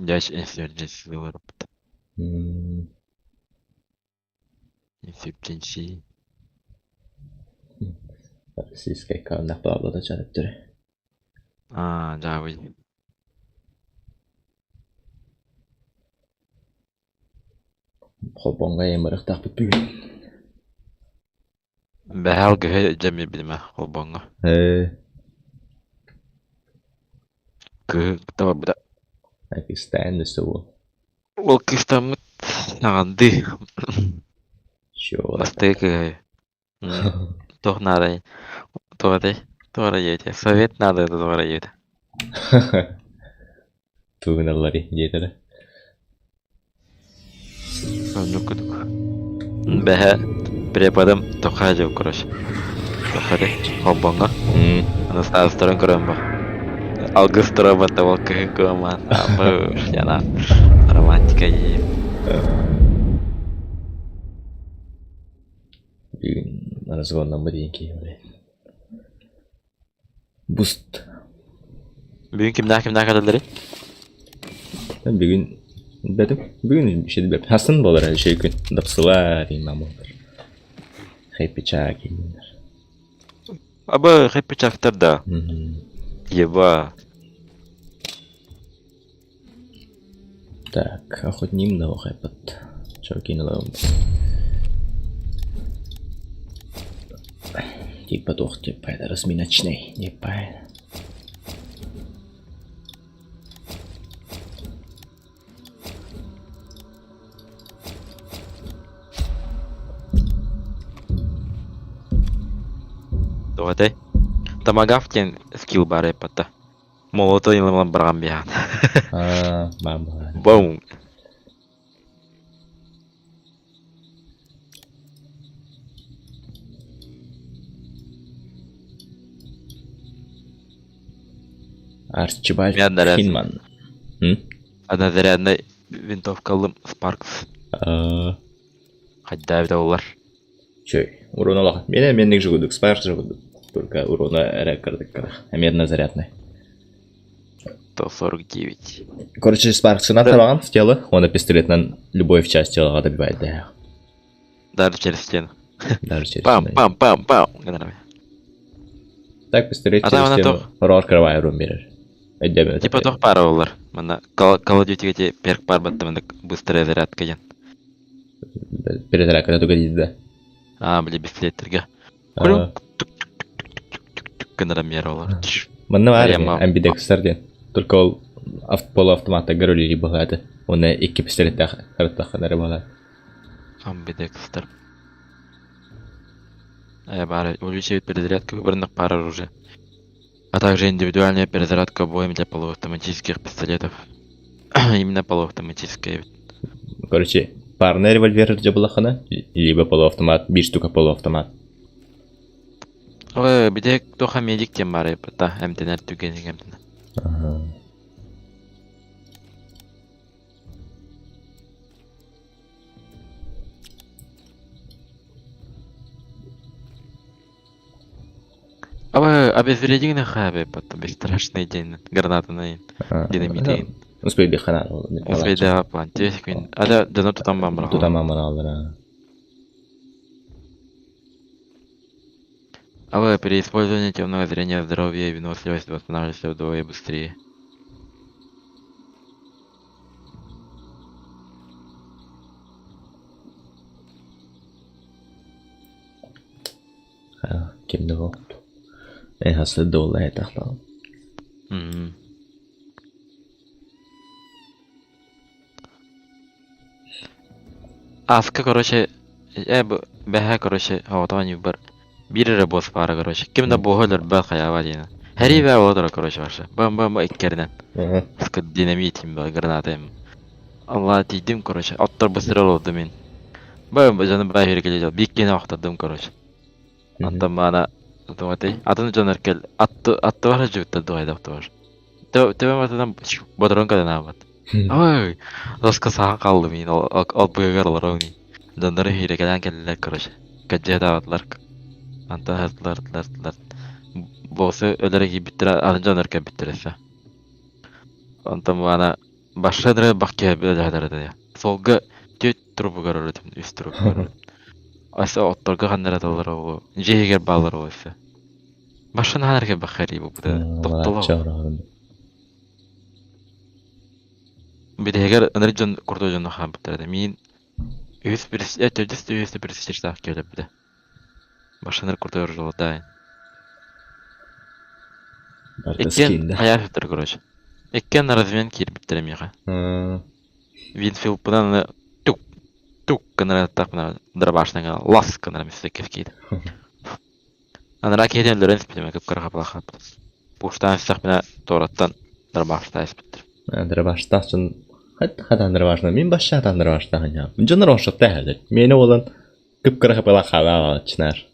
Yaş insurgency var. Insurgency. Российская кавна Павлода жарыптыры. Жабы. Холбонга емірік тақпыт бүгін. Бәхәл гөһө жәме билмә холбонга. Гөһө таба буда. Пакистан несі ол. Ол кыстамыт нағанды. Шо. Настык. Тох надо. Тора ете. Совет надо тора ете. Туғынарлары жетері. Нукудук. Бәһә преподам тоха жау кораш. Тохады холбонга. Аны саастырын көрөн ба. Алгыстыра бата бол кыһын көман. Абы яна романтика ей. Бүгін разгоннан ба дейін кейін олай. Буст. Бүгін кимнаа кадалдары? Бүгін бәдім. Бүгін шеді бәп. Хасын болар әлі шей күн. Дапсыла дейін мамы болар. Хайпыча кейіндер. Абы хайпычактар да. Еба. Так, охотним на хайпат. Чё кинула? Типа тох, типа это разминочный. Не пай. Тоғатай. Тамагав кен скилл бары пата. Молото йылымлан барган биян. Мама. Бум. Арчибальд Мен да Хинман. Ана зарядный винтовкалым Спаркс. Хадда бит олар. Чой, урон алаха. Меннек жигудук, Спаркс жигудук. Только урона рекордык кара. Медно зарядный. 149. Короче, Спаркс натабаган в тело, он пистолетнан любой в часть тела добивает, да. Даже через стену. Даже через Пам. Так, пистолет А через там стену. Рор кровай урон берер. Типа тох пара олар. Мана Call of Duty те перк пар баттамында быстрая зарядка ген. Перезарядка только дейді, да. Били пистолеттерге. Кенара мера олар. Мына бар, Прямо. амбидекстерден. Только ол полуавтоматта гөрөлери бағады. Оны 2 пистолетті қараттақанары бағады. Амбидекстер. Бары увеличивает перезарядку выбранных пар оружия. А также индивидуальная перезарядка боем для полуавтоматических пистолетов. Именно полуавтоматическая. Короче, парный револьвер где была хана, либо полуавтомат, 5 штука полуавтомат. Ой, биде тоха медик тем бары, пата, эмтенер түгенек эмтенер. Обезвредительный хабе, пата, бесстрашный день, граната на динамит. Успей би хана. Успей да, план, тесик вин. Ада, дано тутам бамбра. Тутамамын алдыра. При использовании темного зрения здоровье и выносливость восстанавливаются вдвое быстрее. Kimde o? Hasıl dolu etaklan. Аска, короче, бэхэ, короче, хаватаван юбар. Бирere бос пара, короче. Кимда бохолер бэл хаява дейна. Хэри бэ олдора, короче, варша. Бам иккерден. Ска динамитим бэл, гранатаем. Алла тийдим, короче. Оттор быстрел олду мен. Бам жаны бай херекеле жал. Биккене вақтырдым, короче. Аттан бана, томатай. Атын жонар кел. Атты бара жүгіттер дуайда вқты бар. Төбе матадан бодрон кадан абат. Ой, ласка саға қалды мен. Ал бұйығарлар оңни. Жандары херекелен келелер, короче. Каджия даватлар. Anta hızlılar. Bosu ölerek bittire, alınca önerken bittirese. Anta bana başladıra bakya biladardı ya. Solga tüt trubu görürdüm, üst trubu görürdüm. Asa otlarga kanlara dolar o. Jeger ballar o ise. Başına hareket bakari bu da. Doktola. Çağıralım. Bir de heger enerjon kurdojon ham bitirdi. Min üst bir etedist üst bir işte gelip de. Başına kurdoyor yolu da. Ekken hayal bitir görüş. Ekken razmen kirip bitirem ya. Winfield bundan tuk tuk kanara tapna drabashna las kanara mistek kid. Ana raketen Lorenz bilme kıp kara kapla kap. Puştan sakmina torattan drabashta ispittir. Drabashta için hatta drabashna min başa drabashta ya. Canlar hoşta hadi. Meni olan kıp kara kapla kala çınar.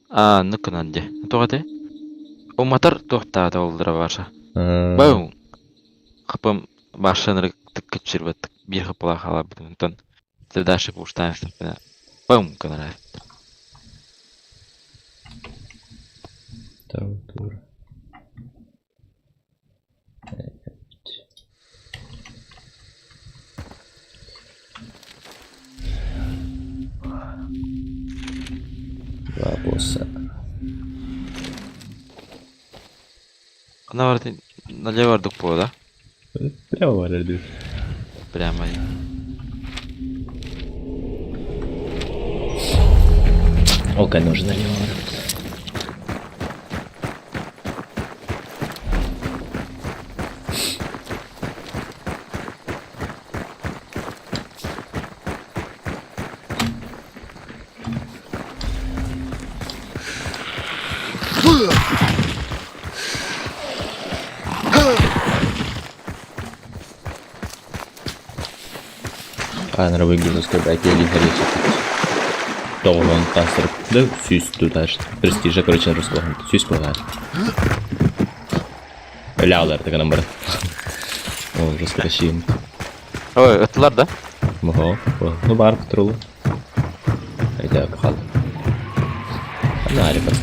Aa nukunande. Toğate. O motor tohta da oldıra başa. Bau. Kapım başlanır tık geçirvet. Bir kapla kala bundan. Zerdaşı puştan sakmina. Bum kanara. Tamam doğru. Evet. Babosa. Ne vardı? Ne vardık bu da? Prямо vardı. Прямо. Ока нужно ли он? Анра выглядит, когда я лихарец. Doğulan kastırıp da süstü taş. Prestij'e короче русского. Süs buladı. Öyle alırdı kanım bırak. O raskrashim. Oy, ıttılar da. Muho. Ну бар патрулу. Haydi kal. Ne hali bak.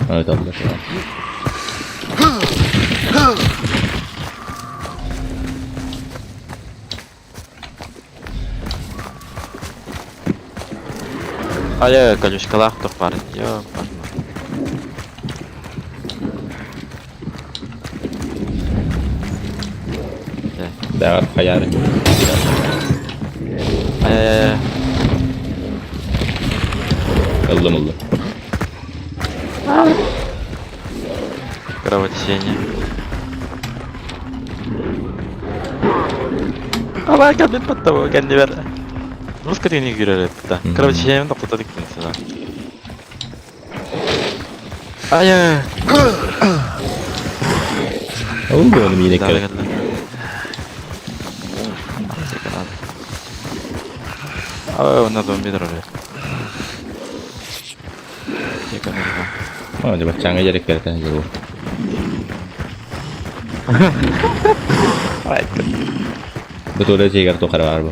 Evet abla. Aya колючкалах тоқ бар. Yo, Değer hayali. Aya. Illı. Кровотечение. Ала geldi patta bu kendi ver. Ruska dini girer patta. Кровотечение de patta diktin sana. Aya. Oldu oğlum yine kere. Aa, ona zombi duruyor. Oh, coba canggih jadi kereta jauh. Betul aja jika tuh karena arbo.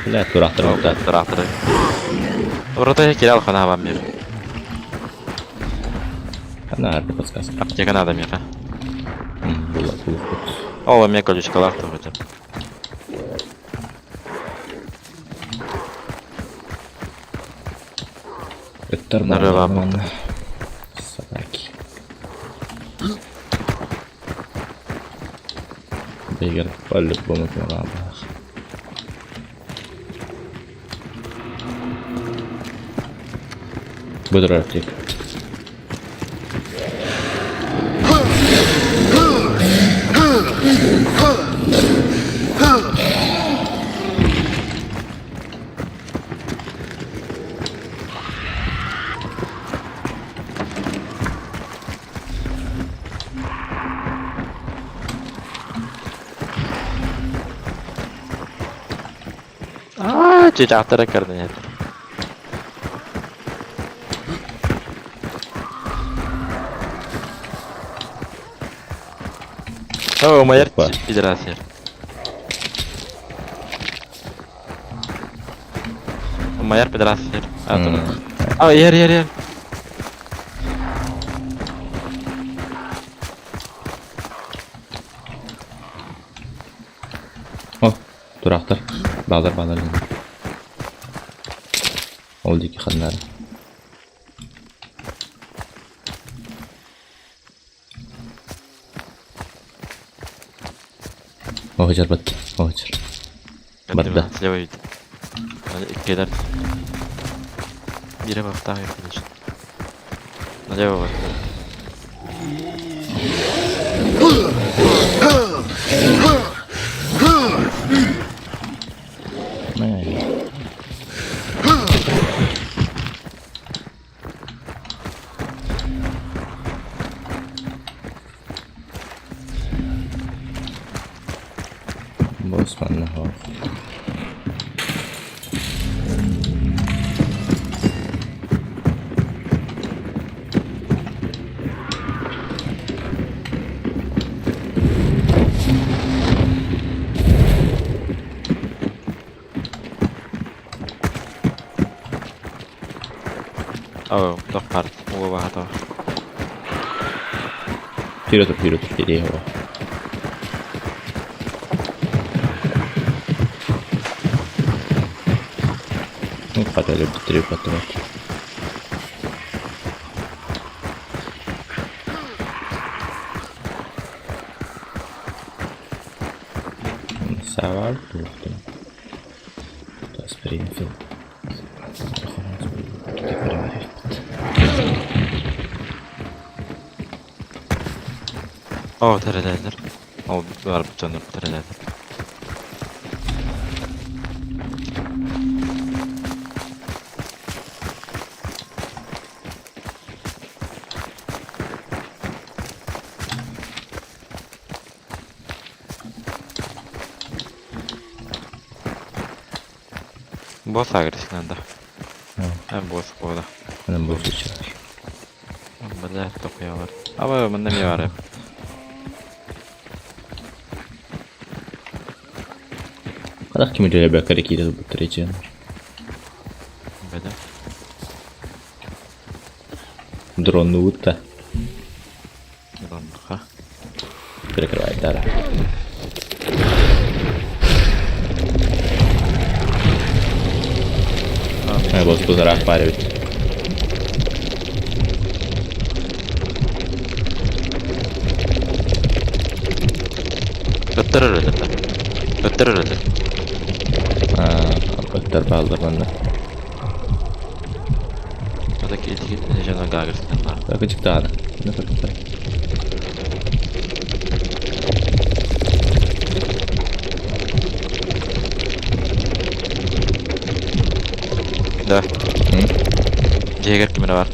Lihat terakhir. Orada kira al kana abam bir. Karena arbo pas kas. Apteka adam ya. Bulat. O me колючкалах то хотя. Better Narva mana? Sabaki. Biar balik banget ya lama. Betul artik. Tidak terkena. Oh, mayar Apa? ijrasir. Mayar pedras yer. Hmm. Yer. Oh, duraktır. Bağlar. Oldu iki kadınlar. Oğacar battı. Oğacar. Badda. Слева видит. Кидар. Бери во вторую, конечно. Налево вот. Ne? Bosmanlı hava. Doch part. Bahat o. Pilotur geriye hava. Bu kadar bitiriyor patlamak. Savar tuttum. Das Prinzip. Teredeler. Var bir tane teredeler. Boss agressionda. Boss koda. Benim boş geçiyor. Bada tokuyorlar. Ama bende mi var ya? Kadar kimi de bekar ikiyle bu bitireceğim. Bada. Drone uta. Ronka. Перекрывает, да. Босс тут распаривает. Öttürür. Ötter bağlıdır bende. Buradaki ilgi necana gagırsan var. Bakıcık daha da. Ne fark eder? Da. Jäger kimine var?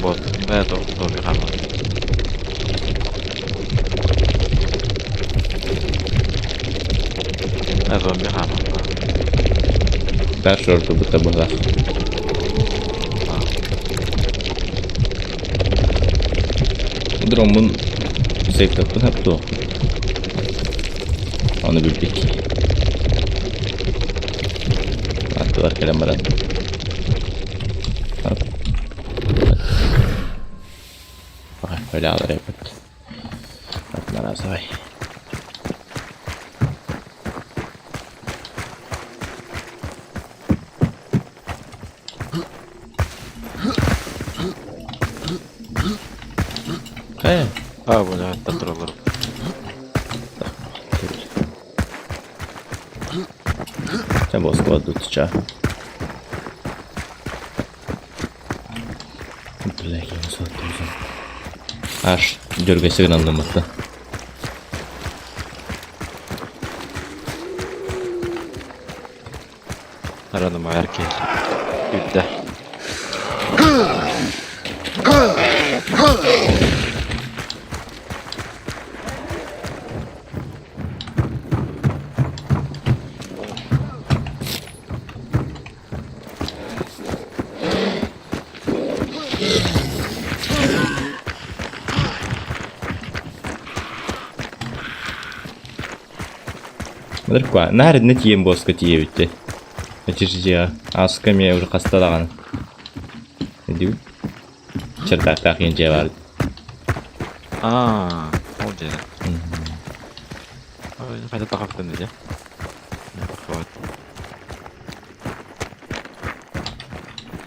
Bot. Evet o bir hamle. Evet o bir hamle. Ben şortu bu tabular. Drone'un sektörü hep o. Onu bildik. Attılar kalemadan. Bak öyle alır yapıp. Atlar azay. He. Bu ne hatta durulur. Sen bozkova tutacağım. Black yolu sattıracağım. Aş, dörgesi anlamadı. Aranıma erkeği. Güdde. Мыдыр ква. Нар не тием боска тиебитте. Эчижия аскаме уже касталаган. Эди. Чертак енже бар. Ол жерде. Қайда тақаптын деді.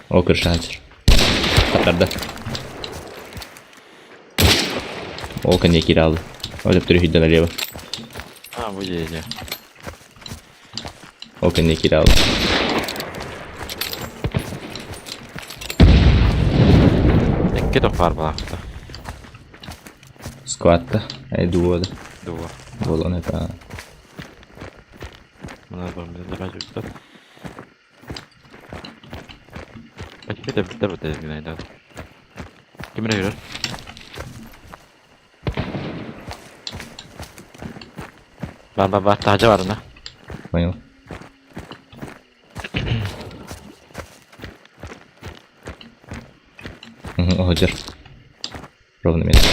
Окер шанчер. Тақарда. Ол кәне кире алды. Ойлап тұры хүйден алева. Бұл жерде. Ол кәне кире алды. Екке тоқ бар балақты. Скватта. Дуода. Дуа. Болон это. Мына бөлмеде қажып тұр. Әкпеде біздер өте езген айдады. Кемірі көрер? Бар, тағжа барына. Понял. Охотер. Ровно место.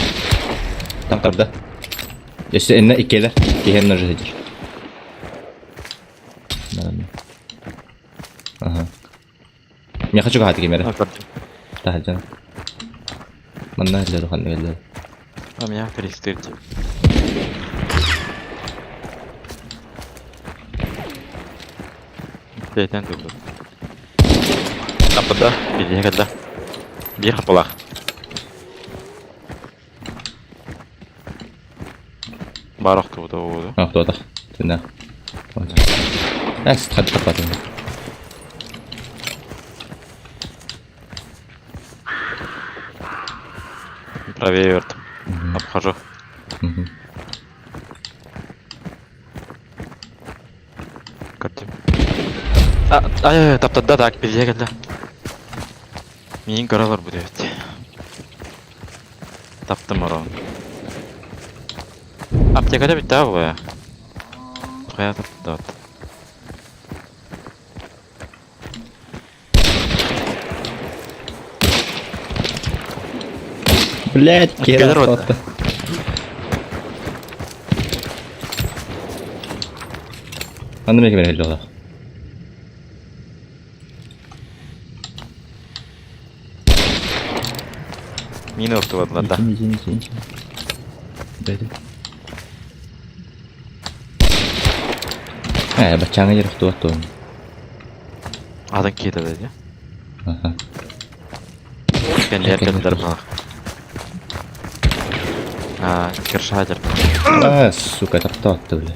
Там когда? Если на икеда, киген ножи хедер. Ага. Я хочу гати кемера. Тахаджан. Манна хедер ханны хедер. Меня перестырьте. Дейтен тұрды. Апыда, бейден кәлді. Bir kapılar. Барах тууда ууду. Тууда. Тина. Экс хад капатын. Правее верт. Обхожу. Картим. Ай, таптада так, бізге келді. Менің қаралар бұл өтті. Таптым ұрауын. Аптекада бітті ау ғой. Қая тапты өтті. Блядь, кера тапты. Аны меге бере жолақ. Мені ұртывадылар да. Бәді. Бачаңа жер ұртывадды оны. Адын кеті деді. Аха. Кен еркендер бұлақ. Кіршадыр. Сука, тапты атты, бля.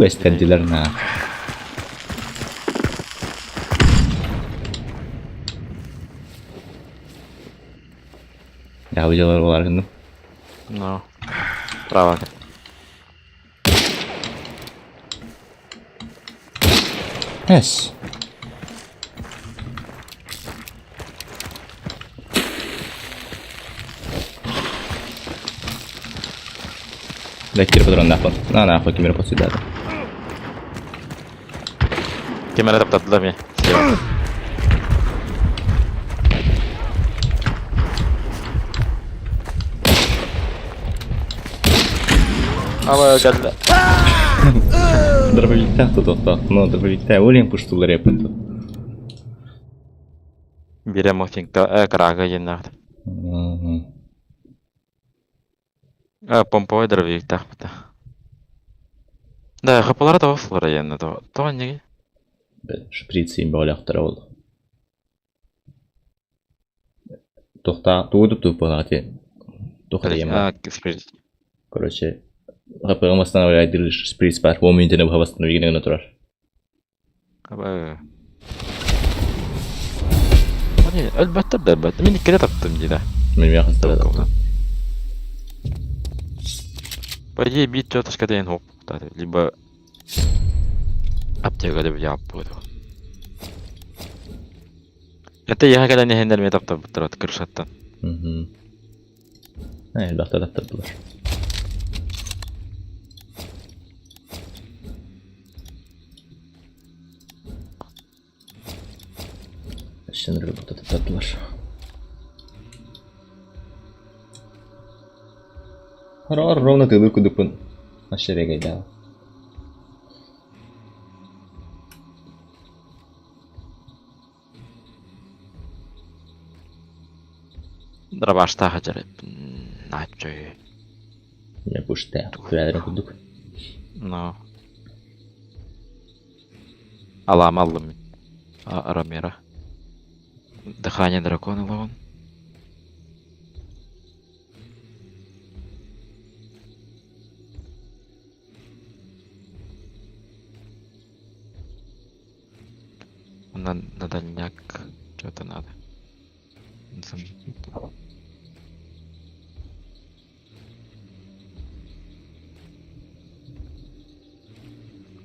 Эстендилер на. Ya videolar var kendim. No. Права. Yes. Дай кир патрон нахуй. На нахуй кимер посидать. Кемені таптадылар мен. Ала geldi. Дробовиктер тут отто. Но дробовиктер өлең пуштулар япынды. Берем офингта крага еннахты. Помповой дробовик тахпыта. Да, хапалары да басылар енна. Тоған неге? Шприц им бауляқтары болды. Тоқта, туғыдып тупағаты. Тоқта ема. Короче, хапаға восстанавливает шприц бар. 10 минутын бұға восстановигенен тұрар. Әлбәттір да әлбәттір. Мен иккеде таптым дейді. Мен яқыстыра таптым. По идее, бит тетушка дейін хоп. Либо аптека деп яп буду. Это я когда не хендер метап таптырат кыршаттан. Әлбәттір таптырдылар. Şimdi robota tatılar. Ровно тылы кудупун. Aşağıya gel. Драбашта хаджар. Начой. Ne puşta. Sürelerine kuduk. No. Алам аллым. Арамира. Дыхание дракона ловон. На дальняк что-то надо.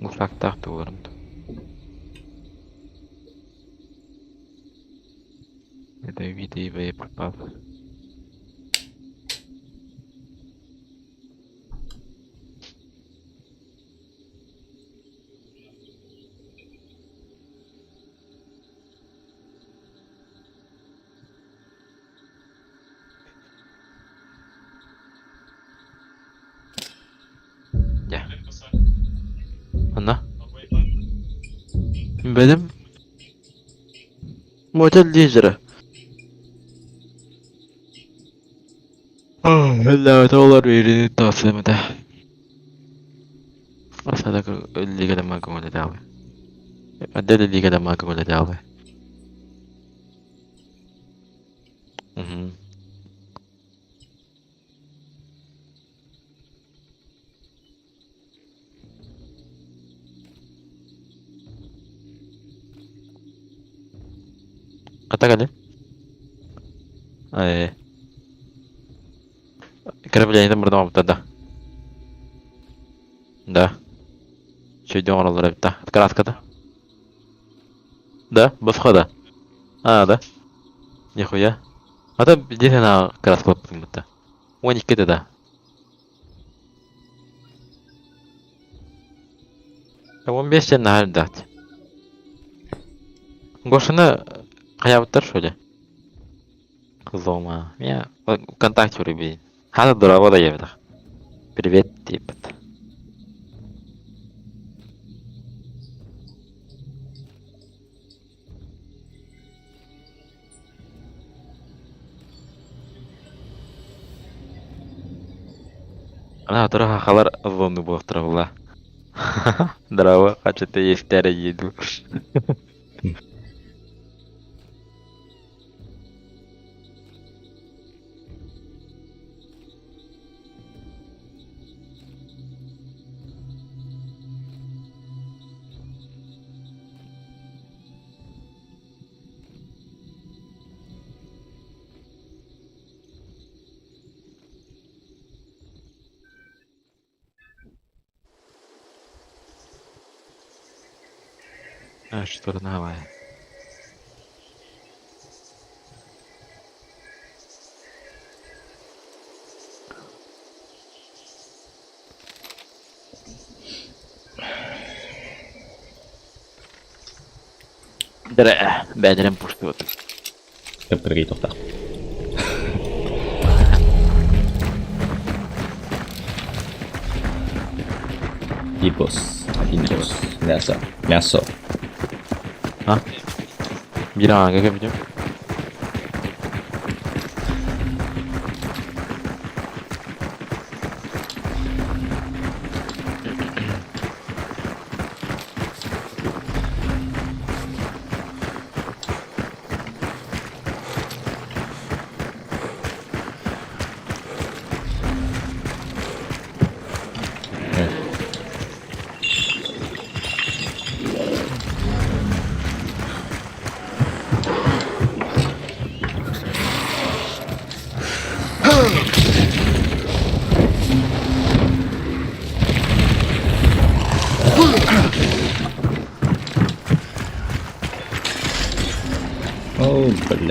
Ufakta duvarımda. Это видео и пропал. Ya. Ana. Benim model лидера. لا تولر يريد التصميم ده. أصدق اللي كده ما كنت داوي. أدل اللي كده ما كنت داوي. Katakan. Крепление там родом да. Да. Что идем роллер да. Краска-то. Да, басхода. Да. Нихуя. А то здесь она краска почему-то. У них это да. Он без тем на дать. Гошина каяттар что ли? Зома. Я ВКонтакте ребят. Хана дурава да явда. Привет, типа. Она дорога халар зону была травла. Дрова, хочет есть старый еду. Что новое? Бәдірім пушты отыр. Көпіргей тоқта. Ипос. Мясо. Bir an aga biliyorum.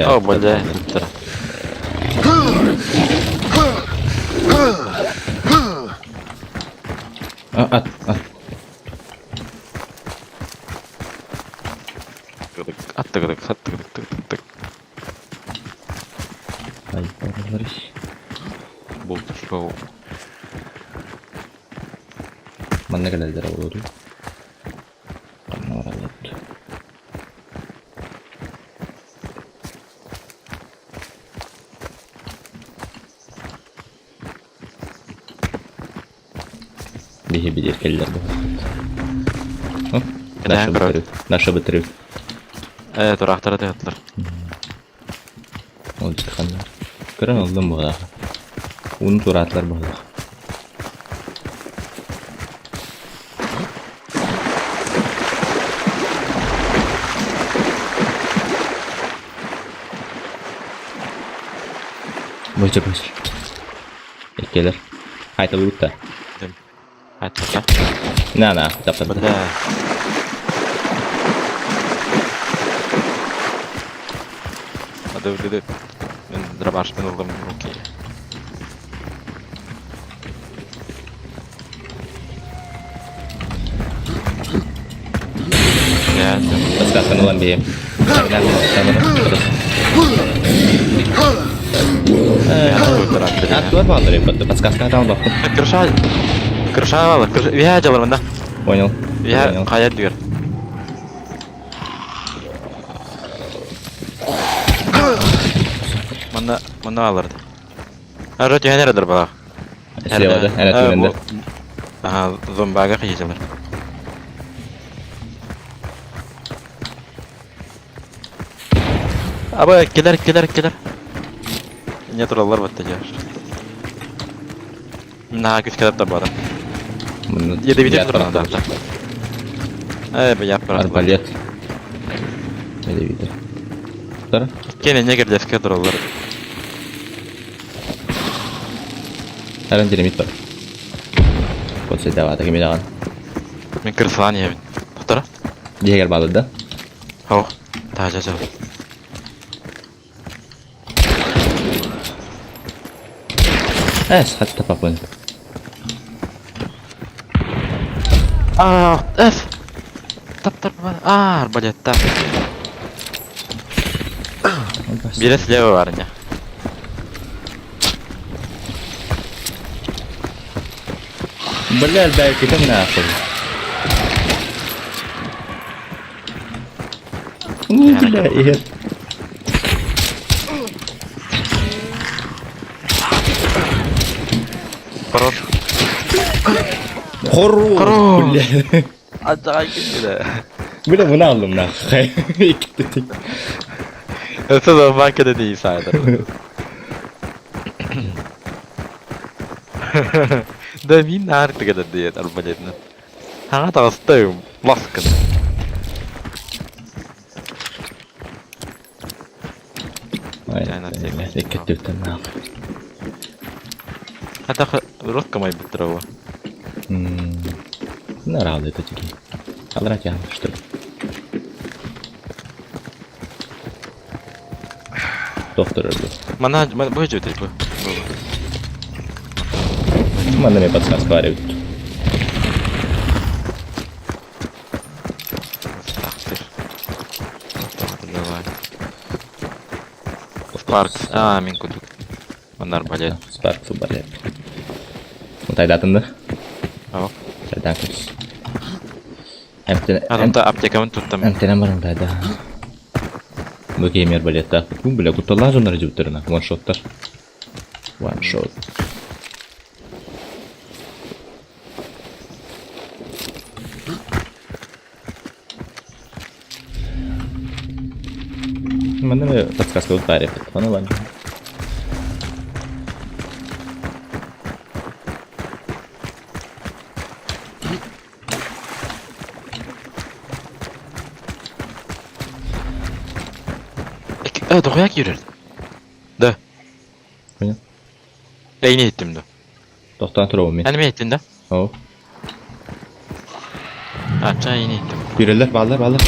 О, бля, это. Attık. Ay, paralar iş. Бұл шоу. Manna geldiler oldu. Kanna var Allah. Bihi bilir keller bu. Hop. Neden kırıyor? Naşa bitiriyor. Evet, oraktara tıktılar. Oldu kanlar. Kıran oldum bu da. Bunu turatlar bu da. Boşça. Gelir. Hayta vurup da. Hadi bakalım. Na, dapat. Burada. Hadi öyle. Ben drabaşman oldum. Okey. Ya, Paskaskan olan bir. Tamam. Atlar bağlar yapıldı. Paskaskan tamam baktım. Kırşa var. Viha çalar bende. Oynalı. Viha kayat diyor. Bana alırdı. Ha, röt yani neredir bana? Siyavada, evet önünde. Aha, zombaga kıyıcılar. Aba gelir. Ne turallar battı ya. Nah, küs kadar da bu adam. Yedi bitir duran adam. Evet, yapar. Arbaliyat. Öyle bir de. Tara. Gene ne girdi eski turallar. Her an dinamit var. Konsey devada kimi davan. Ben kırsılan yemin. Tara. Diye gel bağladı da. Hava. Taca çal. Es, hatta papın. Aa, F. Tap. Aa, arbaletta. Biri silahı var ya. Beler belki de münafık. Gila iya. Horror. Acayip gidi. Bir de bunu aldım lan. İki tutuk. Öte zaman de değil sayılır. Da min artık kadar diye arbaletini. Hangi tarafta baskın. Aynen. Dikkat et lan. Hatta rot kamay bitirava. Ne rahat edecek. Alarak yanmıştır. Doktor öldü. Mana bu hıcı bu. Mana ne patskas var evet. Takdir. Давай. Sparks. Min kuduk. Onlar balet. Sparks balet. Muntay datında. Oh. Sedang kus. Adamda aptekamın tuttum. Antena var onda da. Bu gamer baletta. Bu bile kutular onları cıvıtırına. One shotlar. One shot. Mana ne patskas kau tarif. Mana var? Dokuyak yürür. Da. Ne? Beyni ettim de. Doktan tura olmuyor. Hani mi ettin de? Oh. Aça yeni ettim. Yürürler bağlar.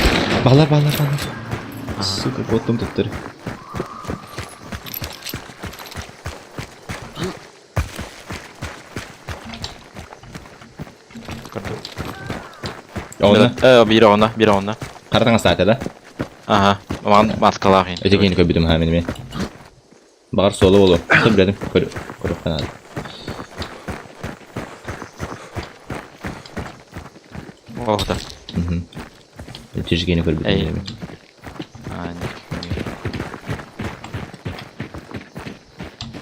Sıkı botum tuttur. Ona. Biri ona. Karatanga saate da. Aha. Maskalar yine. Ötekini köbüdüm hemenimi. Bağır solu olu. Tıbredim. Koru kanadı. Oh da. Тишгени көрбүт. Эй.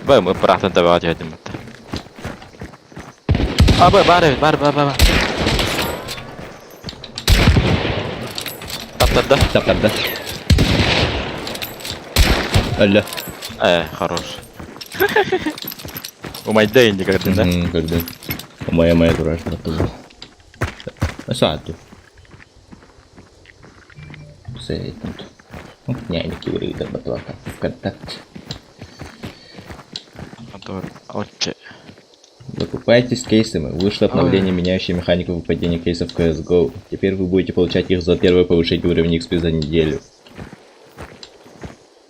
Бай мы прахтан табаат ядым. Бар. Таптарда. Таптарда. Ölü. Хорош. Умайда инди көрдүн да? Көрдüm. Мая турар. Саату. Секунд. Няньки выйдут батлака. Контакт. Мотор. Отче. Закупайтесь кейсами. Вышло обновление, меняющее механику выпадения кейсов в CSGO. Теперь вы будете получать их за первое повышение уровня XP за неделю.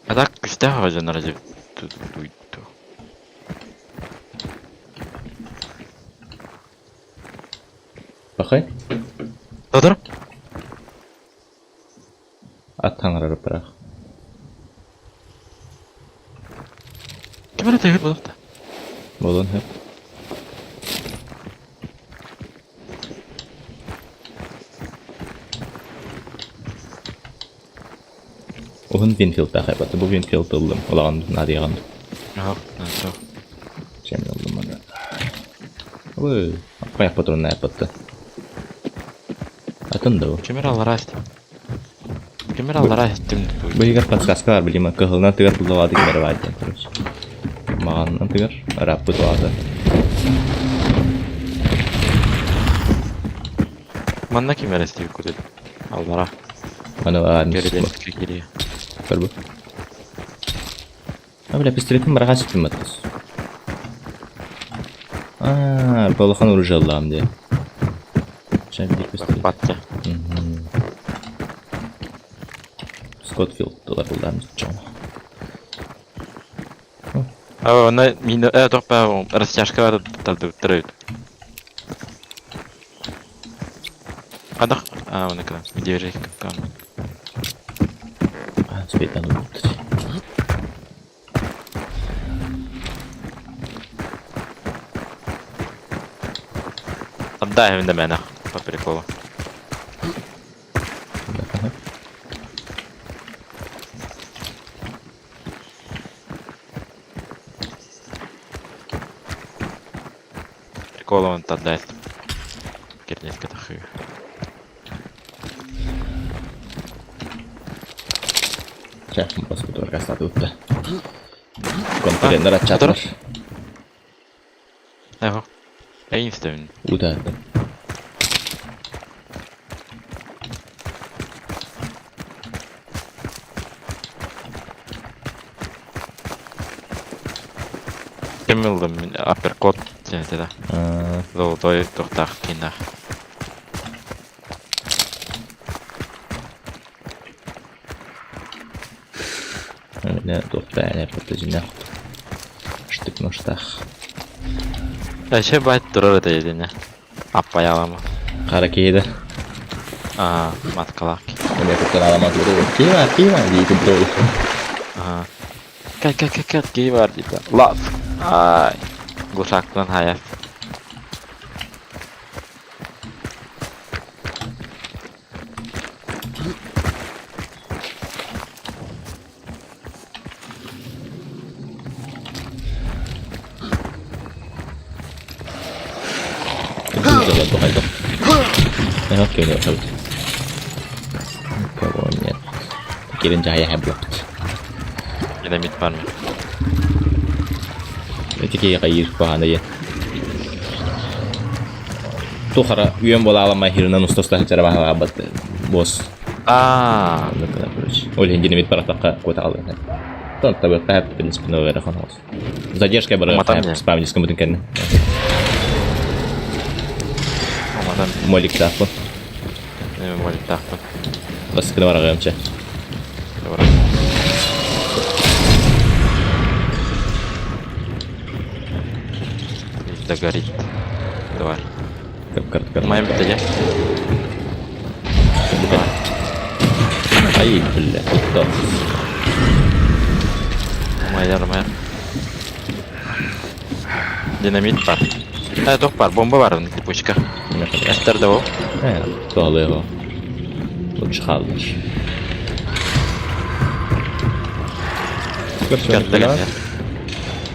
А так, что же на разе тут будет? Пахай? Тодор? At tanrı bırak. Kim öyle bu da? Bolon hep. Oğun Winfield daha yaptı. Bu Winfield oldum. Olağan nadiyan. Aha, nasıl? Cemil oldum bana. Bu kayak patron ne yaptı? Atın da o. Камера растем. Bu yigar подсказка var bileyim. Kıhılına tıgar bulavadı kimere var diye. Mağanına tıgar. Arap bu doğadı. Манна камера стив куда? Аллара. Bana var. Гериденский гири. Var bu. Ha bile pistoletim bırak açtım atız. Aaa, balıkan orucu Allah'ım diye. Sen bir pistolet. Патте. Scottfield dolar kullanmış canım. На мина. Топа растяжка трейд. Адах. Он экран. Держи капкан. Спейтан улутту. Отдай мне меня. По приколу. Приколу он отдает. Кирнецкая тахы. Şahım basıp dur kasada utta. Kontenler açacaklar. Evo. Einstein. Uda. Кемилдым апперкот да. Золотой тохтах кинах. Ne tohtaa ne patlıcına. Ştık noştaq. Şey bayt durur deydi ne. Appa yalama. Qara keydi. Matkalak. Ne yapıp alama durur. Keyva deydi bro. Kat giy var deydi. Laf. Ay. Guşaklan hayat. Tuh itu. Oke nggak tahu. Pokoknya pikirin cahaya heblok. Dinamit var mı? Itu kayak bahana ya. Tuh karena uyum bola alamay hirinan ustos lah cara bahasa abad bos. Ну когда короче. Олень динамит para так куда алын. Тон табы тап в принципе новый раханос. Задержка бара спамнис кому-то кenne. Молик тахпын. Молик тахпын. Баскыны барағайымча. Да горит. Давай. Кап-карт-карт. Моим битаге. Ай, бля, кто? Майер. Динамит бар. Тох бар, бомба бар, типучка. Эстер да о. Doğalı o. Bu çıkarılır. Gel ya.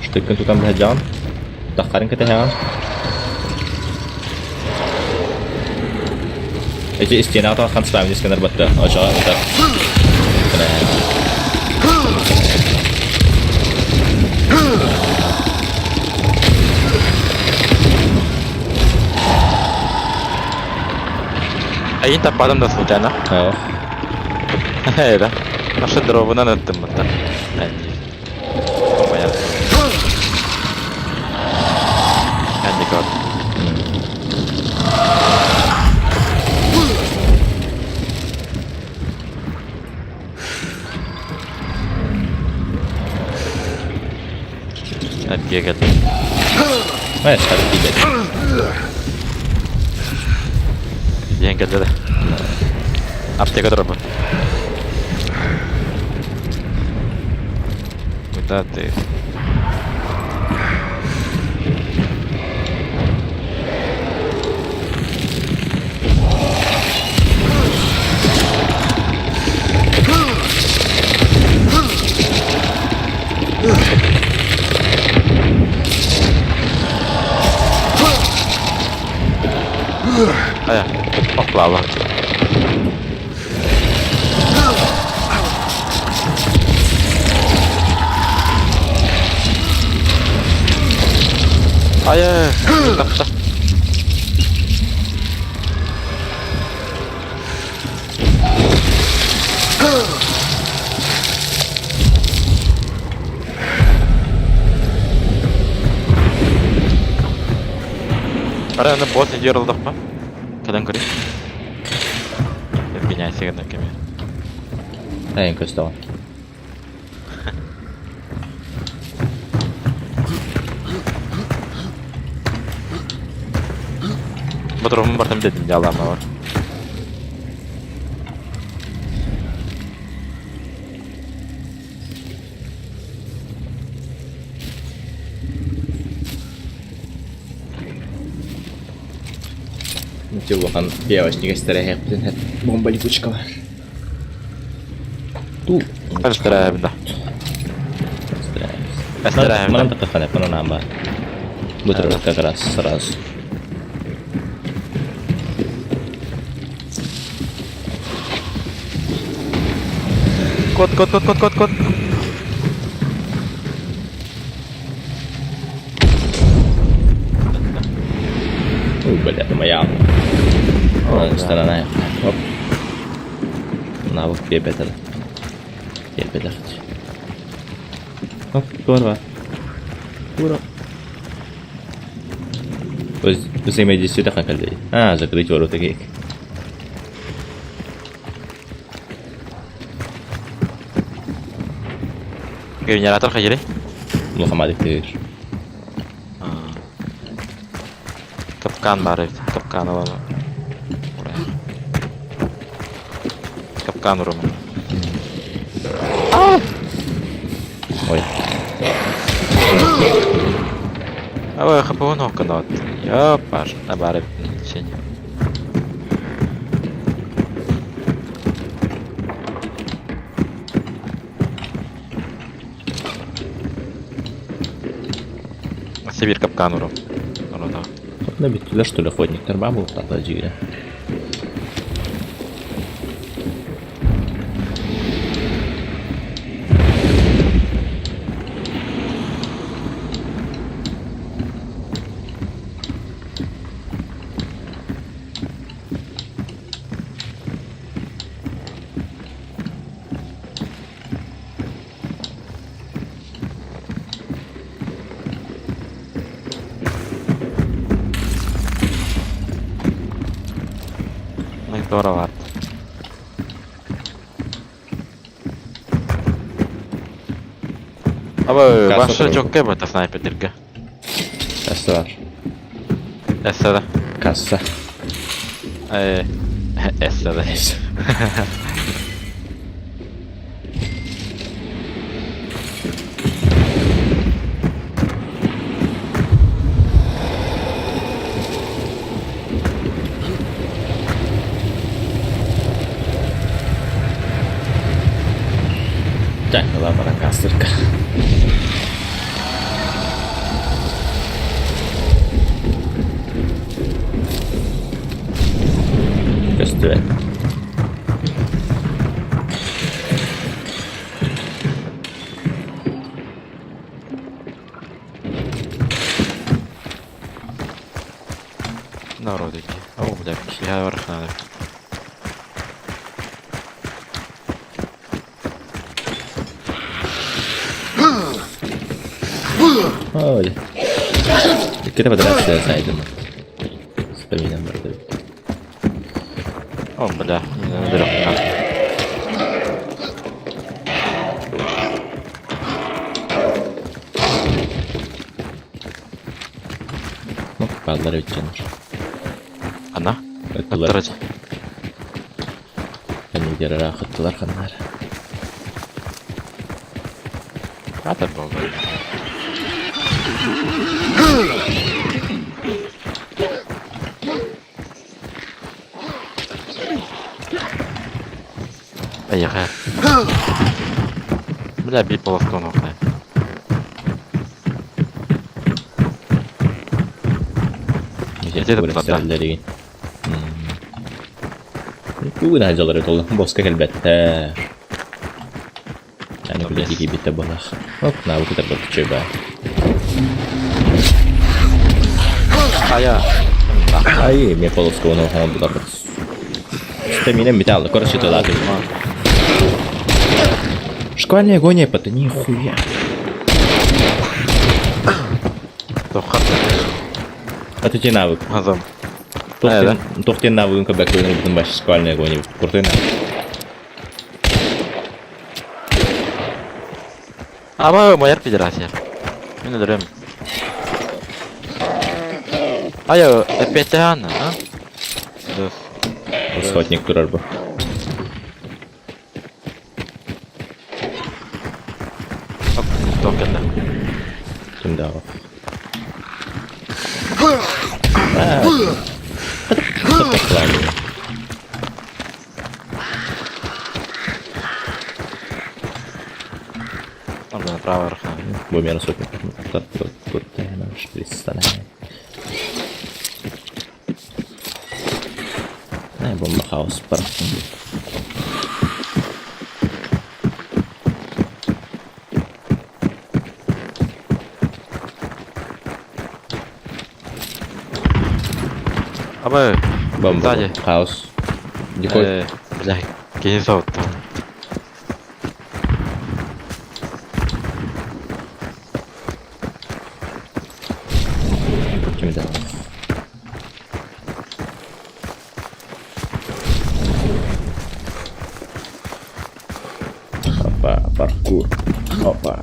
Şuradaki tutan bir hecan. Takarın kete hecan. Ece isteyene atan kan spamini scanner battı. Aşağı atar. Ay, tapadım da случайно. Oh. Да. Наша дровина над тим. О, моя. Handicap. Hadi gel. Evet, hadi gidelim. Bien geldi de. Apteka drop'u. Cuidate. Ayan. Hopla Allah. Hayır. Kapta. Arada bot yarıldık mı? Kadın kırayım. Извиняйся, когда ко мне. En kötü var. Bu durumun bardım dedim yalama var. Coba kan девочник истеряет, блин, бомба липучка. Tuh. Istirahat bentar. Istirahat. Mana tekan ya, penuh nambah. Betul keras, seras. Kod. Banyak lumayan. Oh, setelah naik. Hop. Nah, dia better. Dia better. Hop, keluar pak. Keluar. Terus image sudah kan kali. Ah, zakri coro tegik. Generator kayak gini. Muhammad itu. Kapkan baru, kapkan apa? Kapkan rumah. Oj. Apa kapun hokanot? Ya, par, baru sini. Masih bir kapkan rumah. Kalau tahu. Набитula, что ли, охотник торба был, так ладили. Doğru var. Ama başta çok kıymet sniper'dirge. Kassa var. Esra. Kassa. Esra. Evet. Народики. О, блядь, я вверх надо. Olha. Kita подраться сайдом. Вспоминаем брат. О, бля, не наберем. Ну, падлар өтченер. Ана? Өттілер. Оттырать. Кәнегдері рақыттылар қандар. Атыр болды. Поехали. Бля, бей полоску нахуй. Где Где-то туда. Бүгін ажалар өтілді. Босқа келбәттер. Яны білі деге бетті болақ. Оп, нау кітар бұл күчі ба. Ая. Ай, мен полосқа оны оған бұлар бұд. Стаминем металлы, короче, туда ты. Шквальная агония, это нихуя. А ты тебе навык. Газом. Тох тебе навык, когда ты будем бачить шквальная агония. Крутой навык. Ama bayar federasi. Ini drum. Ayo, EPTAN, ha? Dur. Исходник турар bu. Hop, token'da. Kimde o? Можно направо рука. Двумя сотнями. Тут наш представляет. Ай, бомба хаос, парфум. Абай, Бомба, сзади. хаос. Дикой. Бля, кинезот там. Kimde o? Опа, паркур. Опа.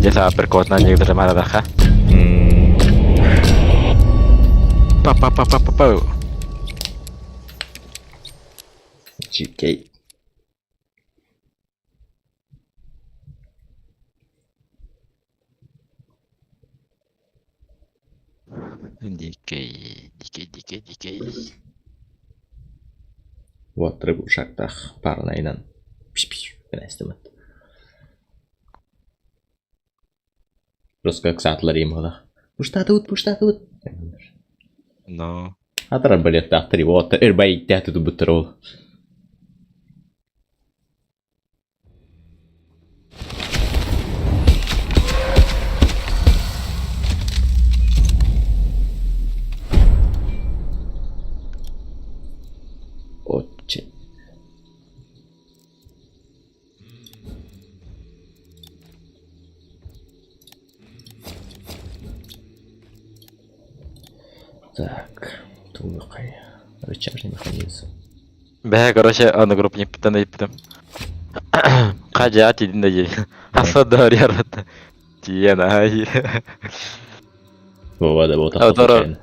Dia sa uppercut na niyo dari mana dah? Pa. GK. DK. Вот рыбу в шахтах. Парнайнан. Пиш-пиш. Генестимет. Просто как сатлар имала. Пушта тут. No. Атар арбалет тахтари. Вот. Эрбай тяхты тут бутерол. Очень. Так, тулыкай. Рычажный механизм. Бе, короче, ана групп не питам. Каja tidin aja. Asal dari arata. Тиена, ай. Вова, да, вот А, так.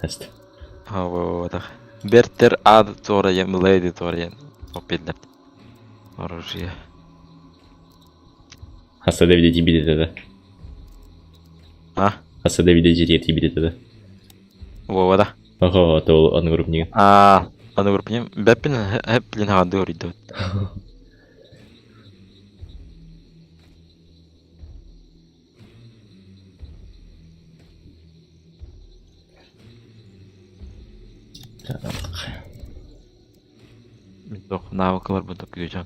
Вот так. Бертер ад торен, леди торен. Опять оружие. Хаса да видите, да? Асада виде жетети бидетеді. Вовада. Ого, то он группник. Аны группнем бәппен хәп билен хагады орыйды. Мен тох навыкалар булды көйжан.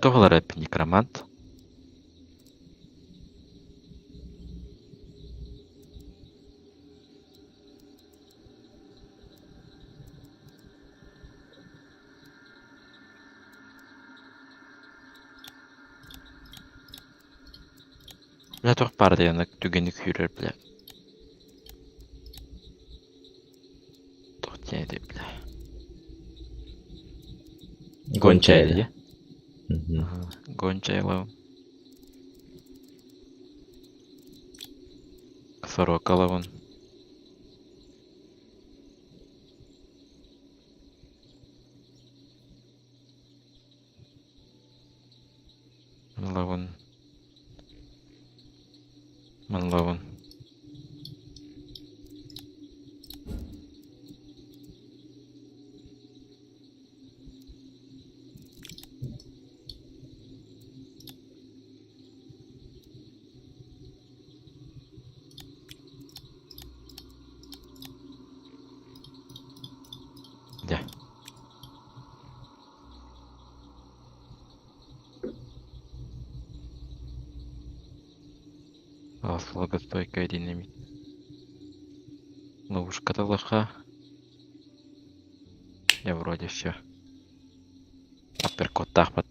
Тоғылар әп некромант. Бля тоқ барды яны түгені күйрер бля. Тоқ тейді бля. Гончайды, я? Гончайлау. Сорокалавын. Лавын. Манлавын. Да. Влагостойкая динамит. Ловушка-то лоха. Я вроде все. Апперкот тахпат.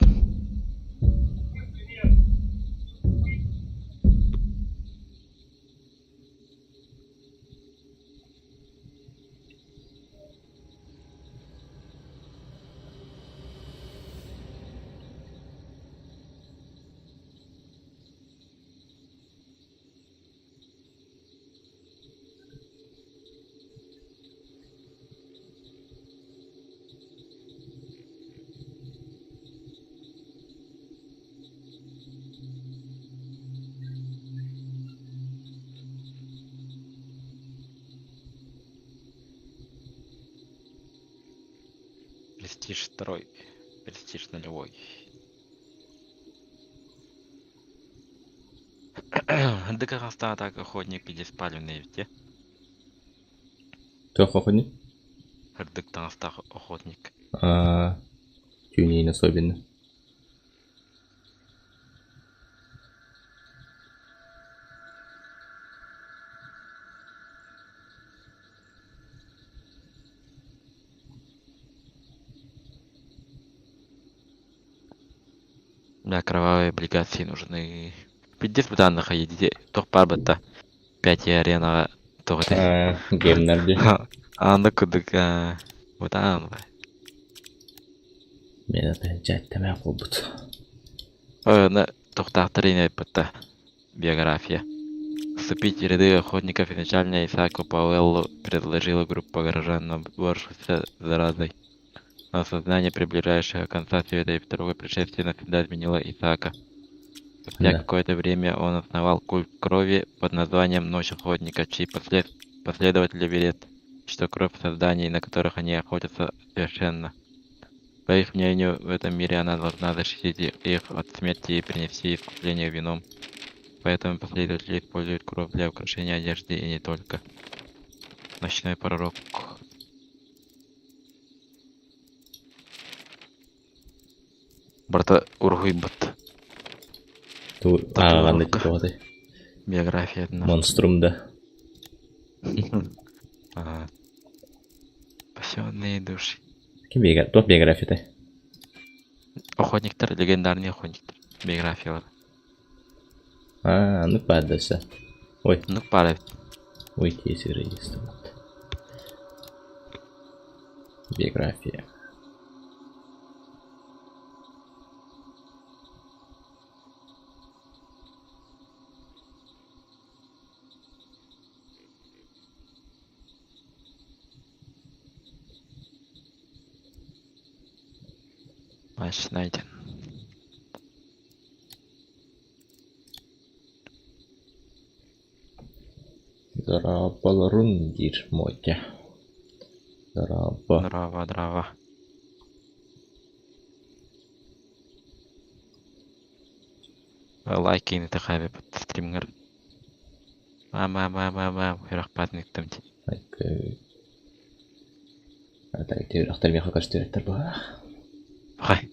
Престиж второй. Престиж нулевой. Декораста так охотник иди спаленный в те. Кто охотник? Декораста охотник. Тюнин особенно. Да, кровавые облигации нужны. 50 данных едите. Тох парбата. 5 арена. Тох это. Геймнерди. Аны кудык. Вот аны. Мен это жаттамай калбыт. На тохтахтарина пата. Биография. Вступить в ряды охотников изначально Исааку Пауэллу предложила группа горожан, боровшихся с заразой. Но осознание приближающего конца света и второго пришествия навсегда изменило Исаака. Спустя какое-то время он основал культ крови под названием Ночь охотника, чьи последователи верят, что кровь созданий, на которых они охотятся, священна. По их мнению, в этом мире она должна защитить их от смерти и принести искупление вином. Поэтому последователи используют кровь для украшения одежды и не только. Ночной пророк. Брата ургуйбат. Ағанды кетуады. Биография. Монструмда. Спасенные души. Ким биография-то? Охотниктер, легендарный охотниктер. Биография. Ну падайся. Ой. Ну падай. Ой, тесеры есть. Биография. Значит, найден. Зарабаларун дир мойке. Зараба. Дрова. Лайк ini teh kayak streamer. Рахмат никтем. Окей. Ата итер ахтар меха каштыртар ба. Хай.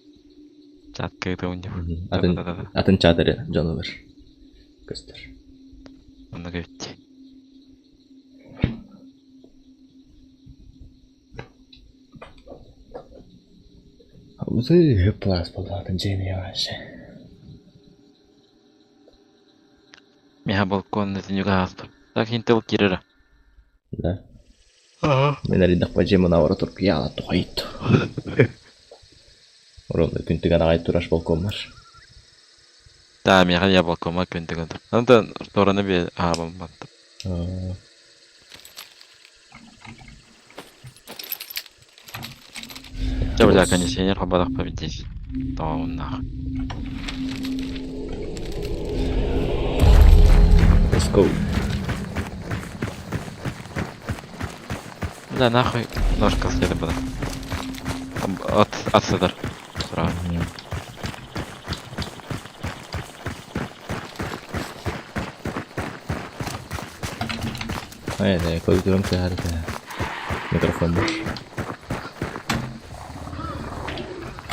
Чатка это у него. Атын чатыры жаныбар. Кастар. Оны говорит. Музей плас полатын жеме ваше. Меха балкон это не гаспа. Так интел кирера. Да. Мен аридак бажему навара туруп яла тухайт. Оронда күнтүгөн агайт тураш балкон бар. Да, меха я балкома күнтүгөн. Анда стороны бе абам баттып. Жабыла кондиционер хабадак победить. Там нахуй. Let's go. Да нахуй ножка следа была. От седар. Справа. Да, коли громко гарите. Микрофон бар.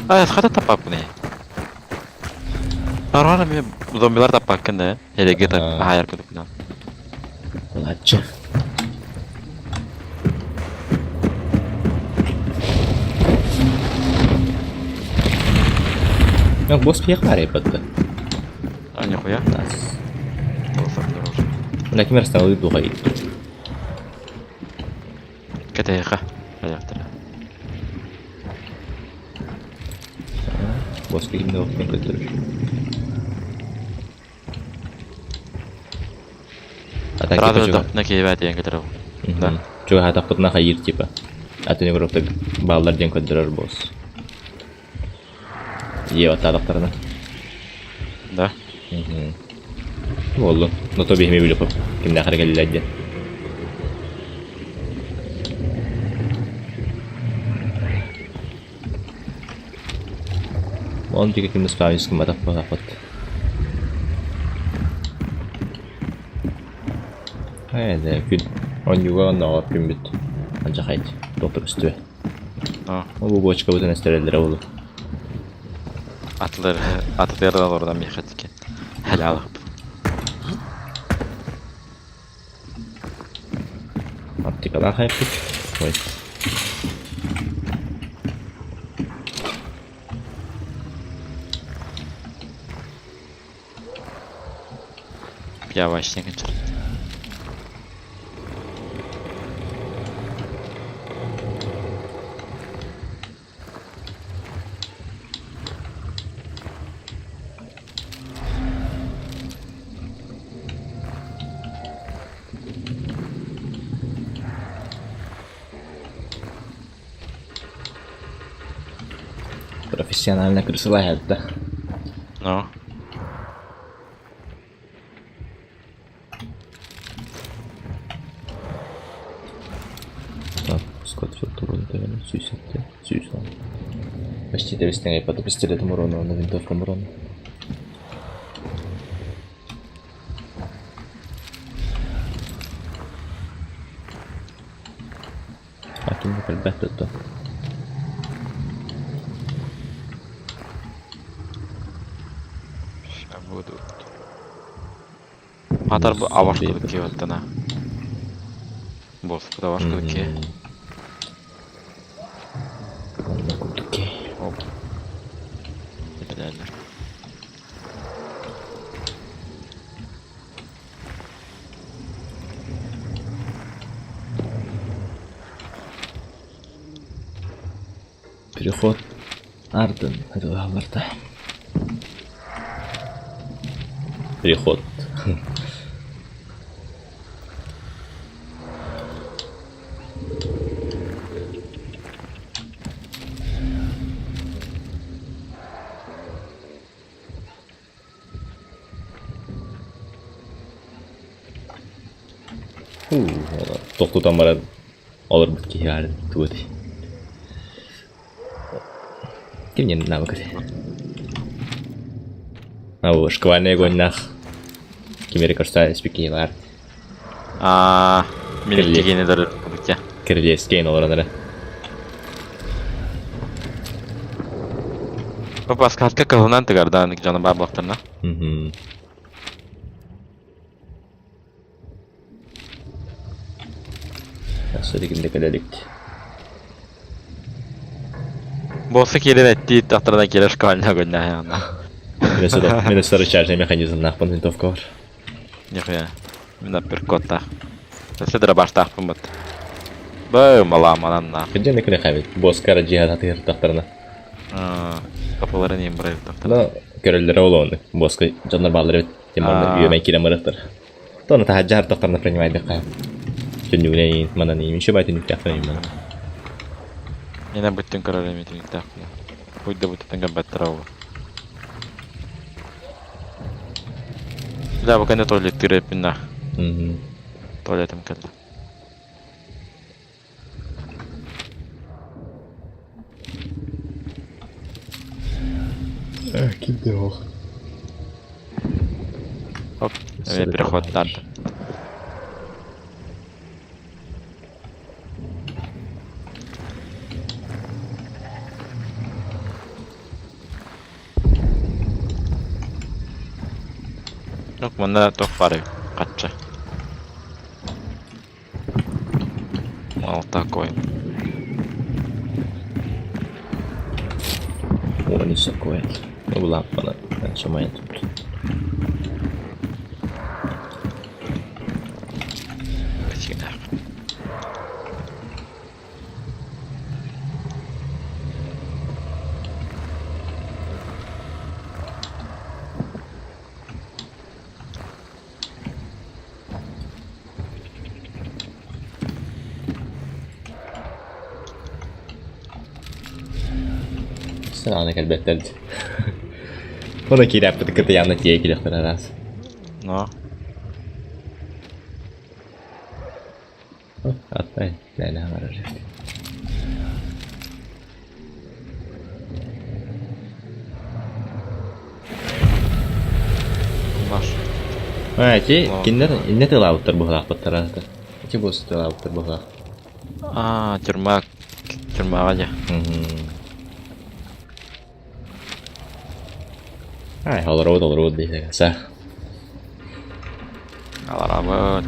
Я схата тапап не. Нормально мен зомбилар таппак кенде. Элеге так хайр кудуп на. Ладчы. Ну, босс пьяхар епатты. А нихуя. Нас. Болсак дороже. На кемер стал дугай. Кетеха. Аяктыр. Босс кийимде окуп көтөрүш. Радио тапна кейбат деген кетер. Да. Чуга таппытна хайыр типа. Атыны гроптак балдар ден көтөрөр босс. Ева талактарына. Да. Болду. Но то бехме билип кимде ахыр келилди. Он дике кимде спавнис ким атап бакат. Да, күн. Он юга нагап ким бит. Анча хайт. Доктор үстүбө. Бу бочка бүтүн эстерелдер болду. Atlardan oradan bir xatike. Helal. Optikalar haypik. Oy. Yavaş ne kaçır. Профессиональная крысолая, да. Ну. Так, скот филтуру, наверное, сюсятте. Почти 900 я под пистолетом урона, на винтовком урона. А тут не предбет это. Буду. Атар bu avaş kılık ki vattana. Boss bu da avaş kılık ki. Hop. Giderler. Переход. Арден. Это Алберта. Переход. Tohtutан бара алыр бит киһәр туди. Кимнен навык. Ау шквальный гоннах. Кимери кошта спики бар. Минек дегені дұры бұдықя. Кирдес кейн оларанары. Папас картка кылынан тыгардан жаны бар бұлақтарына. Söylediğimde gelelik. Bolsa kelin ettiği tahtadan kelir şkalına gönderdi yanına. Minnesota içerisinde mekanizmden yapmanın винтовка var. Yok ya. Mina bir kotta. Sesler başta yapmadı. Bu malaman na. Gece ne kadar kaybet. Boskara cihaz atıyor tahtarına. Kapıları neyim buraya tahtar. La görevlere olanı. Boska canlar bağları temelde üyemen kilometre. Sonra tahaccar tahtarına принимает дыхание. Чёрнюлей, манани, еще бы это не так понимаю. Не на будь королями, не так. Будь да будь это бэтрау. Да, пока не туалет ты рэпина. Туалетом калда. Кидал. Оп, переход надо. Yok bunda top var ya, kaçça. Вот такой. О, не такое. Ну ладно, нажимай тут. Всегда. Sana elbette. Onu ki yaptık kıtı yanına diye gidiyor arası. No. Hatta ne var öyle. Var. Ha ki kinler ne telavuttır bu hafta tarafta. Ki bu telavuttır bu hafta. Тюрьма aja. Ai, Hollywood bisa sah. Alarabot.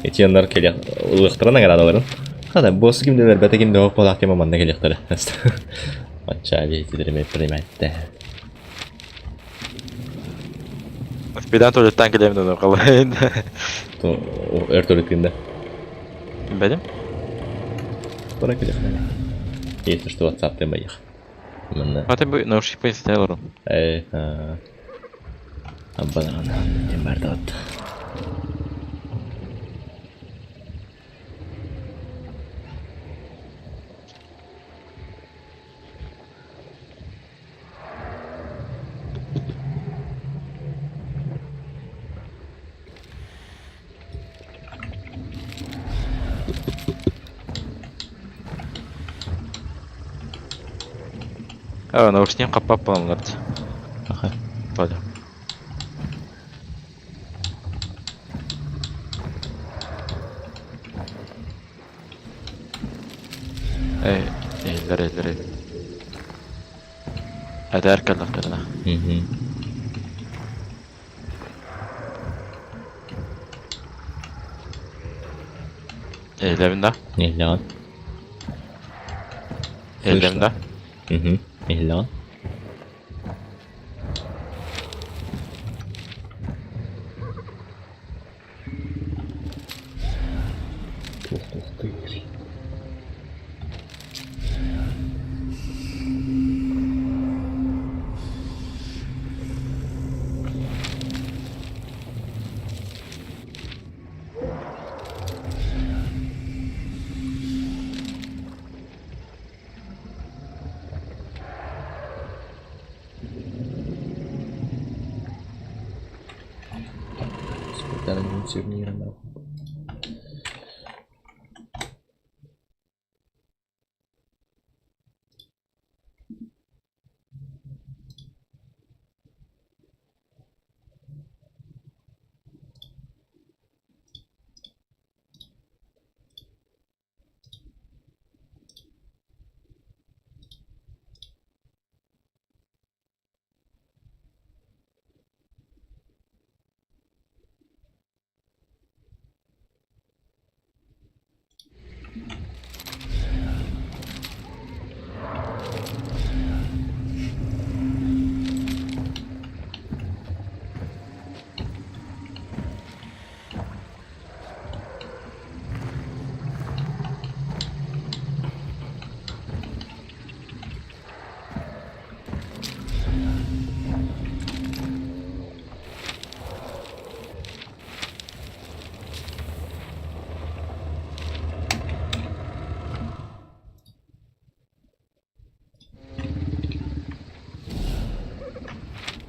Etiyanlar kelek ılıqtıran aradalарын. Hada boss kimdeler bete kimde o polak tema manda kelekleri. Maça bir tidirme primatte. Birden tuvaletten gelemiyorum o kalayın. To ertolikinde. Benim? Bora kelekler. Если что WhatsApp tema их. Mana? Hadi bu nauşik pay istiyorum. Abbadan anladım Berdat. Наушник капап болаңларды. Аха. Толя. Элдер. Әдәр кәлләктеріне. Eğilimde. Ehlan. Eğilimde. Ehlan. Севмирно.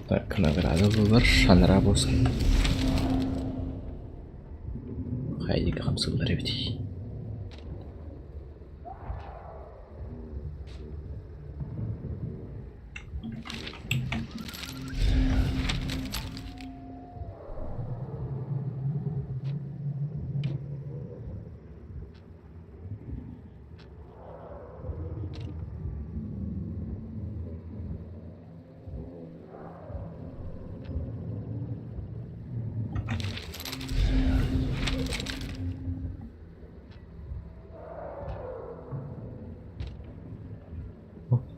Так, награда выбор, шанра босс. Хайди камсылдар эбити.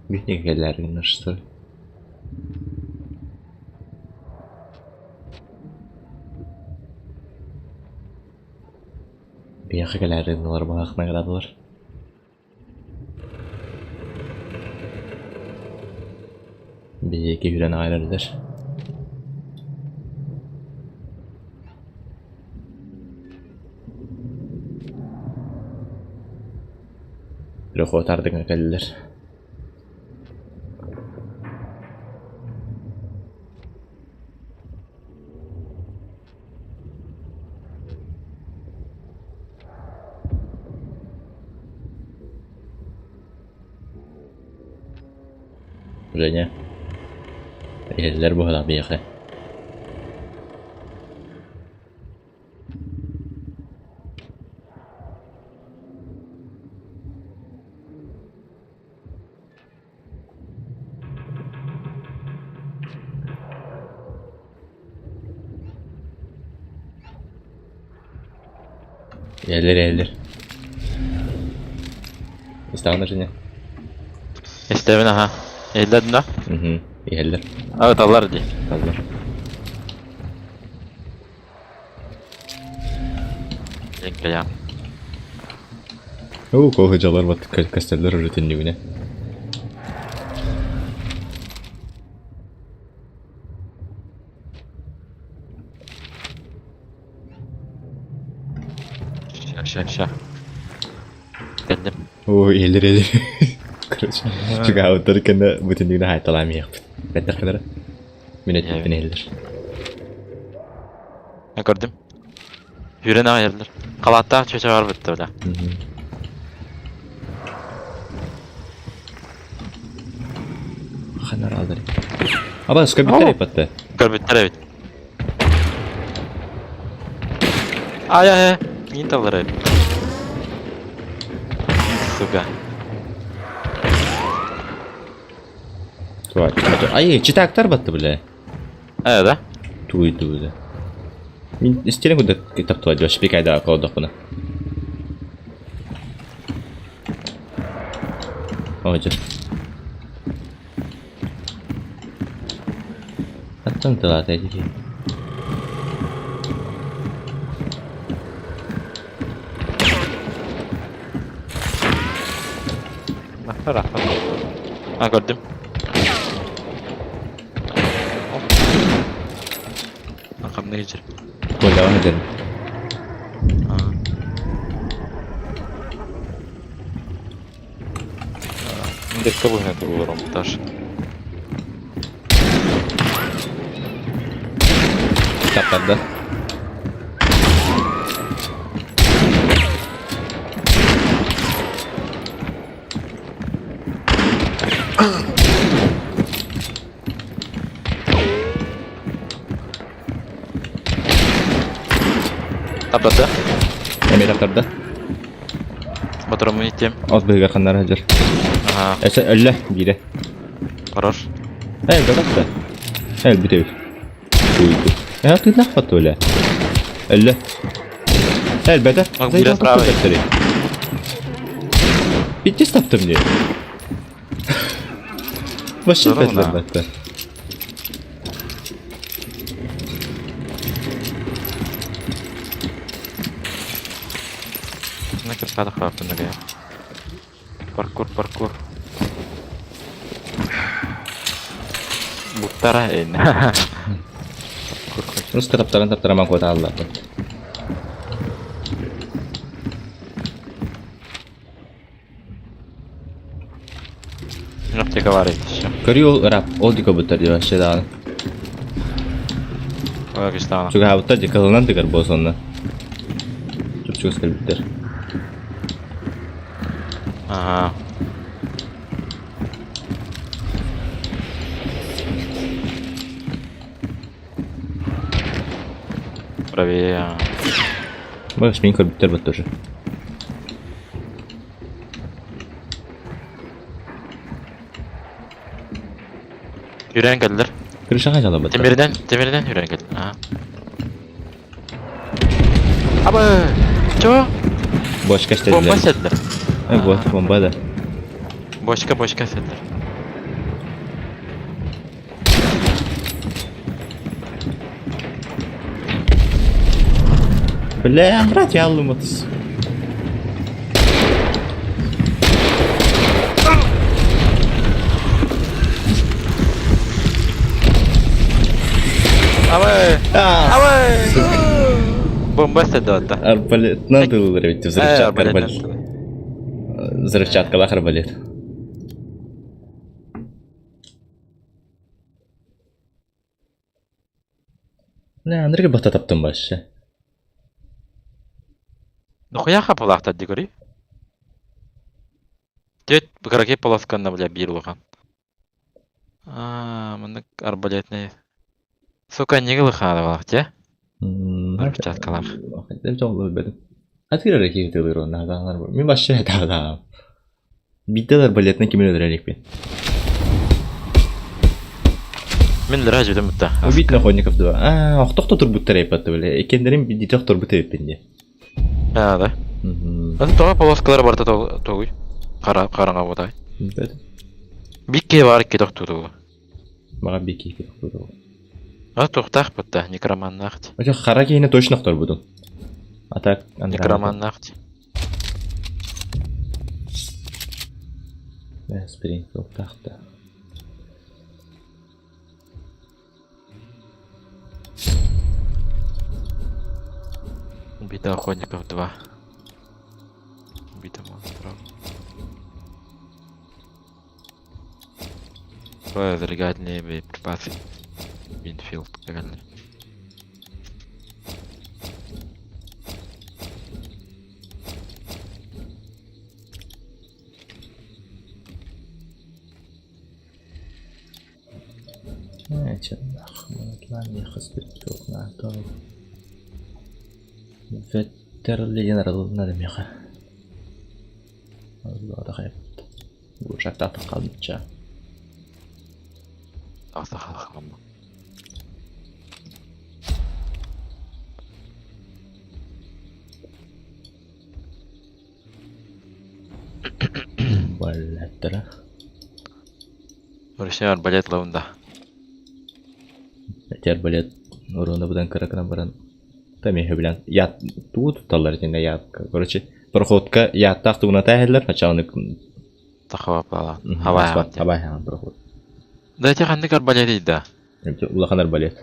Битне келерин ашты. Бияқы келерин олар бағақ наградалар. Бияқы үйрен айларыдар. Бірақ отардың келдер. Женя. Eller bu kadar bir yakın. Eller. İstanbul'da Женя. İstemin aha. Elledin ha? Eller. Evet alır diye. Allah. Link ya. Kol hocalar battık kasteller rutinliğine. Şak. Geldim. Eller. Çünkü avutlarken de rutinliğine hayat alamıyor. Better kadar. Minnet eller. Ne gördüm? Yürene ayırılır. Kalatta çöçe var bitti öyle. Kanar aldır. Ama sıkı bitter yapattı. Görbütler evet. Ay. Yine tavır evet. Suga. Ay, çita aktar battı bile. Evet ha? Tuydu bile. Min isterim kuda kitap tuvaca şpikayda kaldık buna. Hoca. Attım da dedi ki. Rahat. Ha gördüm. Arkamda geçir. Gol devam edelim. Dakika boyunca olur montaj. Kitaplarda. Tapladı. Emir aktarda. Motorumu ittim. Az bir kanlar hazır. Aha. Ese ölle biri. Karar. Evet da. Evet bir de. Uydu. Ya tüy nakfat öyle. Ölle. Elbette. Bak, biraz bravo. Bitti taptım diye. Başı Doğru mu bedler lan? battı. Ne kadar kadar hakkında ya. Parkur. Buttara en. Terus taptaran mangkota Allah. Nokta kavar işte. Kariol rap. O diko butter diyor aşağıdan. Oyak işte ana. Çünkü havutta dikkatılan tıkar bu sonunda. Çok sıkır bitter. Aha. Правее ya. Bak şimdi kır bitter bitter. Yüreğin geldiler. Kırışa kaç ala bitter. Demirden yüreğin geldi. Aha. Abi. Ço. Boş kaç Bomba dediler. setler. Bu bomba da. Boşka setler. Бля, брат, я ломатс. Abi. Bomba set да. Арбалет. Надо ударить взрывчатка. Арбалет. Взрывчатка, лах арбалет. Бля, андрege бата таптым башы. Нахуя хапалахта дигори? Тет быкраке полосканна бля бир улган. Мына арбалетный. Сука, неге лыхады балак, те? Взрывчаткалар. Деп жолдо бердим. Атыр әрекет етелер оны адамдар бар. Мен башы айтам. Битте арбалетне кимен öldürerek ben. Мен лира жудым бутта. Убить находников да. Охтоқта тур буттар айпатты беле. Экендерим дитек тур бутта айппенде. Да. Аны тоға полоскалар барда тогуй. Караңа бодай. Бикке бар ке тоқтуду. Мага беки тоқтуду. Тоқтақ бутта, некроманнахт. Ача қара кейіне точно тур будун. А так Некроманнахт. Спринг тоқтақта. Убита охотников 2. Убита монстров. Зажигательные боеприпасы. Винфилд, реально. Нахмурлан хоспитал на то. Ветеринар надо меха. Allah da hayat. Bu uçakta kaldıkça. Ахтахалахам. Балеттера. Rusya арбалет лаунда. Арбалет. Урона будан каракана баран. Тамихе билан. Я тут талар тенде я. Короче, проходка я так туна тахиллер. Началник. Тахава пала. Хава. Хава проход. Дайте хандик арбалет ида. Улахан арбалет.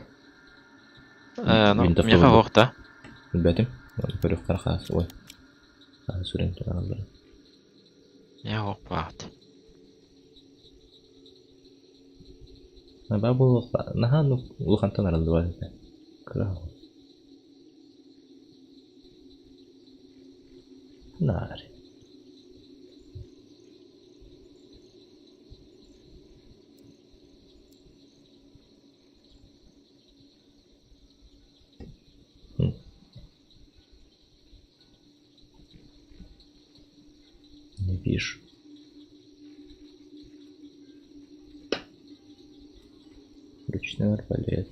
Меха вохта. Бәтим. Көрөк карахас. Ой. Сүрен туралар. Я вох бахт. Бабу нахан улахан танарал дуа. Кра. Нар. вижу. Ручной арбалет.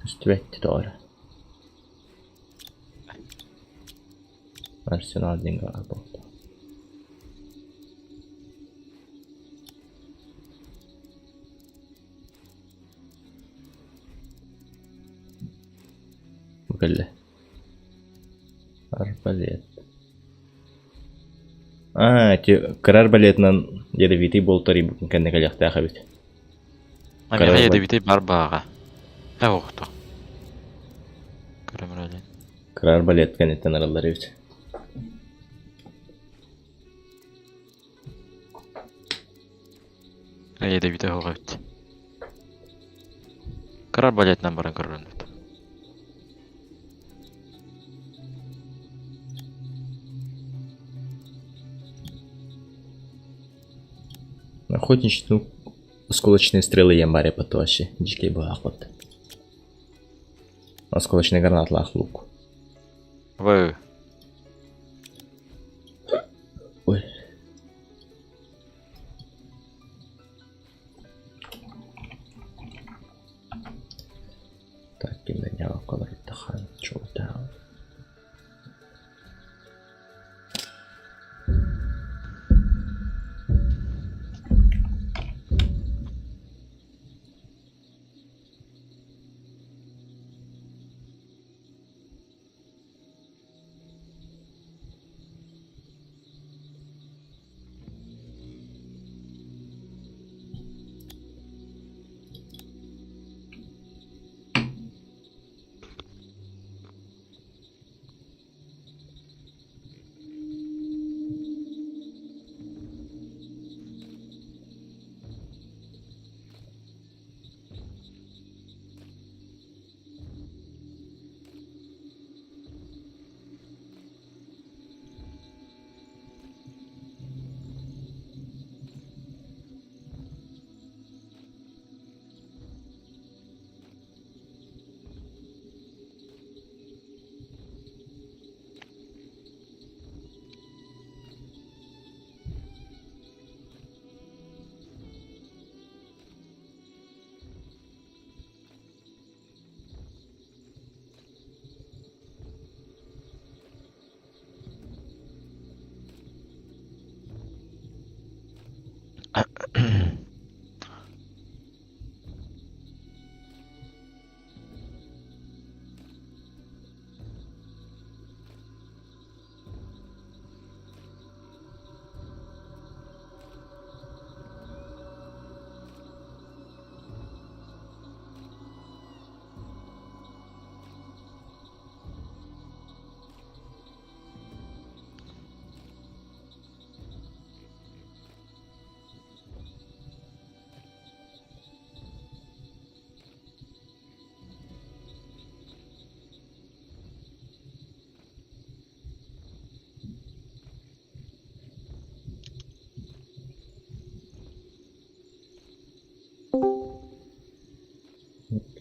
Stretch door. Arsenalning arbota. Мукалле. Арбалет. Кыр арбалетнан ядовитый болтари бүкін кәнне кәліқті ақабет. Амиға ядовитый бар баға. Оқты. Көрімір әлен. Кыр арбалет кәнеттен аралар ебет. Ядовитый оға өтті. Кыр арбалетнан баран көрірін өтті. Охотничную осколочные стрелы ямбаре потоще. Дикий был охот. Осколочный гранат лах лук. Вы. Ой. Так, кимден ява колор тахан чоутаун.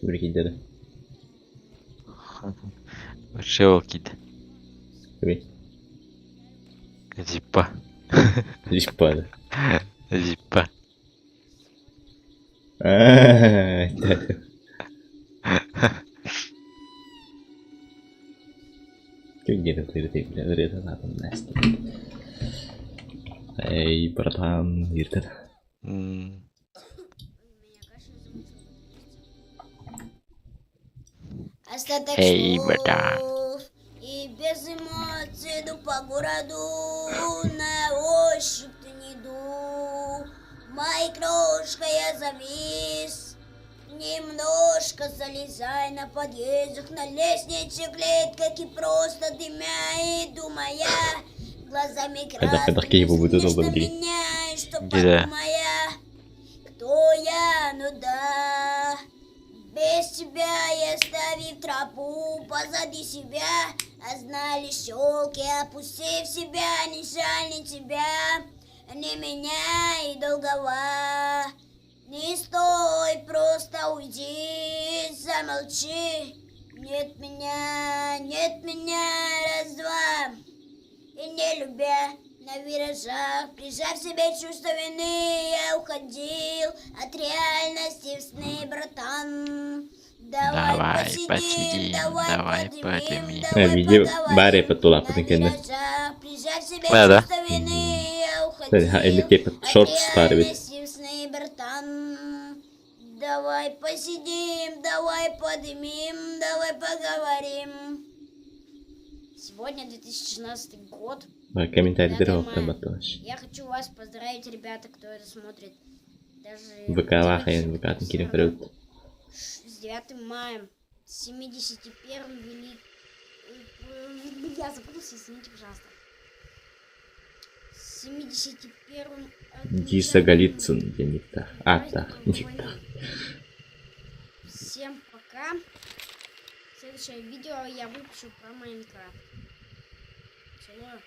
Kibrik dedi. Шел кид. Кибrik. Зиппа. Зиппа, да. Зиппа. Да. Где-то ты надо настя. Эй, братан, иртер. Остаток Эй, слов братан. и без эмоций иду по городу, на ощупь-то не иду. Моей крошкой я завис, немножко залезай на подъездах, на лестнице клеткой просто дымя, иду моя, глазами красными смотришь на меня, и что подумая, кто я, ну да. Без тебя я, оставив тропу позади себя, А знали щелки, опустив себя, не жаль ни тебя, ни меня и долгова. Не стой, просто уйди, замолчи. Нет меня, раз-два. И не любя на виражах, прижав себе чувство вины, я уходил от реальности в сны, братан. Давай посидим, давай подымем. Видео баре потула потенкенно. Прижав себе Да. чувство вины, я Или уходил типа шорт от спарывать. реальности в сны, братан. Давай посидим, давай подымем, давай поговорим. Сегодня 2016 год. Комментарий 9 дырок мая. работалось. Я хочу вас поздравить, ребята, кто это смотрит. Даже ВК Лахаин, ВК Танкирин Фрют. с 9 мая, с 71-м велик... Я запутался, извините, пожалуйста. С 71-м... Диса Голицын, Никта. Никта. Всем пока. Следующее видео я выпущу про Майнкрафт. Целую.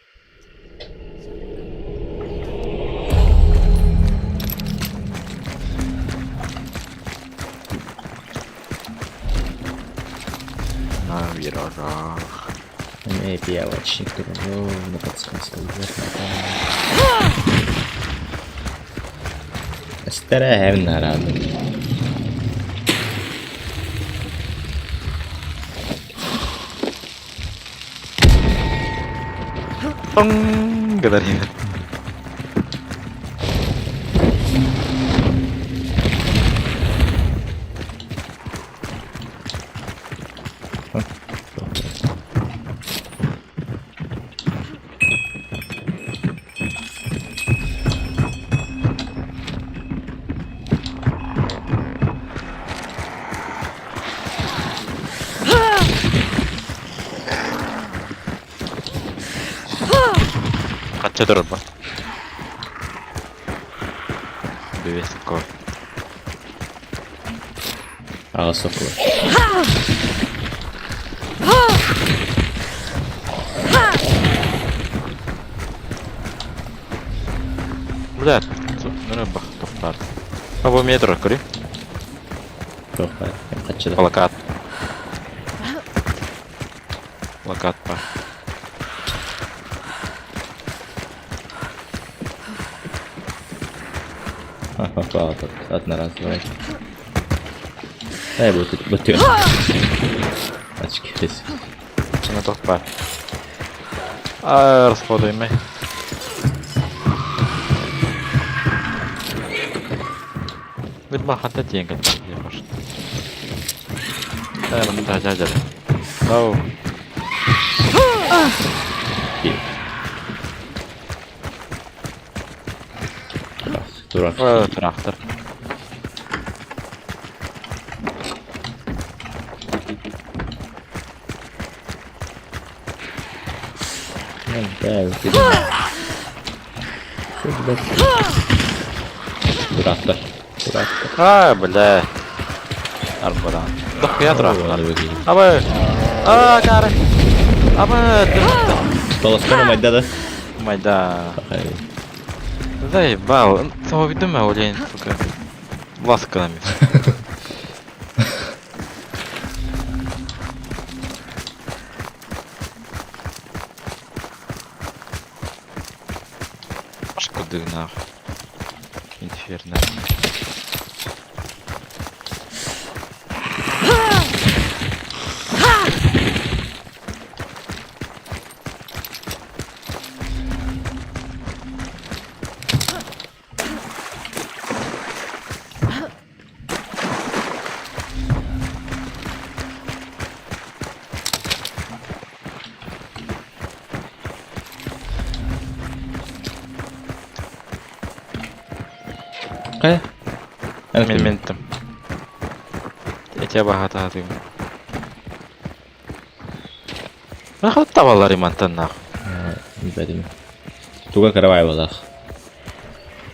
На виражах. Не пиявочник, ну, на подсказку. Стараем на раду. Говори. Kaçça durma. Bir skor. Ала соку. Блядь, nereye bak toplar. Ha bu metro kırı. Тохай. Хачада. Плакат. Плакат па. Ха-ха-ха, одноразовый. Дай вот ты. Очки здесь. Şimdi toplar. Aa, rozkładujmy. Chyba hatta dzięki. Będę dać. No. И. Дурак. Трактор. Да, Дурак-то. А, бля. Арбадан. Doch ya трактор. Ладно, выглядит. Абы. Кары. Абы. Полоскана майда, да? Майда. Ай. Заебал. Самого видимо, олень, сука. Ласканами. Куды нахуй. Инферно. Мен там. Я тебя багато гадив. Нахуй тавалар ремонттан нахуй. Бәдім. Туға каравай болақ.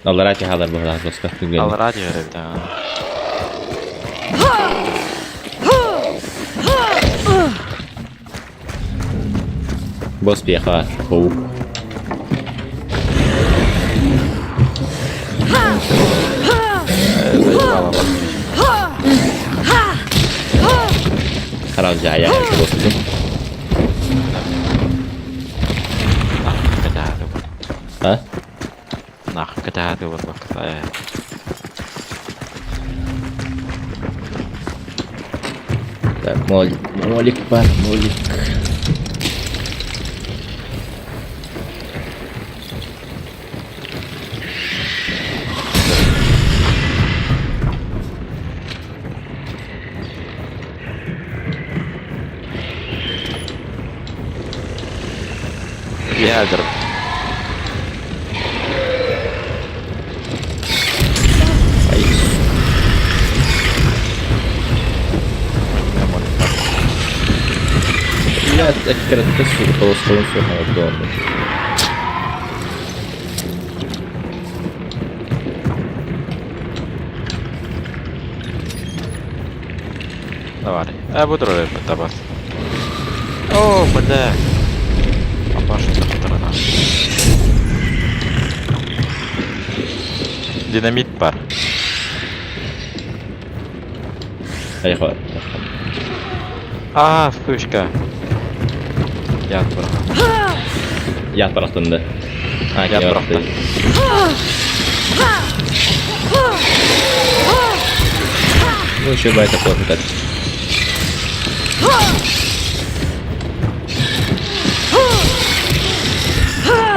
Аллар ати халар болақ достар түгел. Ал радио вереді. Босс пьеха, паук. Заебало вас. Харал жая, это босс уже. Нахуй катяды вот. А? Нахуй катяды вот вакытая. Так, молик, пар, молик. Ядер. Ай. Я так красиво полоскал все на дома. Давай. Буду рыбу табас. О, бля. Папаша за сторона. Динамит пар. Айха. Вспышка. Яд браха. Яд барахтанды. Яд барахты. Ну еще бывает такое как.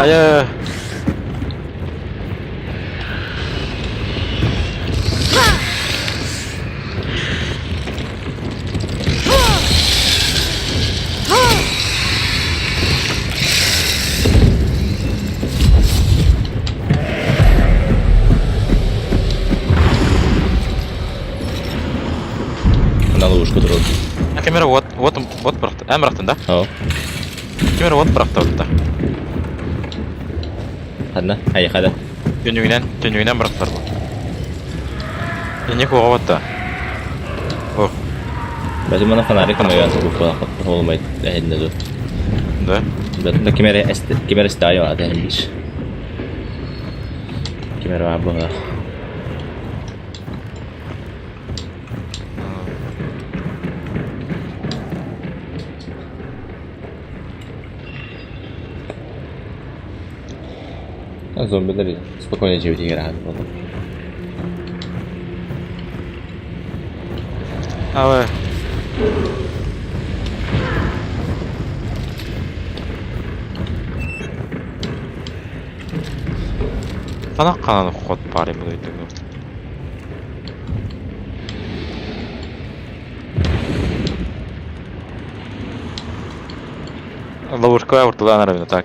Ая. На ловушку дрон. Камера вот брахты. Брахтын да? О. Камера вот брахты вот да. Одна. Ай, хада. Төнюгінен брахтар бұл. Не куға вот да. Ох, Бәзі мана фонарик ама ян сабуққа олмайды. Әйдіне ду. да? Бәтінде кемер стайо ады әйдіш. Кемер var burada. А зомби спокойно живут играют. Але... Sana kanal ход пари буду идти. Ловушка вортула наравно так.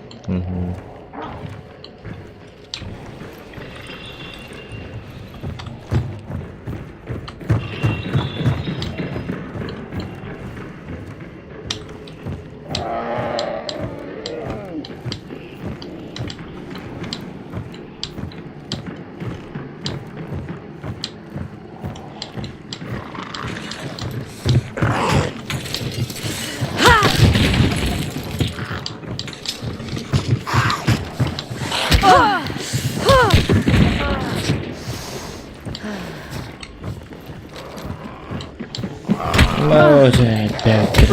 Боже, опять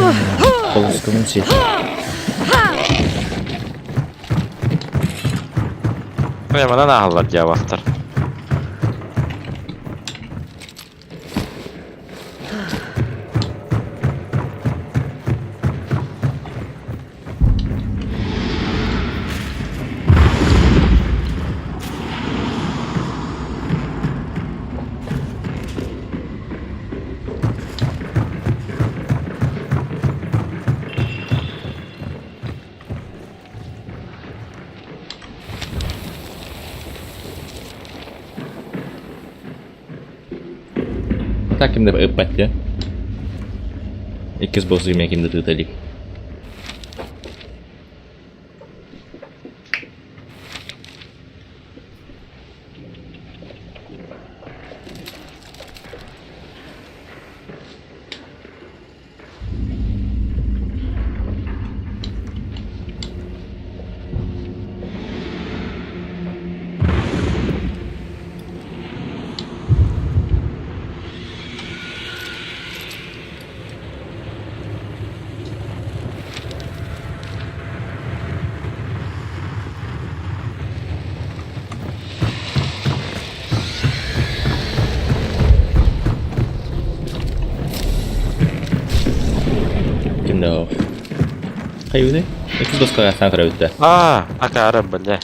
полоском сеть. Я mana nahlar javastır. Так kimde öpet ya. İkiz bozuyum ya kimde tığtalik. No. Kayu deh. Itu dos kagak sangkar udah. Akara bale.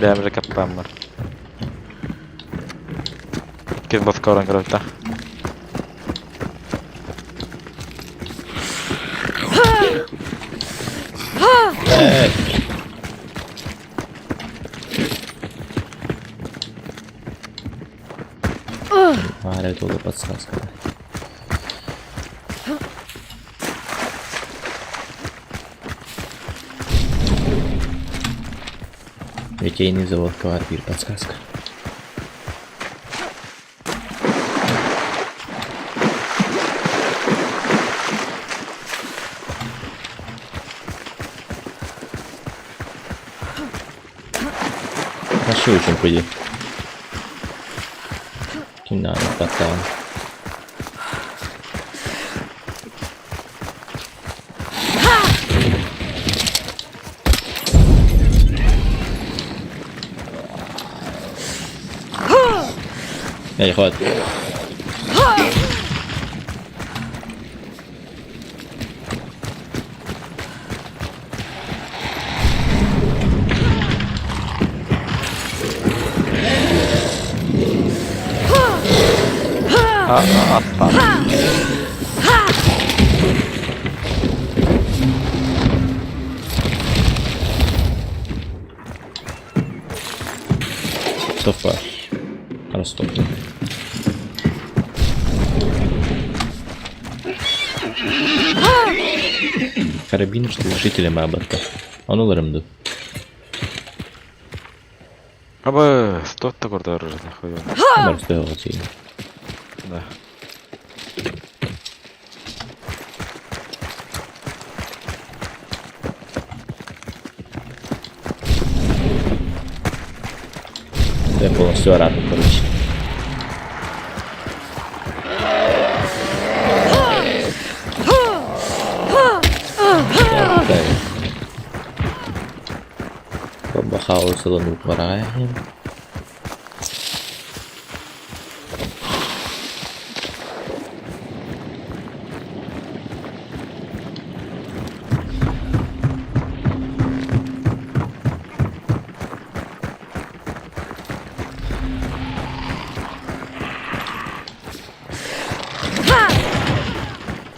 Beamre kapamar. Kif bas kauran karota. Ada itu lepas sekarang. Литейный завод Кавапир, подсказка. Вообще очень пыли. Кино, потом. خد صفر خلاص طب Карабин, что жителям Аббата. Он уларымды. Аба, что-то гордо нахуй. Бар стоял вот сильно. Да. Я полностью рад, короче. Бахал салону параем.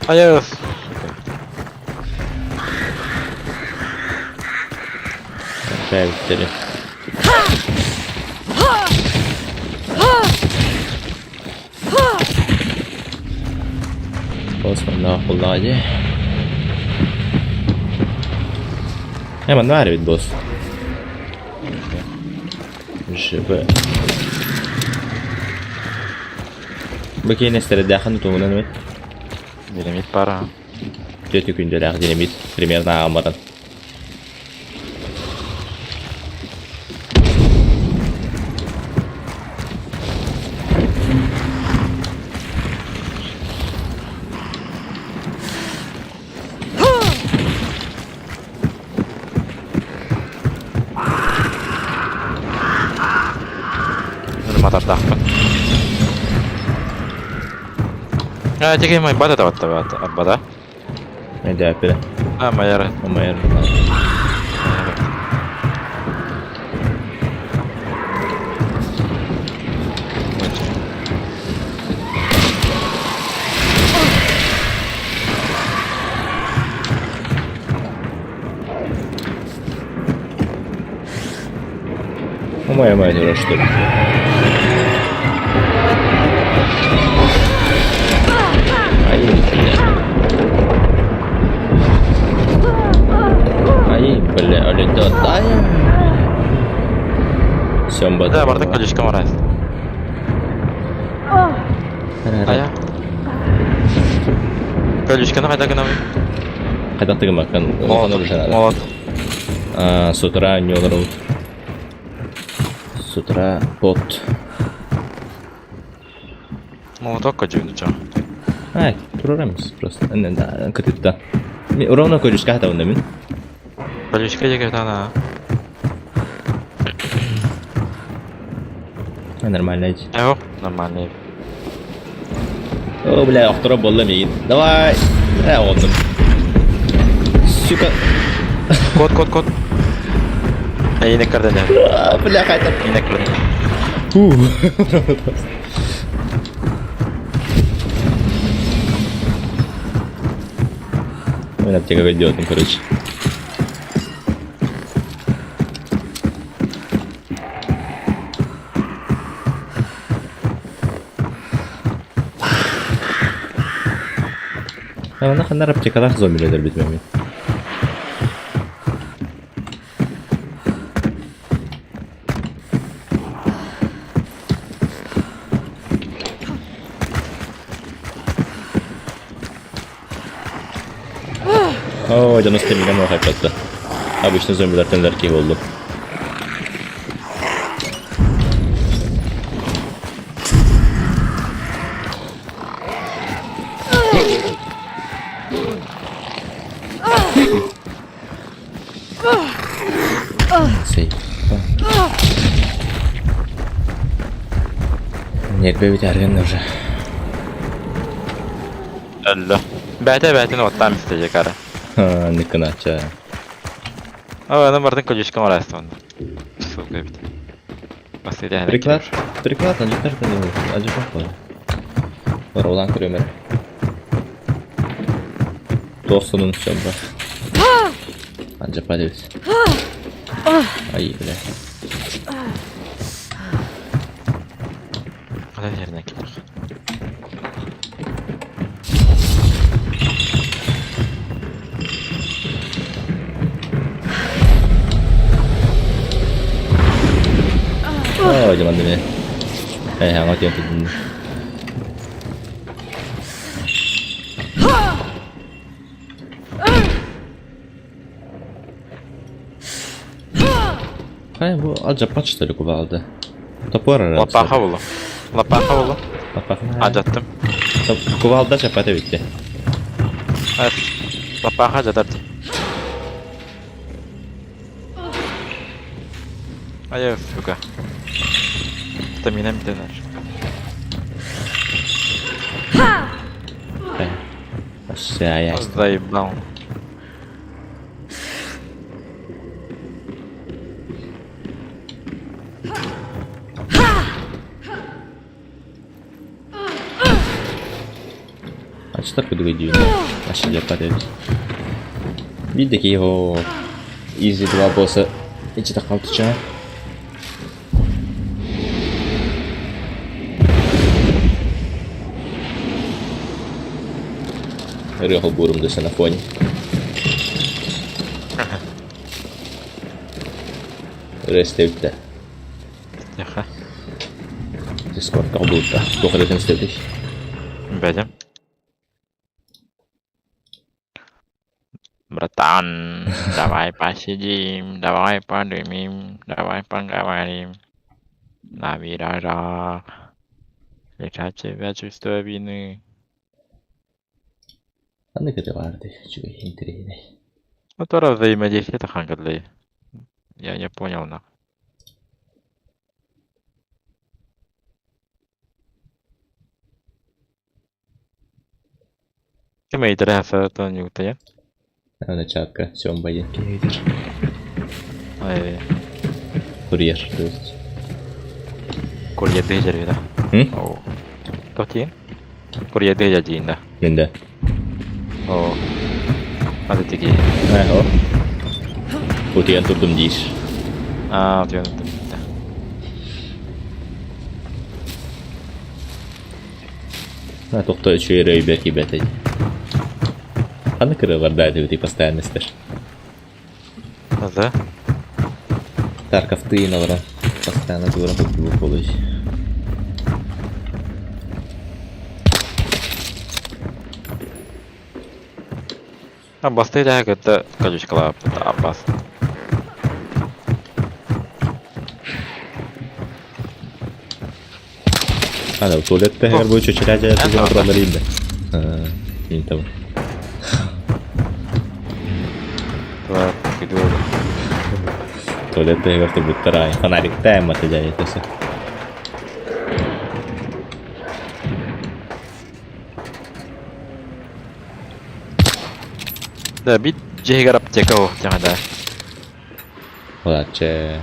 Аяс. Правильно. Посмотрим на холоде. Man nära vid boss. Живе. Баки нестреляха, но то не. Динамит пара. Тетя Кюнделях динамит примерно амаран. Matar tahkan. Tegi ma ei padeta vaata, abada. Ma ei tea, pide. Ma ei arva. Ma ei arva. Моя мать, что ли? Бля, улетает. Сёмба. Да, бардак колючка морает. Ая. Колючка на кайда гына. Кайда тыгмакан. Молот. С утра не олорут. С утра пот. Молоток жібді ча. Ай, турарамыз просто. Да, кытытта. Ровно колючка хата онда мен. Колючка жеге тана. Нормально. Эво, нормально. О, бля, автора болла мейин. Давай. Ондым. Сука. Код. Иnek кырдын. Бля, қайтып. Иnek кырдын. Ойнап тегі идиотым, короче. Ona kadar yapacak kadar zombiler bitmemi. Oo, canı stemiden o hakikaten. Обычно zombilerden erkek oldu. Şey. Нет, битәргән уже. Әллә. Бәтен оттан isteyecek ara. Ha, ne kınaça. Ana bardın колючкам арасында. Сука бит. Последний. Приклад, анжитар да не ажыпак бар. Ролан кремер. Достунун чамба. Анжа падес. Ай, бля. Кадай жерден келер. Oh, jangan dulu ya. Hangat yang tuh. Bu acaba что ли кувалда? Топор арası. Лопаха булу. Acıttım. Кувалда çapata bitti. Evet. Лопаха acıttım. Ay suka. Stamina bitener. Aşağıya. Заебал. Açtık bu videoyu. Aşağıya падает. Видите его easy 2 босса içi de kaltıca. Рыгал бурумдаса на фоне. Рестевте. Тихо. Дискорд кабулта. Сколько лет институтиш? Бедем. Братан, давай посидим, давай подымим, давай поговорим. На виражах. Летать тебя чувство вины. А не когда vardı. Çok интересно. Ну, то взаимодействие это хангадли. Я не понял, на. Кем я интересно, то не утая. Ana çapka. Son bayın gelir. Ай, Kuryer. То есть. Korea deja vida. Oh. Kau tin? Korea deja jinda. Nende. Oh. Ada tiki. O. Putihan tutum diş. Ah, tiyan. Ha, tohta şöyle belki betey. Ana kırı var da diyor постоянно ister. Да? Tarkov тыйын алыран. Постоянно дурак bu болуş. А басты да это колючка лап, да, бас. Ana tuvalette her boyu çöçelece yapacağım buralarıyım da. İyi tamam. Да, иду. Tuvalette her türlü taray. Fanarik tem atacağım yetesi. Да бит жеге аптека о жаңада. Олаче.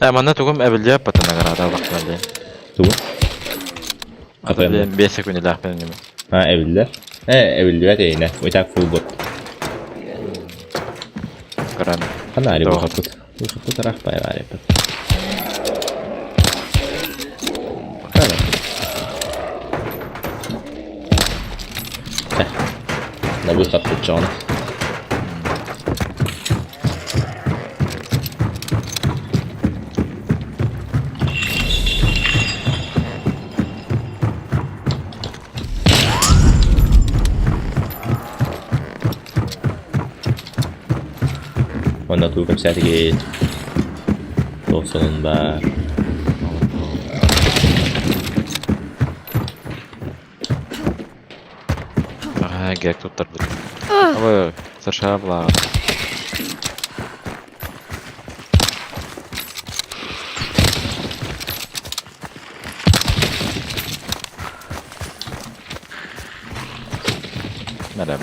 Манна тугум әбилдә патана гарада бакмалды. Туу. Атадан 5 секунд лах мен. Ha evliler. Evliler yine. Uçak full bot. Каран. Kanari bu Doğru. kaput. Bu kaput taraf bayağı yapar. Bakalım. Ne bu kaput canım? Onda tuh kan saya tinggi. Sonunda. Gerek tutar bu. Ama сашабла. Merhaba.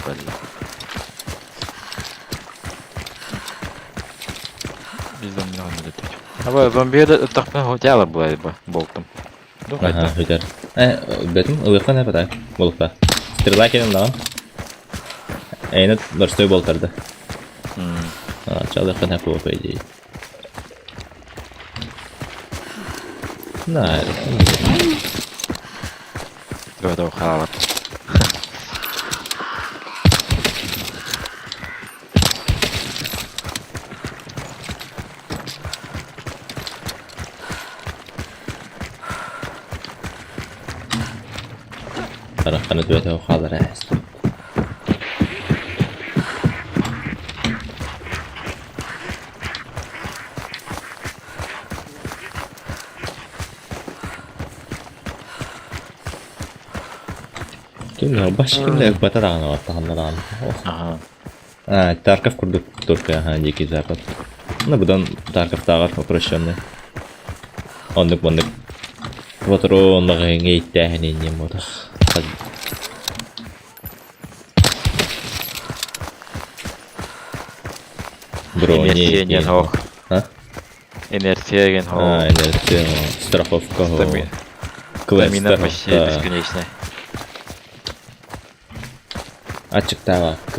Bizden ne anladık? Ama zombiye de takma hocalar bu ayıba boltum. Ага, hüder. Betim ılıkta ne kadar? Bolukta. Stirlakenin lan. Eyni dörstoy boltardı. Çalıkta ne bu peydi. Nare. Böyle o hava. Kanat öte o kalır es. Kimler başka batar ana tahanlar Aha. Tarkov kurduk Turkiya hangi zapat. Ne budan Tarkov tağır operasyonu. Onluk bunluk. Vatro onlara ngeyt tehnin yemoda. Инерция хох. А? Инерция хох. Инерция, страховка. Стамина почти бесконечная. Açık tavak.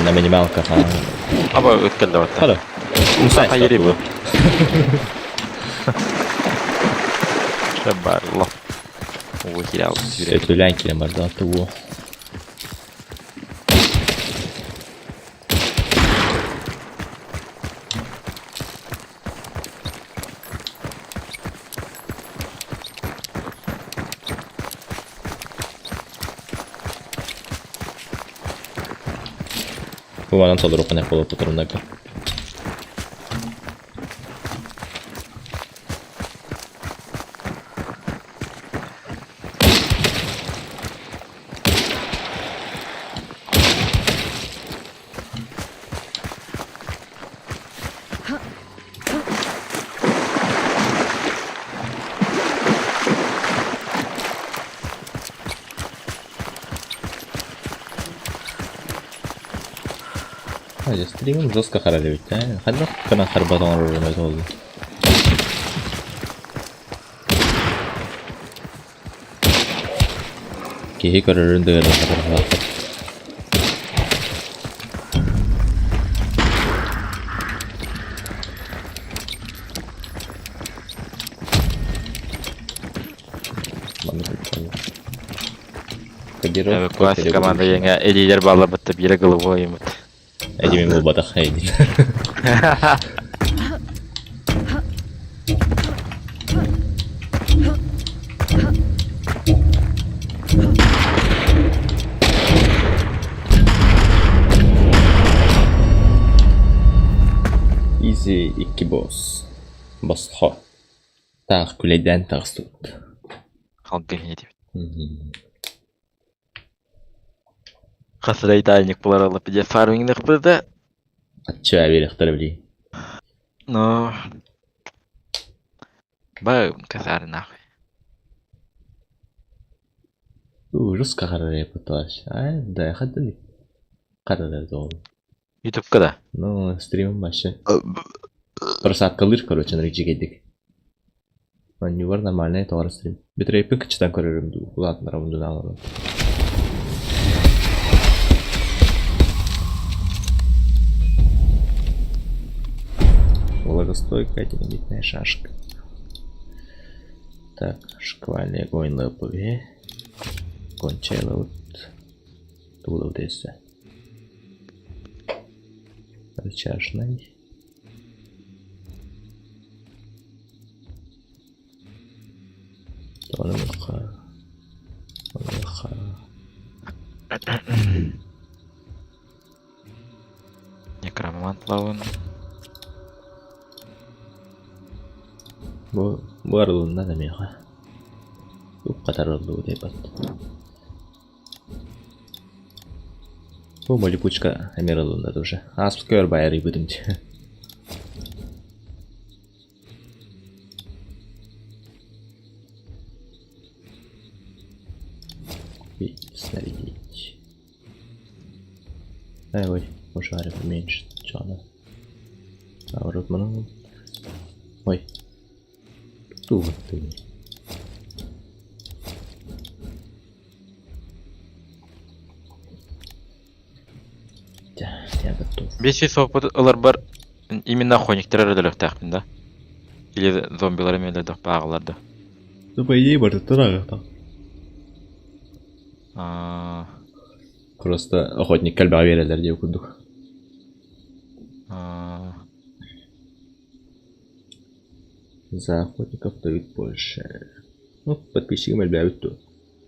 На минималках. Ama ötkelde var. Hadi. Musa Hayır bu. Şebar Allah. O hilal. Sötülen kilometre attı bu. Bu bana salır open yapılı oturumda kal. Стримим жестко харали, да? Ходил на харбатон рожаной толы. Кихи корырын дэгэр харбатон. Классик команда еңе элилер бала бітті бері головой емет. Эдимин бұл батақ әйдін. Келесі 2 босс. Босс хо. Тағы күлейден тағыз тұт. Халқы не деп. Қасырай дайник бұлар алып де фармингдік бірді. Атча әбеліктір білей. Но... Бәуім кәсәрі нахуй. Ужас қағарар епаташ. Ай, да, қадды қадады олы. Ютубқа да. Ну, стримім башы. Просад қалыр, короче, на речи кедік. Не бар нормальный товар стрим. Битрейпі кычтан көрерім ду. Ладно, равынды алады. Влагостойкая динамитная шашка. Так, шквальный огонь лопове. Кончайло вот. Тулов десса. Рычажный. Тонуха. Некромант лауын. Bu aralığında da meyha. Bu kadar oldu diye baktım. Bu малипучка Эмир аралığında da уже. Аспкör bayağı ribıdım diye. И снарядить. Ой, пожарик уменьшить. Чё она? А вот много. Ой. Тут ты. Я готов. Бесші соқпыт олар бар именно охотниктер әрәділік тәқпін да. Или зомбилар емелердік бағыларды. Ну, по идее, может, это Просто охотник кальба верилер diye okuduk. За охотников дают больше. Ну, подписчикам альбяют то.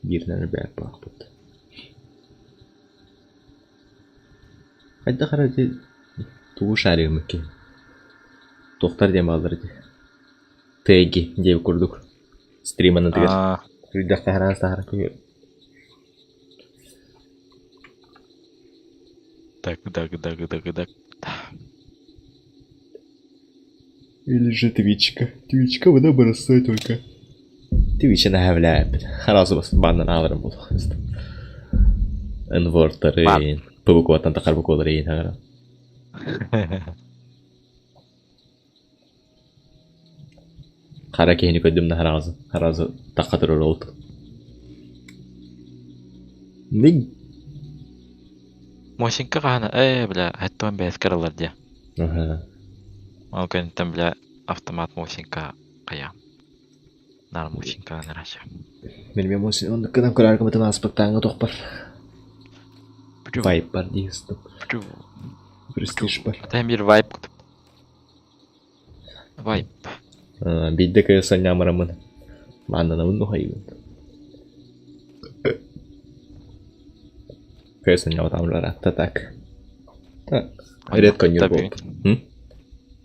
Бирнен альбяют пахпут. Хотя харади туу шарымыки. Тоқтар дем алырды. Теги деп курдук. Стриманы тегер. Рюдақта харастахар көйер. Так. Или же Твичка. Твичка вода бросает только. Твича нахавляет. Хорошо бас бандан алырым бұл. Инворторын. Пыбыкуаттан тақар бұколарыйын ағара. Қара кейіні көдімді харазы. Харазы таққа тұрыр олды. Нег? Мошинка қағана, бля, әттуан бәскер алар де. Ол көнттен, бля, автомат мошинка қая. Нар мошинка нараша. Менімен мошин, онды кыдам көрарғы бұтын аспықтаңы тоқпар. Вайп бар дейістім. Престиж бар. Тәм бір вайп күтіп. Вайп. Бидді көйісан ямырамын. Маңданамын нұхайын. Көйісан ямырамлар атта так. Ред коньер болып.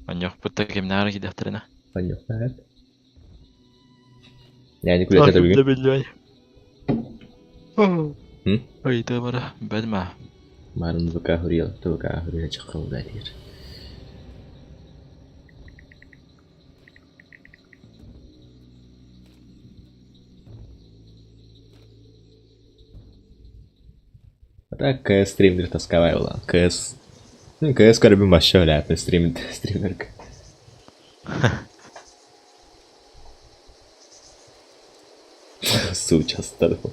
Аньох бұтта кемнары кедектеріне. Аньох бәд. Yani kulet ada bugün. Bilmiyorum. Ay tamara, bedma. Marun buka huriyal, tu buka huriyal cakap udah Ada ke streamer taskawai ulang. Ke sekarang lebih masuk lah apa streamer. Соучаствовал.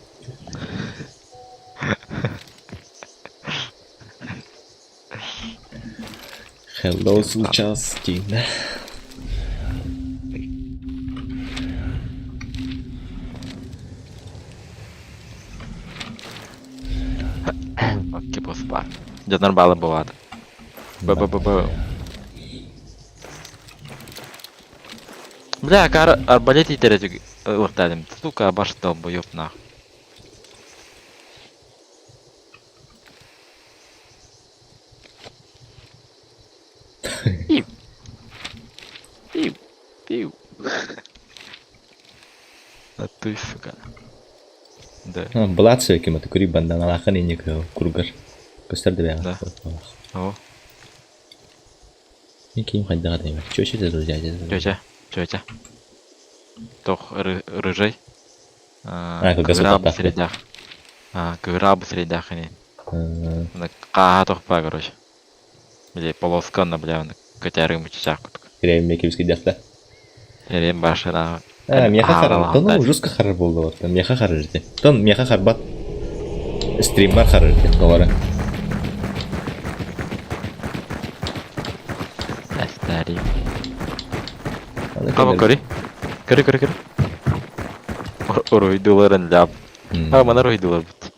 Hello, соучастие. Окей, поспа. Жаднар балы болады. Ба. Бля, арбалет итеретіп ұртадым. Сука, башыдал бойып нах. Пиу. А ты, сука. Да. Булат сөйке маты күрі бандан алақын енек күргір. Көстерді бәға. Да. О, Мен кейін қайдаға деймін. Чөші деді дядя. тетя. Тох рыжий. Кылгасы Кыгырабы таппак. средях. Кыгырабы средях они. Каха тох па, короче. Или полосканно, бля, котярым чичак. Керем мекебізге дәфті. Ерем башына. Меха қарар. Тоны ұжысқа қарар болды ғой. Меха қарар жете. Тон меха қарбат. Стрим бар қарар жете. Доғары. Әстәрі. Кама кори. Кори. Оройдуларын лап. Мана оройдулар бит.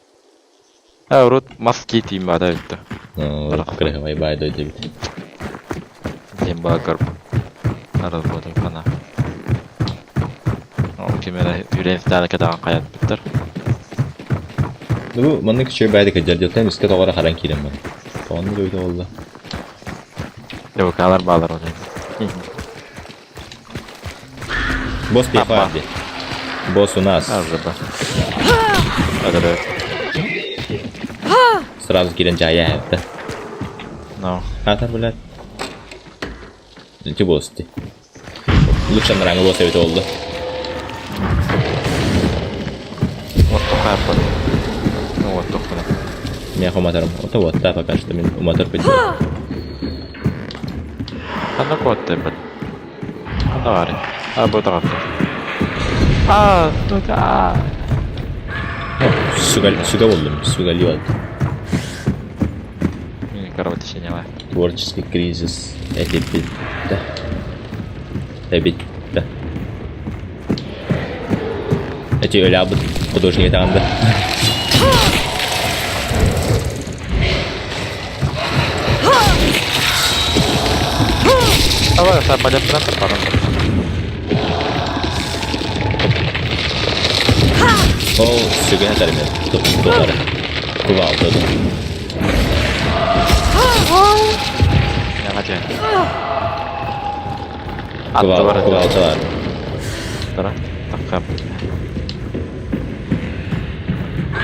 Урод маски тим бада бит. Кірі вайбай дойды бит. Дем багар. Работа кана. Кемера юренстәле кадаган каят биттер. Бұл мұны күші бәді көдер дейтен үске тоғыра қаран келем бұл. Тоғаны көйді олды. Yok alır bağlar oraya. Босс пейфарди. Босс у нас. Арзаба. Адры. Сразу келен жая әпті. No. Қатар біләд. Үлті босс де. Лучшан раңы босс әбет олды. Вот такая под. Ну вот такая. Мен хоматарым. Ота вот, да, пока что мен уматар көтер. Anda kuotte bel. Anda väärin. Bu tarafta. Tuota. Суга болдым. Суга ливат. Кровотечение var. Творческий кризис. Это битта. Битта. Эти öyle abut художник тағанда. Давай, я пойдем центр, потом. Ол сүгіне тәрімен. Доғары. Кува алды. Я хотел. Кува алдылар. Дара. Так.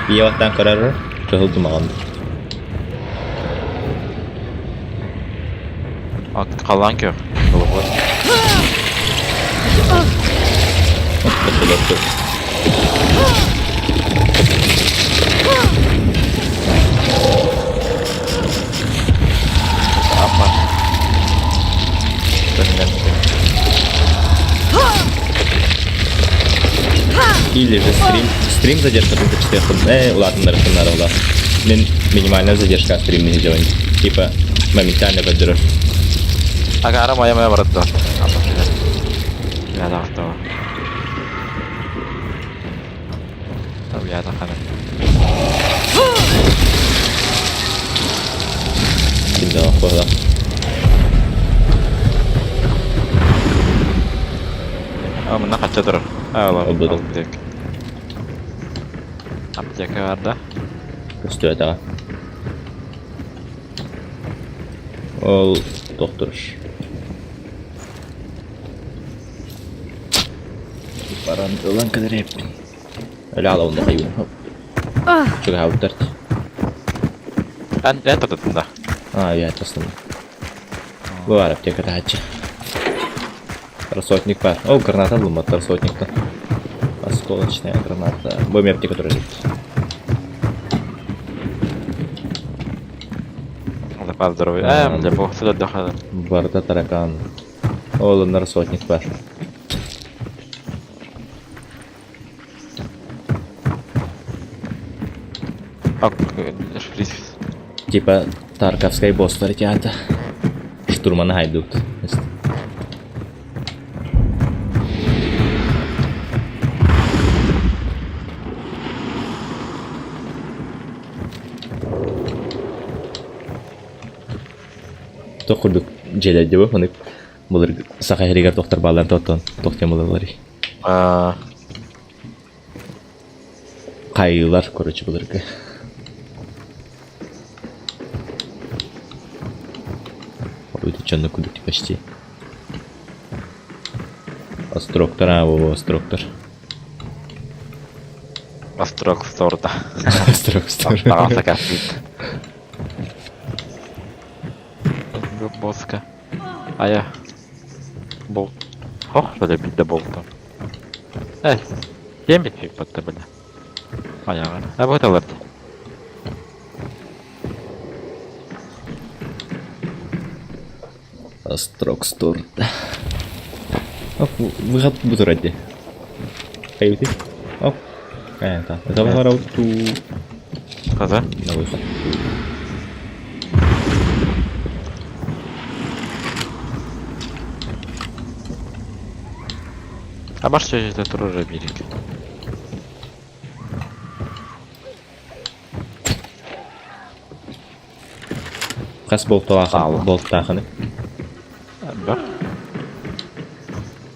Иеваттан қарары жығылды маған. Қалан көр. Голубой. Apa? Или же стрим задержка 4 ладно, нарушенная была. Минимальная задержка стрима не делаем. Типа моментально поддержу. Agora amanhã vai embora tudo. Ya da hafta var. Tabii ya da kadar. Şimdi o kola. Ama ne kaçta durur? Allah Oldu. Apteka var da. Üstüne daha. Ol doktor. Paran olan kadar hep. Öyle ala onda hayvan. Çok havlu dert. Ben tuttum da. Ya aslında. Bu var apteka daha açı. Рассотник бар. О, граната булмады рассотникта. Осколочная граната. Бомб аптека тоже есть. Запас здоровья. Для бога сюда дохода. Барда таракан. О, на рассотник бар. Шприц. Типа Тарковская босс варианта. Штурманы хайдут. Тоқырдық желәді бұл, мұны бұлыр сақай әрегер тоқтар балар тоқтен бұларлар. Қайылар, короче, бұлырғы. Өйді чонны күдікті почти. Остроктор, а, во, остроктор. Острог сторда. Остроктор. Ағаса кәппейді. Боска. Ая. Бол. Хоқ, біле білді болды. Ем бітпек бұтты білі. Аяғын. Бұт алырды. Острокстор. Оп, выход буду ради. Каюты. Оп. Это говорил ту. Қаза? На выход. А баш жерде тұрыр берек. Қас болып талақын. Болып тақыны. Бар.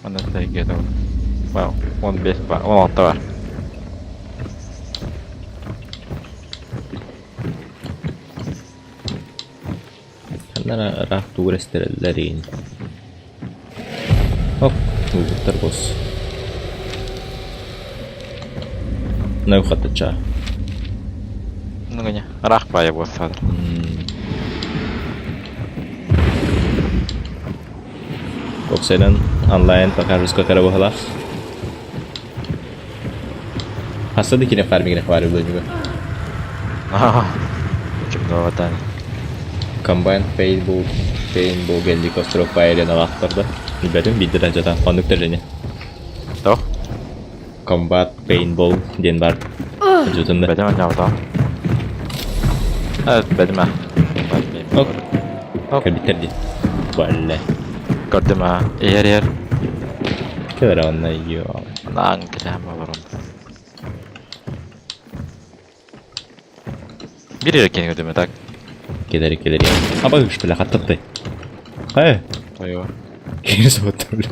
Оны тәйге дау. Вау, 15 бар, 16 бар. Қандар рақ туғырестерелерін. Оп, ұйғыттар бос. На выход ча. Ну не, рах пая босадыр. Oksedan online pakar ska kara bahala. Hasta di kine farming na kwari juga. Kimde vatan. Combine paintball geldi kostro fire na vaktarda. Ibadım bir derajada konduktor jene. Toh? Combat paintball diyen var. Vücudunda. Bedim anca vatan. Evet bedim ha. Ok. Ok bitirdi. Vallahi. Gördüm ha. Yer. Kadar onunla yiyor. Lan kıyama var onda. Bir yere kendi gördüm tak. Gelir. Ama üç bile kattattı. He. Tayo. Kini soğuttu bile.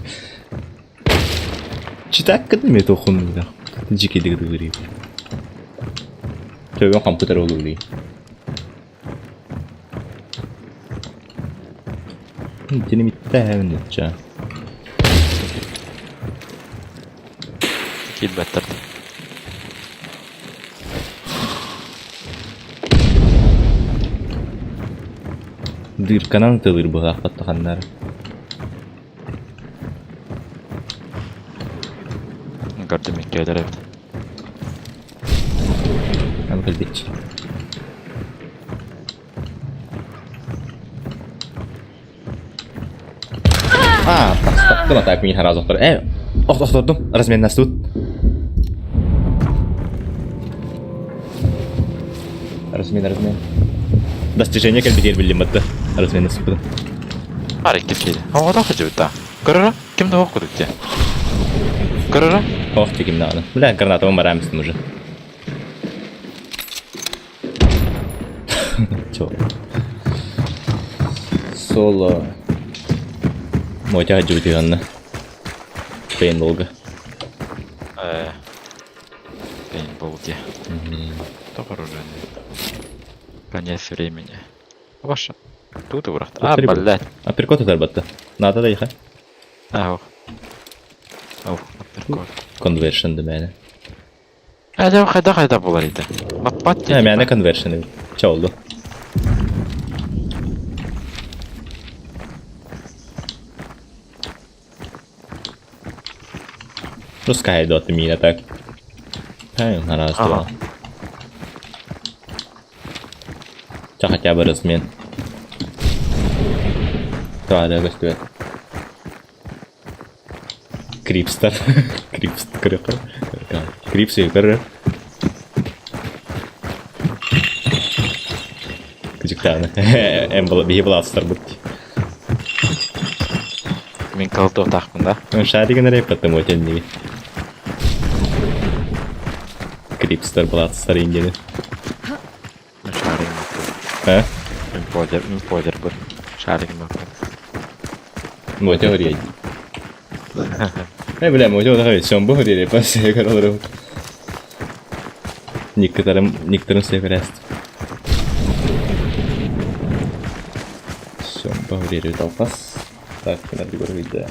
Çitak kadar mı dokun bile. Ciki dik dik. Tabii ben komputer olur diye. Seni bitti hemen edeceğim. Kill better. Dır kanan tılır bu hakikaten kanlar. Gördüm ilk köyler evet. Hem kıldık. Kena tak punya harus dokter. Dokter, resmen nas tut. Resmen. Достижение компьютер билиматта. Resmen nas tut. Hareket kedi. Hava da kaçı bitti. Karara? Kimde okuduk diye. Karara? Ох, фигим надо. Бля, гранатовым барамистым уже. Чё? Соло. Мой тяга джуди ганна. Пейнболга. Пейнтбол диye. Добр уже. Конец времени. Ваша. Тут и врахт. А, блядь. Апперкот зарбатта. Надо да ехать. Ау. Апперкот. Conversion demeli. Adam kayda bular idi. Bat Ha, yani conversion çi oldu. Пускай идет мина так. На раз, два. Чё хотя бы размен. Да, гостюет. Крипстер. Крипсер. Küçükten. Bir blastır bu. Мен kaldı otaqmında. Шарик nereye patladı o tenliği. Крипстер blastır ingeni. Şarim. Ha? Impoder bu. Şarim bak. Ну, теория. Бля, мы уже давай сёмбу ходили, по сектору. Некоторым секрест. Сёмбу ходили толпас. Так, надо говорить, да.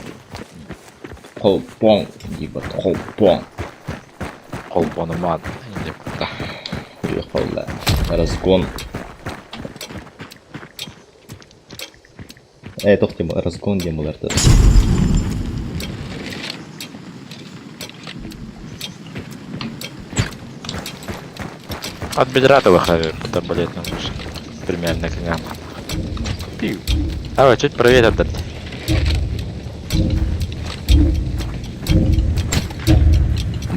Колпон, ебать, колпон. Колпоным ат. Инде бутта. Уехал, разгон. Тоқтем, разгон демаларды. От бедра ты выходишь, куда болеть надо. Примерно как. Пиу. Давай, чуть проверь отдать.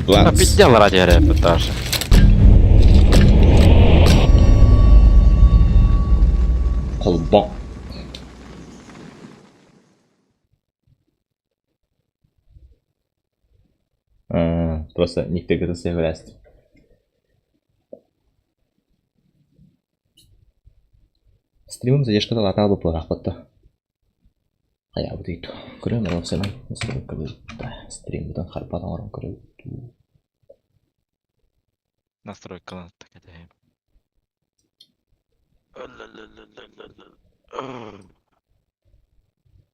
Бланс. Піднял раді репортаж. Колбон. Просто никто это заявляет. Стримым задержка латал бы плохо-то. А я вот иду. Кроме того, все равно стрим будан харпадан орон көрөт. Настройка на так это.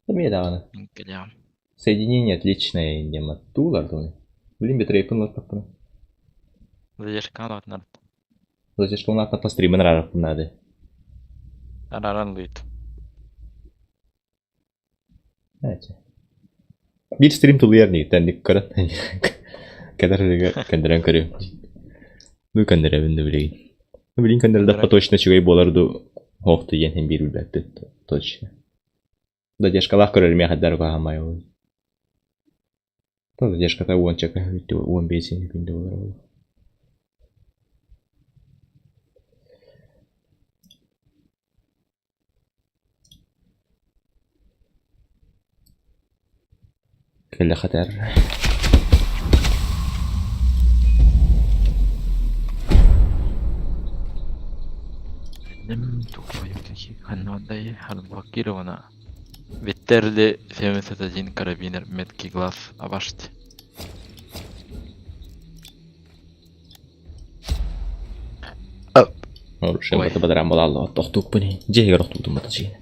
Мне давно. Инкелям. Соединение отличное нема тулардон. Блин, битрейпын латпын. Задержка на надо. Задержка латна по стримын рарап надо. Араран лит. Знаете. Bir stream tulu yerni tendik karat. Kadar kandıran karıyor. Bu kandırı ben de bileyim. Bileyim kandırda точно чего боларду хохты ен bir bilbette точно. Задержкалах көрөр ме хаддар кахамай ой. То задержката он чака он бесин күндө болар. كل خطر Нем тупой какие ханвандай блокировано. Виттерли 71 карабинер меткий глаз обашти. Орушем бата бадрам болалла тоқтук буни. Жеге рохтудум бата жеге.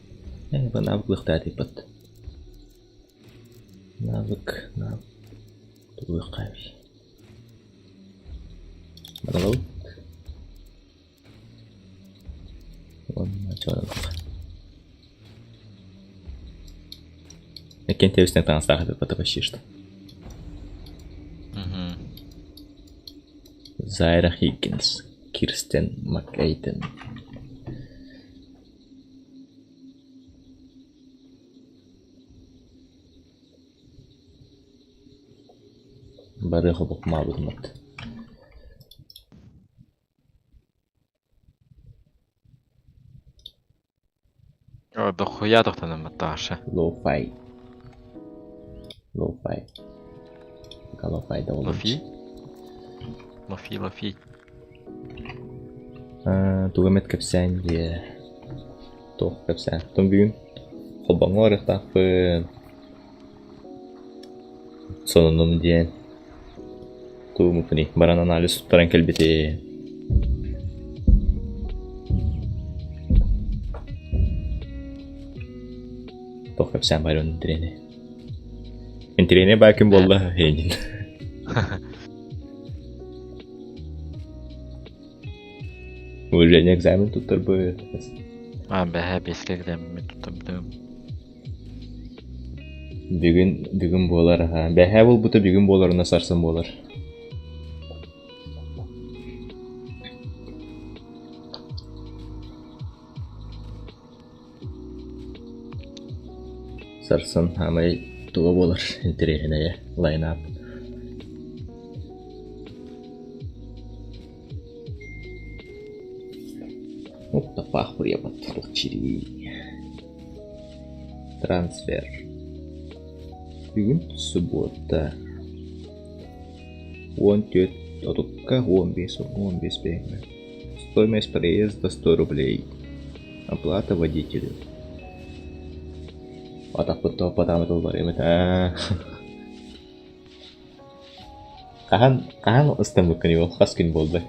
Бана быктати бат. Навык. Туйқави. Мадалау. Он начал. Кен тевстен танстахы бата почти что. Зайра Хиггинс, Кирстен Макэйтен. Барыхы букма будмат. О, дохуя тохтана маташа. Лоу-фай. Лоу-фай да Лофи? Лофи. Тугамет капсян де. Тох капсян. Том бүйін. Холбаңлар тақпы. Сонуным ден. Тугамы пыни. Баран анализ туттаран келбеті. Тох капсян бар оның трене. Мен трене бәкім болды хейнин. Уже не экзамен туттар бы. Бәһә бескегден мен тутымдым. Бүгін болар. Бәһә бол бұты бүгін болар, ұна сарсын болар. Сарсын хамай туға болар. Интерегіне лайнап. Опта пахпыр ябаттылық чири. Трансфер. Бүгін суббота. 14 отутка 15 бегме. Стоимость проезда 100 рублей. Оплата водителю. Атақпытты опатам етіл бар емет. Қахан ұстамдық күні бол, қас күн болды.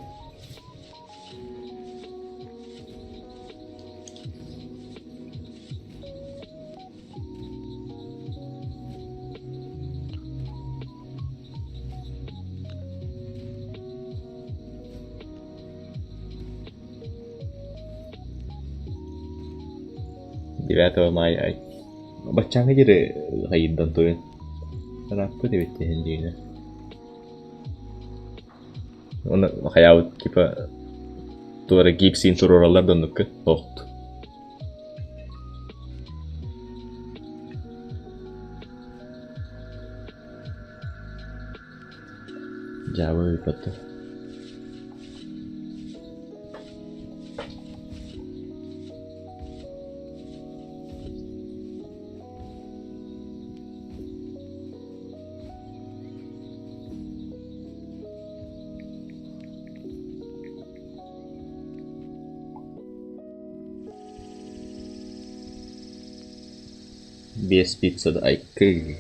9 мая. Баччаңа жері қайыддан тойын. Санаппы деп еттен дейіні. Оны қаяуыт, типа, туары гипсин туруралар доннукка тоқты. Жабы өйпатты. Без пицца да айкы.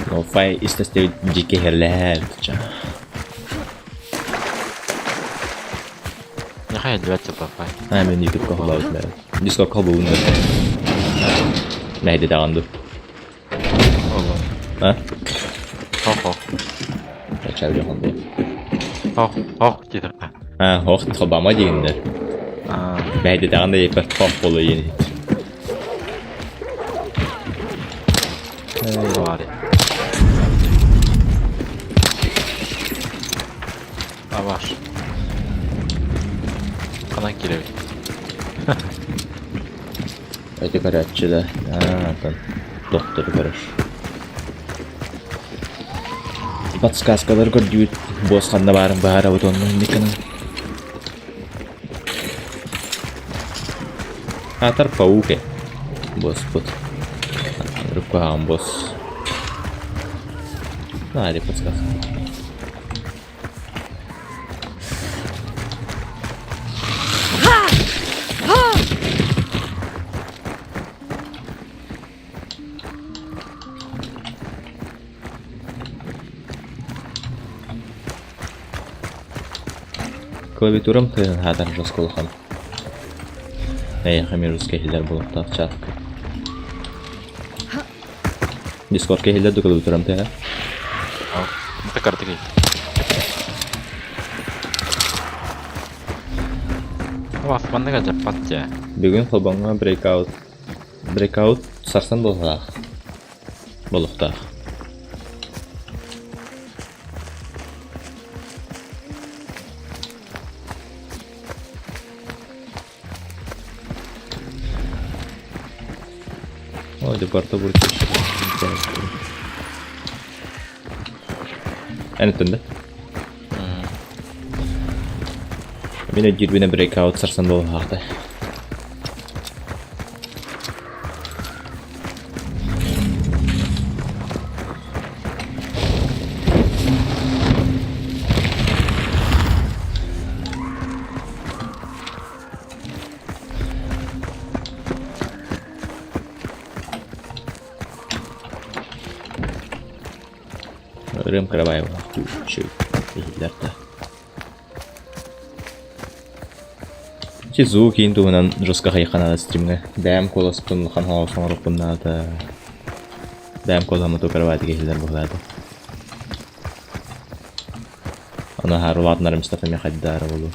No fai istaste jike herler cha. Нехай дивиться папай. Мен YouTube кахлау да. Discord кабуун. Найди даганду. Ого. А? Хо-хо. Чачал жаханды. Хо деді. Хохт хабама дегенде. Найди даганда епер хох болу ени. Var ya. Var. Kanan giriyor. Эти горячие, да. Там доктор көрөш. Подсказкалар көрдүт. Босқанда барын бара отонун никенин. Атар пауке. Боспут. Рукам босс. Нари подсказка. Клавиатурам тыйын хадар жосколхан. Хами русский хилер болып тақчат. Discord хилер до клавиатурам тыйын. Это карты гей. Аспанныга жаппат же. Бүгүн холбаңга breakout сарсан болсақ. Болуқтақ. Ой, департа будет. Әне түнді? Мен өйдербені breakout сарсан болуқақты. Рым Карабаева. Чуть-чуть. Чизу кейін туынан жосқа қайқанады стримге. Бәм колас тұнылған хауысың ұрықпынады. Бәм коламы Карабайды кейлер бұғылады. Ана харулатынары Мустафа Мехаддары болу.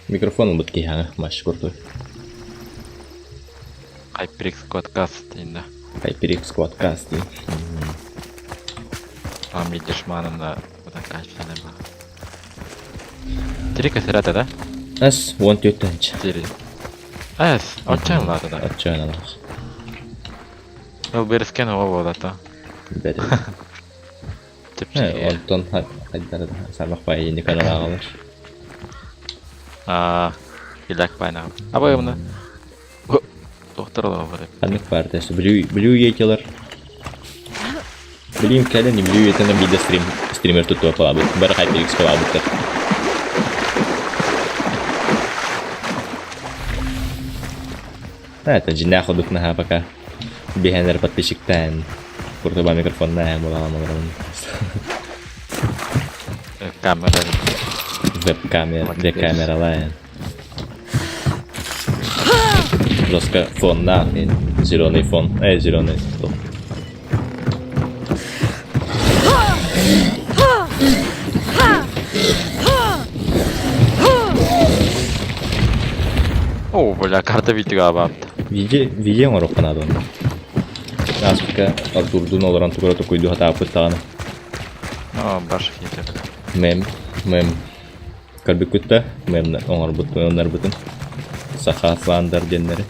Микрофон бұд кейхаңы, маш көрді. HyperX Quadcast deyinde. HyperX Quadcast deyim. Amri düşmanımla bu da kaç tane bak. Direkt eserate da. Әс, 14-тінші. Direkt. Әс, отчаянлады да. Отчаянлады. Ол беріскен оға болады да. Бәді. Тепчеге. Онтон қайдары да. Сармақ бай енді канал ағалар. Hilak baynağı. Абай bunu. Doktor olan var. Қанық бар дәсі. Білу етелер. Блин, кәлі не білу етінің биді стример тұтуы қалабы. Бәрі хайперикс қалабы. Это жинақ ұдықна пока бейхенер подписчиктен құртыба микрофонна мұламаларым. Камера. Веб-камералайын. Жестко фон нахрен. Зеленый фон. Зеленый. О, бля, карта видео абапты. Видео орох канады онда. Аспика Артурдун олоран тугара токойду хата апыттаганы. О, башык етер. Мем. Карбик күтті. Мемні оңар бұттын, онар бұттын. Саха фандар денлері.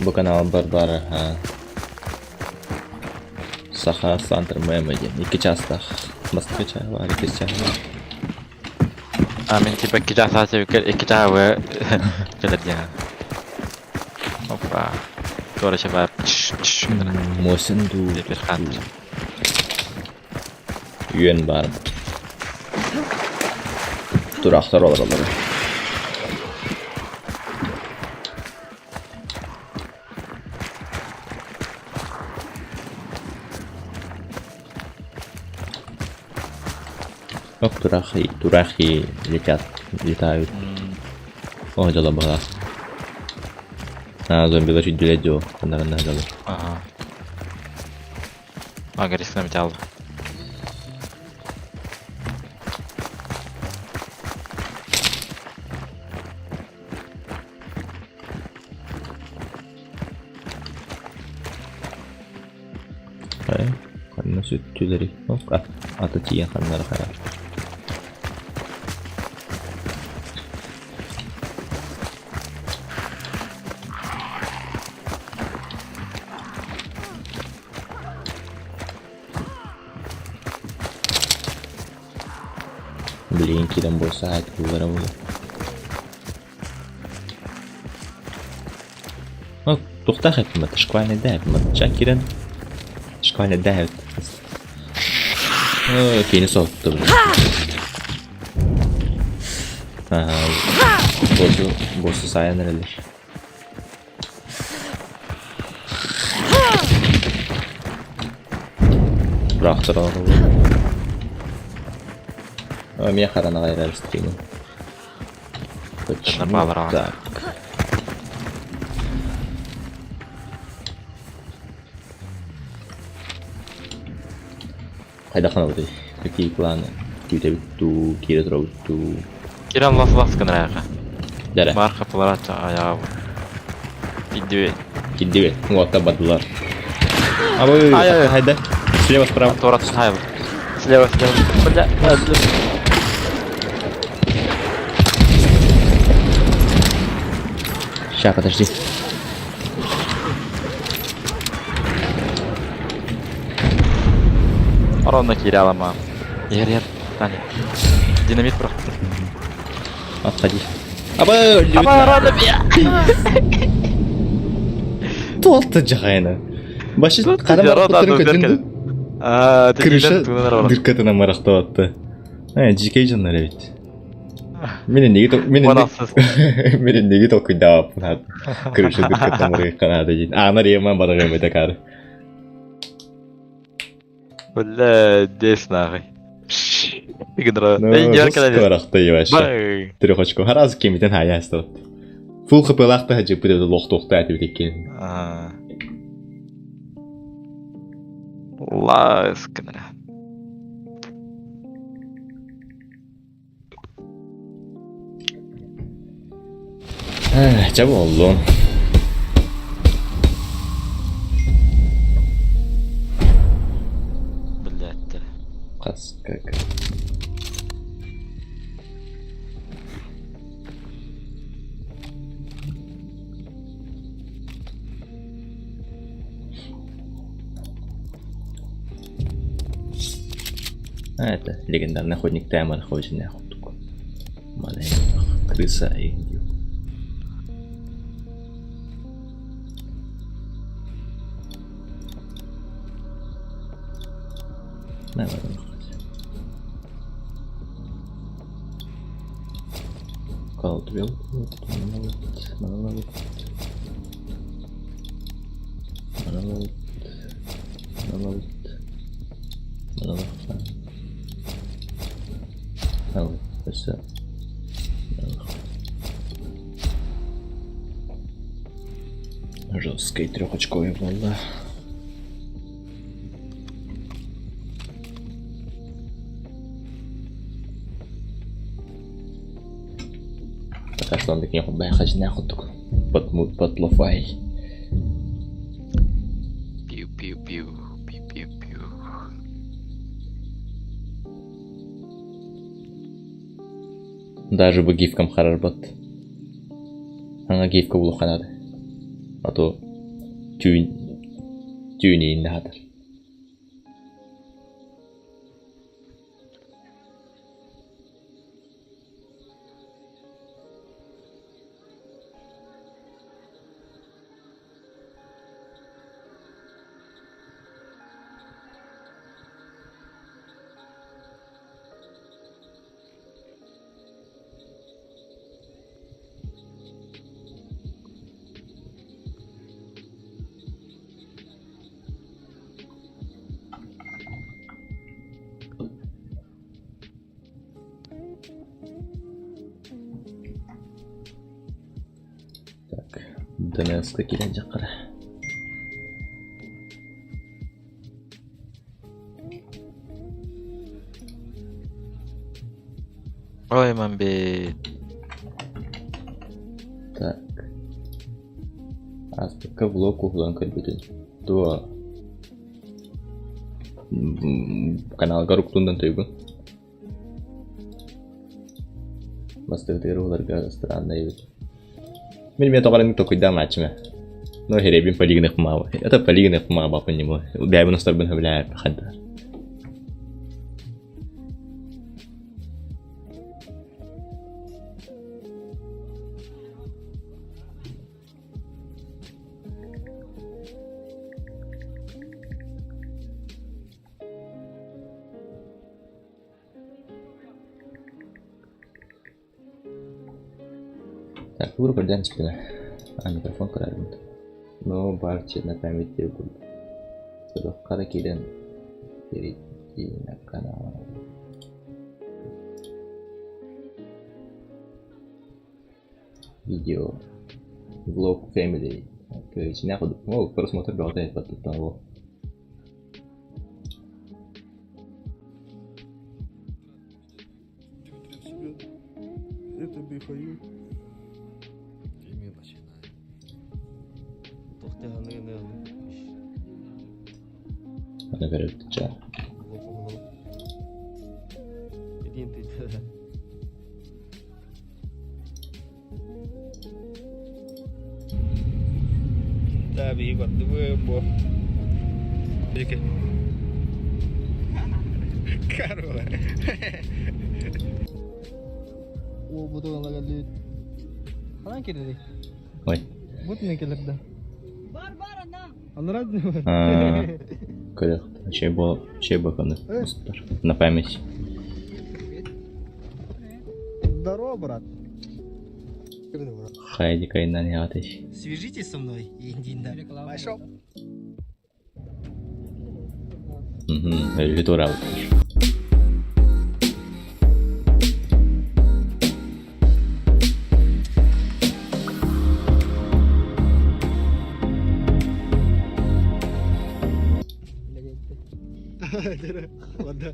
Bu kanal бар Саха Сантр Мем екен. 2 частах. Басқа чайлар, 2 чайлар. Мен типа 2 жаса чевікер, 2 чавы келер дена. Опа. Короче, бар. Мосин ду. Депер хантер. Үйен бар. Тұрақтар олар олар. Ок, турахи летают. Ой, да ладно. Зомби лежит дядё, наверное, да. Ага. Агрессивно металл. Karnına sütçüleri. Atı çiğen kanları kaya. Блин, кидам болса айтып булара болу. Тухта хәпмәт, шквальный дәпмәт. Чакирен. Шквальный дәпмәт. Кейни соқты бұл. Боссы сайын әрелер. Бірақтыр алғы бұл. Мен қарана қайрар стримі. Так. Қайда қана бұдай? Какие планы? Күйте бітту, кері тұра бітту. Киран лас кінірайға. Дәрі. Марқа пыларатша аяғы. Киддеве. Уатта бадылар. Абой, хайда. Слева справа. Торат сайыл. Слева. Бля, слева. Ща, подожди. Ровно киряла ма. Ер. Тани. Динамит бırak. Отходи. Абой, рада бия. Толты жағайны. Башы қарама құтырын көтінді. Крыша дыркатына марақта отты. Жеке жанлар әбет. Менен неге толкуйда апынады. Крыша дыркатына марақта қанады дейін. Анар еман бадығы өмеді кары. Бля, здесь нахуй. Игра. Марақта ебаші. Трехочку. Харазы кемеден хая астырып. Фул хплақта хәжі бүдеді лоқты әтіп кеткен. Ласканра. Çabuk oldu. Billettir. Kaskak. Это легендарный охотник Тайма находится на охоту. Маленькая крыса и индюк. Давай, Калдвел. Монолог. Все. Жесткий трехочковый волна. Пока что он так не хубая хозяйна охоток. Под лофай. Пиу-пиу-пиу. Пиу-пиу-пиу. Даже бы гифкам харарбат. Ана гифка булу ханады. А то тюни инде хатар. Донецка келен жаққара. Ой, мамбет. Так. Аспекка влог углан кальбетін. Туа. Каналға руктундан тойгун. Бастықтары оларға странно ебет. Меня товарный только да матчме. Но херебин полигных мало. Это полигных мало по нему. Дай нас торбен хавляет хада. Так, выбор подъем спина. А микрофон крайний. Но барчи на память будет. Sudah kara kidan перейти на канал. Видео. Влог Family. Короче, нахуй. О, просмотр болтает под того. Это Бихаю. Она говорит, ча. Да, Игорь, ты бо. Корова. वो बुतो लगा ले हाँ क्या रे Ой. बुत नहीं क्या लगता अनुराग Корях. Чебок он. На память. здорово брат Хайди кайна не атыш. свяжитесь со мной индинда пошел Литура. вода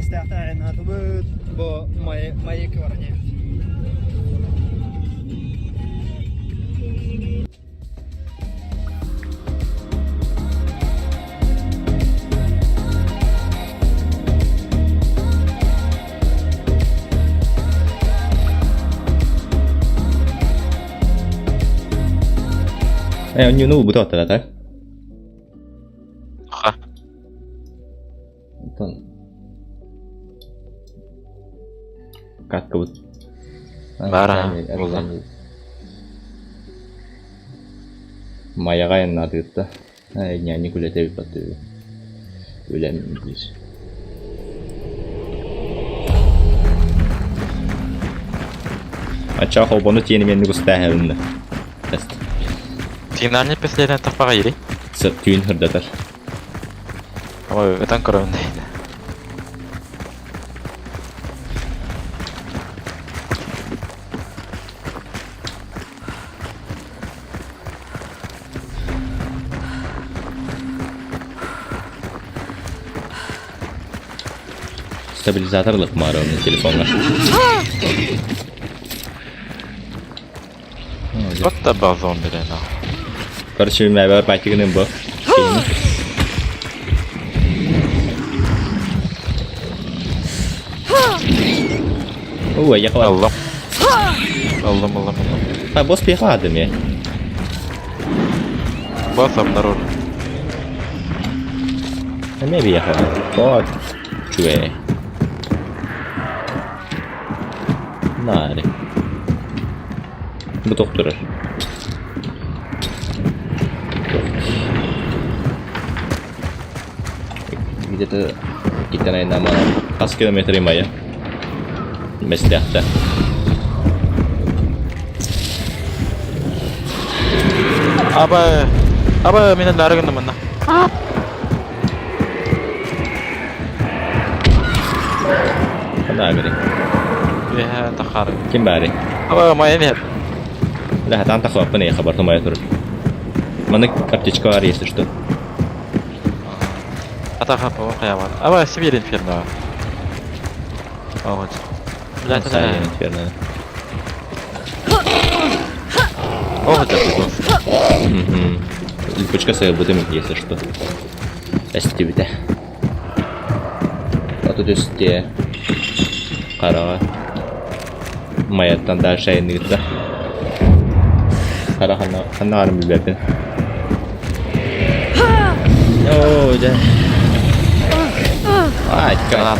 استعطاء انها تبد بو مايك ورني Ognuno nubu totta ta. Ha. Ton. Katkabut. Bara, buldum. Mayaga yannadıkta. Yani kulete bir batıyor. Öylemiyiz. Açığa hobonu tiyeni menni gustahavında. Test. Сигнальный пистолет тапага ири. Tüyün hırdatar. Ama öten koronaydı. Stabilizatorlık mı ara onun telefonla? Вот та зомби да. Короче, у меня патикным был. Ой, я хватал. Аллам. А босс пехотом я. Босс обнаружен. А мне бьехал. Вот. Чуэ. Нари. Bu doktoru. Где-то kita naik nama pas kilometer ya. Mesti ada. Aba mina laragan naman na. Mana gari? Ya takhar. Kim bari? Aba main لا هتعمل خبرتني يا خبرت ما يطرد منك аптечка var если что. Атаха по хаяван. Aba Сибирь инферно. А вот. Блядь, это инферно. О, вот это босс. Липучка своя будем, если что. Эстивите. А тут есть те кара. Моя там дальше иногда. Kara hanarım bir bebek. Oh, udah. Ay, kan.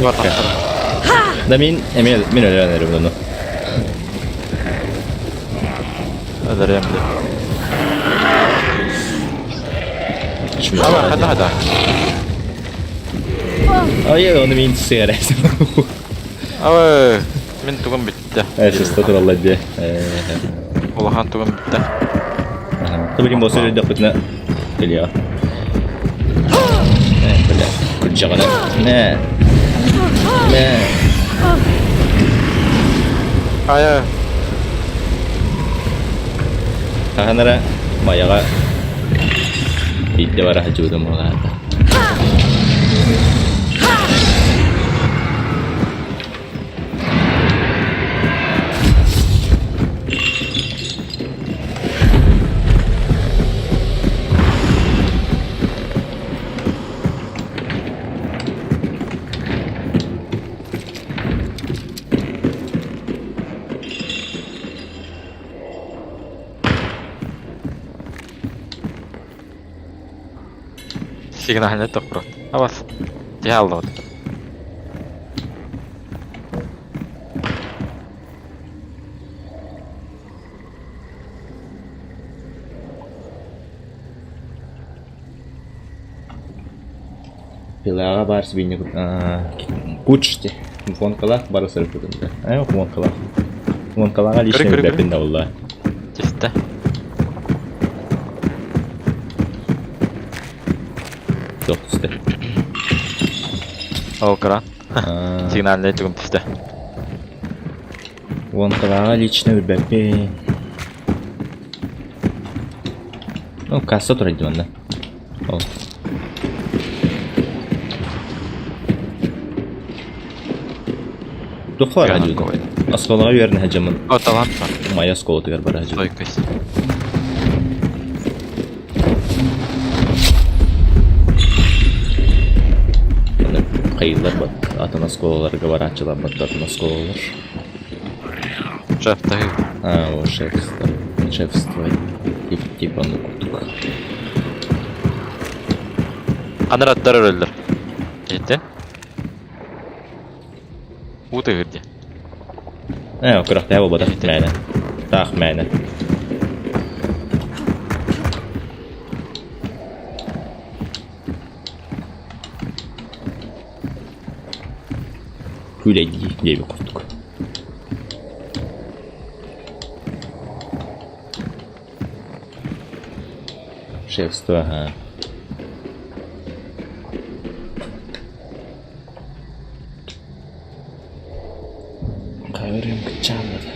Da min öğrenirim bunu. Öldüreyim de. Şimdi hadi. Ay, onu min seyret. Aba min tugum bitti. Evet, stator Allah diye. Olahan tugum bitti. Tabii ki boss'u dapetna geliyor. Ne böyle kurcağına. Ne? Hayır. Kahanara mayaga idde var hacudum ola. Сигнальный топрот. А вас? Диалог. Pilaga bar sibinnya kuchti. Fon kalak bar serputunda. Ayo fon kalak. Fon kalak lishne bepinda Allah. Чисто. Yok işte. Окра. Сигнальный тugum түсті. Фон kalak lishne bepin. Ну, касса тұрайды мында. Ол. Тухлар Янок хажууда. ковай. Асколага верне хажамын. О, талант бар. Майя сколы тигер бар хажууда. Стойкость. Аны кайылар бат. Атын асколаларга барачылар бат. Атын асколалар. Шеф, тагы. О, шефство. Шефство. Типа ну кутук. Анар аттар өлелер. Еттен? Уты гырди. Окурак тәбі бада мәні. Тақ мәні. Күлейді дейбі құрттық. Шефство, ха. Қайырым күтчамады.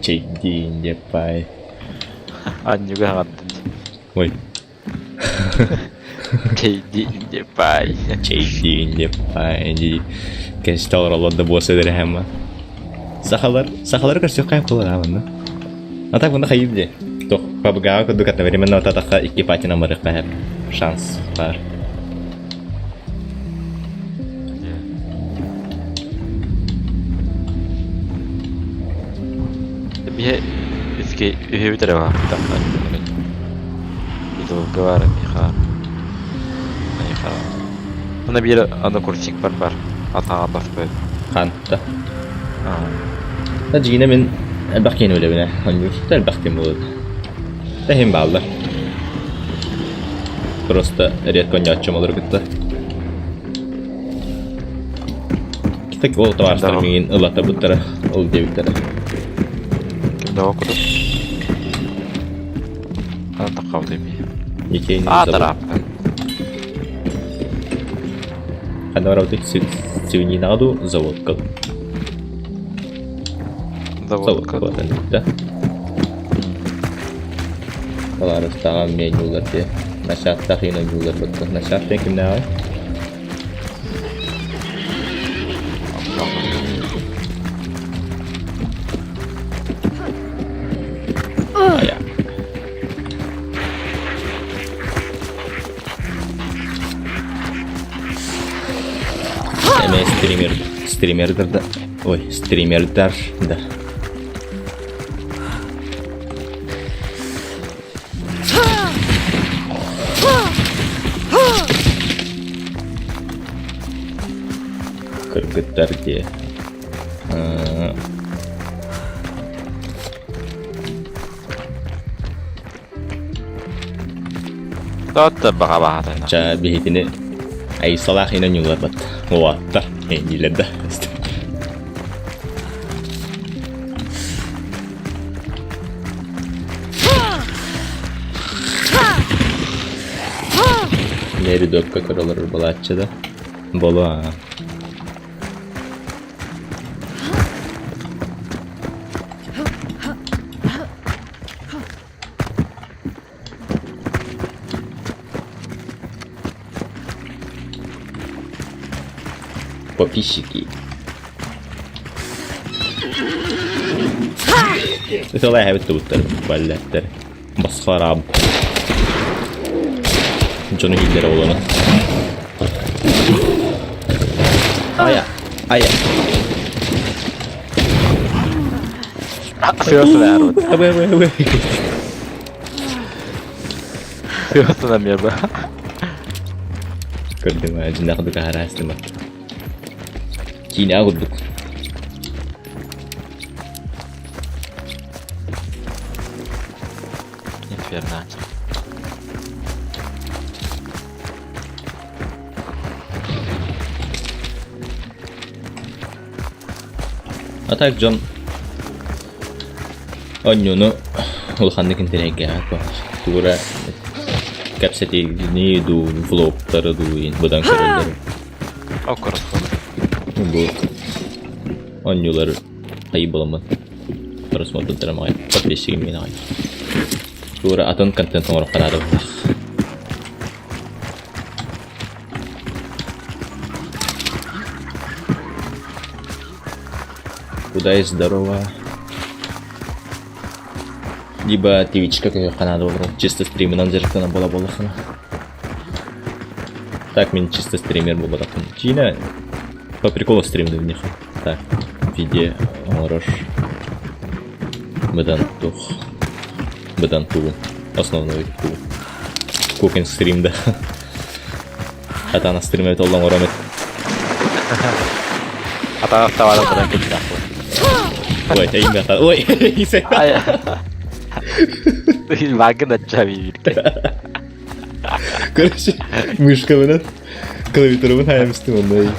Чейдин депай. Аннюга хаддын. Ой. Кейди индепай. Чейдин депай. Кәсталар аллады бос едер әмі. Сахалар көрсек қайып қылыр амынды. Атак бұнда қайып де. Тоқ, пабыгаға күдік атна временно ататаққа 2 патина мырық қайып. Шанс бар. Бие иски үһүбүтэрэ бар. Бидулга бар, миха. Мына бир аны курсик бар. Атаға баспайды. Қантта. Тәжігіне мен әлбәқкен өлі біне. Университет әлбәқкен болады. Тәхем балдар. Просто редко не отчем олар күтті. Кітік ол таварстар мейін ұлата бұттары, ұл дебіттері. Кімді оқыды? Аны тақау демей. Екейін Тарап. Қанда бараудық севінейін ағаду заводқа. Заводқа болатын да. Олар ұстаған менюлар де. Нашатта қиын менюлар бұтты. Нашаттен кімді ағай? Ая. Эме стримердер да. Ой, стримердар да. Кыргыттар де. Тотта баға тайна. Жа бейетіне әй салақ инан юлар бат. Оаттар. Эндилерді. Нері дөпка көралар балатчы да. Болу аға. Подписчики. Это لا هبت توتر ولا تر بس خراب. جوني هيدر ولا آيا. Sıyasına yarın. أوي. Sıyasına miyaba? كنت ما أجي ناخدك على رأس المك. كيني أخدك. Infernal. Atak John. Ognuno ulxandık interageat var. Tura kapseti du vlogları du budan körülleri. O korasın. Bu онюлар кайы боламын. Просмотр драмай. Подписчики мен ай. Тура атын контент оңорок канады. Куда здорово. Либо твичка как канада olur. Чисто стриминан зеркана бола боласына. Так, мен чисто стример был так. Чина по приколу стримлю в них. Так, видео хорош. Бедан ту. Основной ту. Кукин стрим, да. А на стриме толлан орамет. Ата тавада да кетти. Ой, я имя та. Ой, исе. Ты вагон отчави. Короче, мышка менен клавиатураны хаямстым ондай.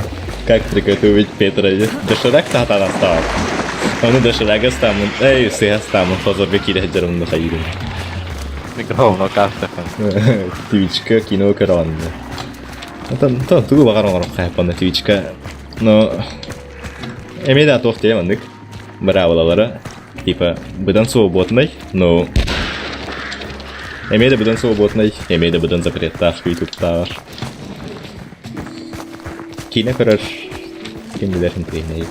Как приготовить Петра? Доширак тахтан астам. Оны доширага астамын. Эй, сый астамын. Позорга киле жарымды хайырым. Микрофон кафе. Твичка кино каранды. Тон тугу багар оңорок хайпаны Твичка. Но эмеда тохте мандык. Бравалары типа быдан свободный, но эмеда быдан свободный, эмеда быдан запреттах ютубтар. Кино караш киндерин треней.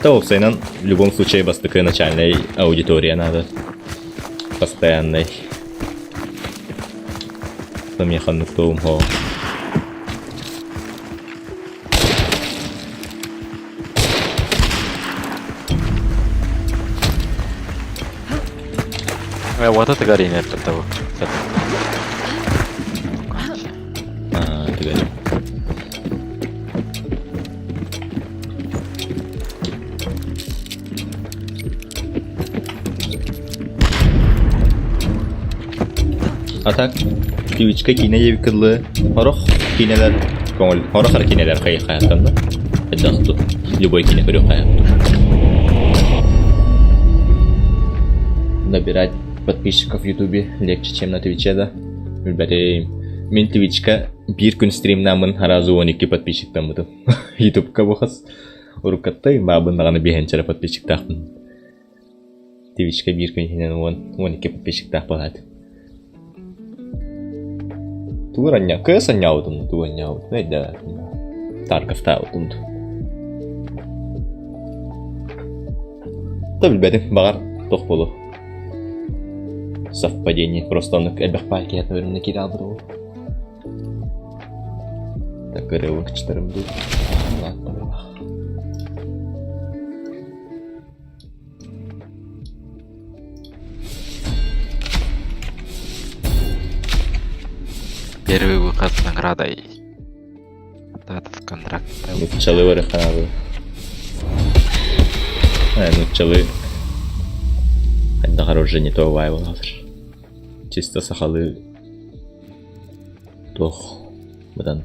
То в любом случае бастыкы начальной аудитория надо. Постоянной. Там я ханну кто умхо. Вот это горе нет того. Ты говоришь. А так, Твичка кинеге викылы, хорох кинелер, коңыл, хорохар кинелер кайы каяктан да. Эддахту, любой кине көрөк каякту. Набирать подписчиков в Ютубе легче, чем на Твиче, да? Билберейм. Мен Твичка bir күн стримнамын, аразы 12 подписчиктан бутым. Ютубка бухас. Урукаттай, бабындаганы бехенчері подписчиктахпын. Твичка bir күн хинен 12 подписчиктах болады. Туранья, кэсанья утун, туанья утун, да. Тарковта утун. Да билбедим, багар тох болу. Совпадение, просто он эбех пайки я, наверное, накидал бы. Так, рывок 4 будет. Ладно. Первый выход с наградой. Этот контракт. Нучалы вариханавы. Нучалы. Хайда хороший не то вайвал автор. Чисто сахалы. Тох. Бадан.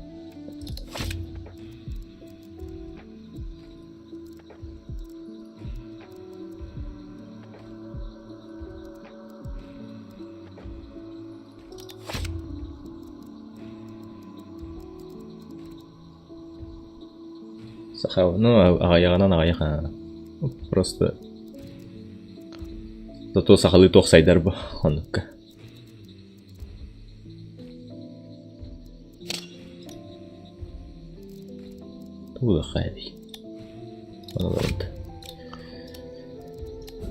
Сахал, ну, агаяна. Просто. Зато сахалы тох сайдар бы, онукка. Туда хайби.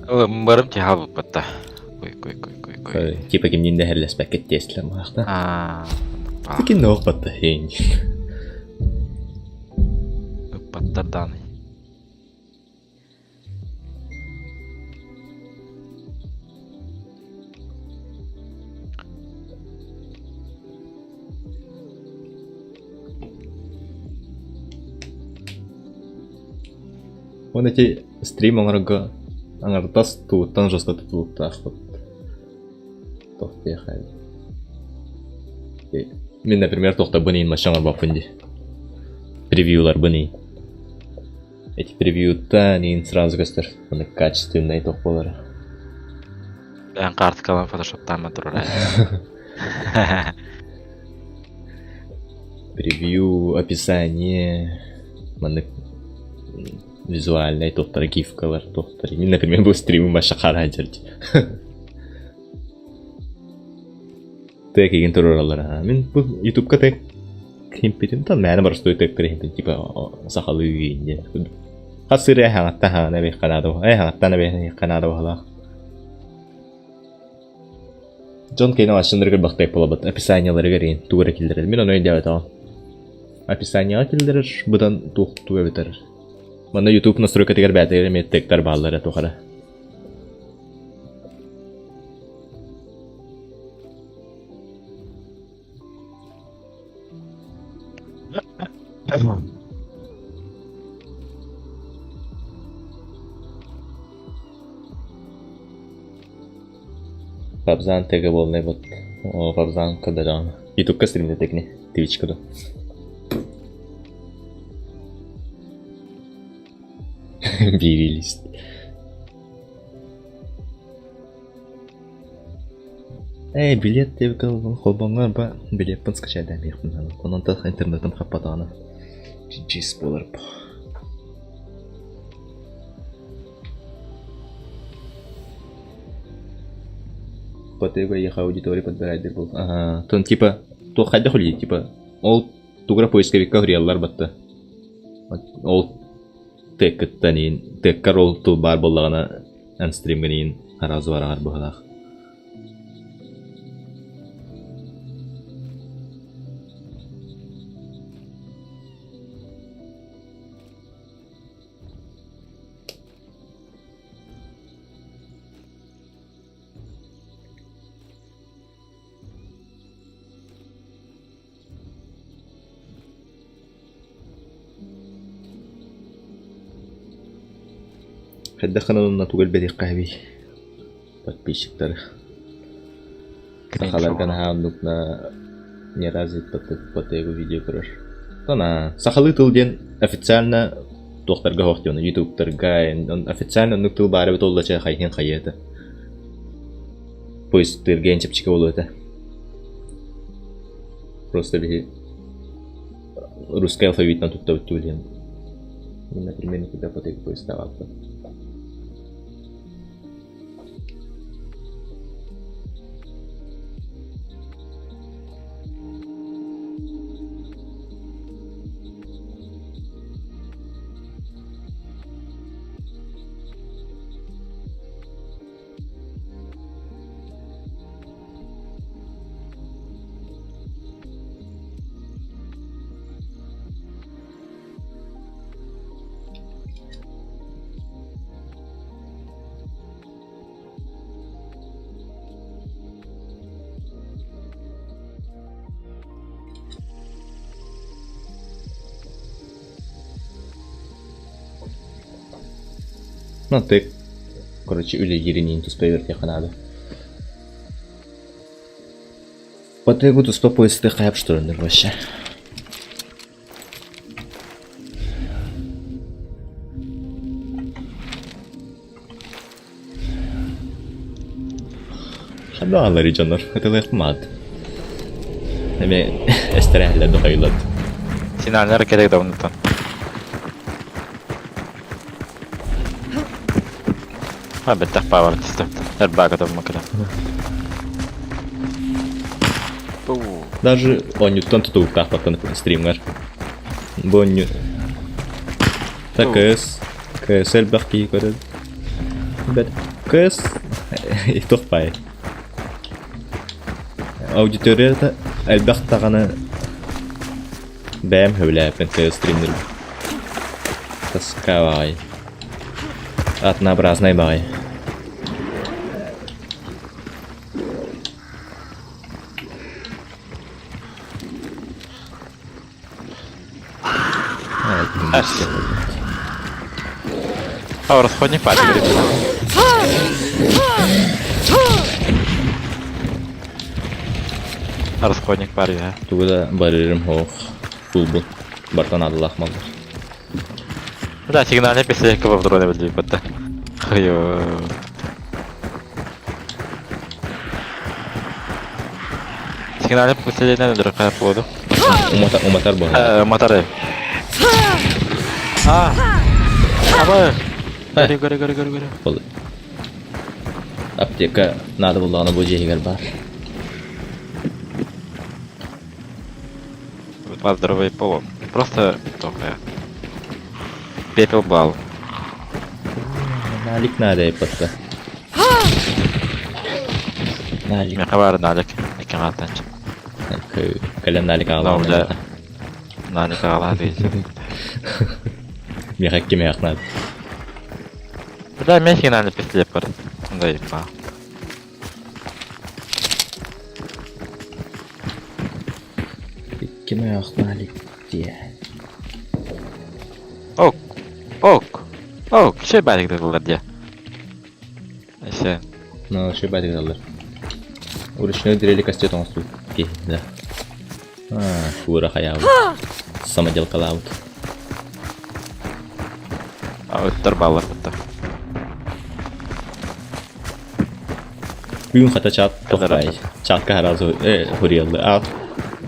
Барым те хабы патта. Кой. Типа кимнинде херлес пакет тестлер махта. Такин ног патта хейн. Паттардан. Он эти стрим аңартас туыттан жасқа тұтылыпты ақпыт. Тоқты яқайды. Мен, например, тоқта бұнейін машаңар бапынде. Превьюлар бұней. Эти превьюта нейін сразу көстер. Оны качественный тоқ болары. Ben kartkalan Photoshop'tan mı durur? Превью, описание. Маны визуальный тоқтары гифкалар тоқтары. Мен, например, бұл стримім башы қара жерді. Тек еген тұрыр алар. Мен бұл ютубқа тек хемпетім, тан мәні бар ұстой тек тірі типа сақалы үйейінде. Қасыры әхаңаттан хаңына бек қанады бұл. Әхаңаттан бек қанады бұл. Джон Кейн ашындыргыр бақтай болабыд. Описаниялары көрейін, туғыры келдіреді. Мен оны өйдеп атауын. Описанияға келдірір, бұдан туға бітірір. Мында YouTube настройка тегер бәтігері меттектер бағалары туғыры. Пабзан теге болнай бот. О, Пабзан када жан. YouTube-ка стримде текне, Twitch-када. Бивилист. Билет деп калган холбоңар ба билеттен скачать дамыймын. Онан да интернеттен капатаны. Чис болар. Потега их аудитория подбирать деп бол. Ага, тон типа то хайда хули типа ол тугра поисковикка хрияллар батты. Ол теккеттанин теккарол тул бар боллагана анстримгенин харазы барар бухалах. Хәддәханын түгел бәди каһви. Подписчиктар. Сахалардан хаандукна не развит потегу видео көрөр. Тона сахалы тылден официально тохтарга хохтёны YouTube-тарга, он официально нуктыл бары бит олдача хайхин хайета. Поиск тырген чепчика болу это. Просто би русский алфавит на туктабыт түлен. Мен, например, никогда потегу поисковал. Ну, ты, короче, или Еринин тут поверь, я надо. Потегу тут спокойно ты хайп что ли вообще. Шабда алла рижанор, это лех мад. Нами эстерехле дохайлат. Синальнер керек давнытан. Беттах павар тистеп. Эрбага там макра. Даже он Ньютон тут так потом стример. Бонню. Так КС элбахки көрөт. Бет КС и тохпай. Аудиторияда элбах таганы бәм хөвләп КС стример. Таскавай. Однообразный бай. А, расходник пати говорит. Расходник пари, а? Туда барьерим хох. Фулбу. Бартан адалах малдар. Да, сигнальная песенка в дроне выдвиг, вот-то. Хайо. Сигнальная песенка на дроне воду. Уматар был. Мотары. Аба! Гори. Бұл аптека надо болғаны бұл жегер бар. Поздоровый полом. Просто только пепел бал. Налик надо yapatsa. Налик. Мне хабар налик. Ekin altanç. Kalem налик No ağlar. bile. Nalik ağlar diyeceğim. Mehak kime yaknadı. Bile meşkin alıp pisli yapar. Onda yapma. Kime yaknadı diye. Ok. Şey balik dediler diye. İşte. No, şey badik alır. Уручной дрели кастет он стук. Да. Фура хаяу. Самоделка лаут. Öttür bağlar öttür. Bugün hata çat tohbay. Çatka harazı huriyaldı. Al.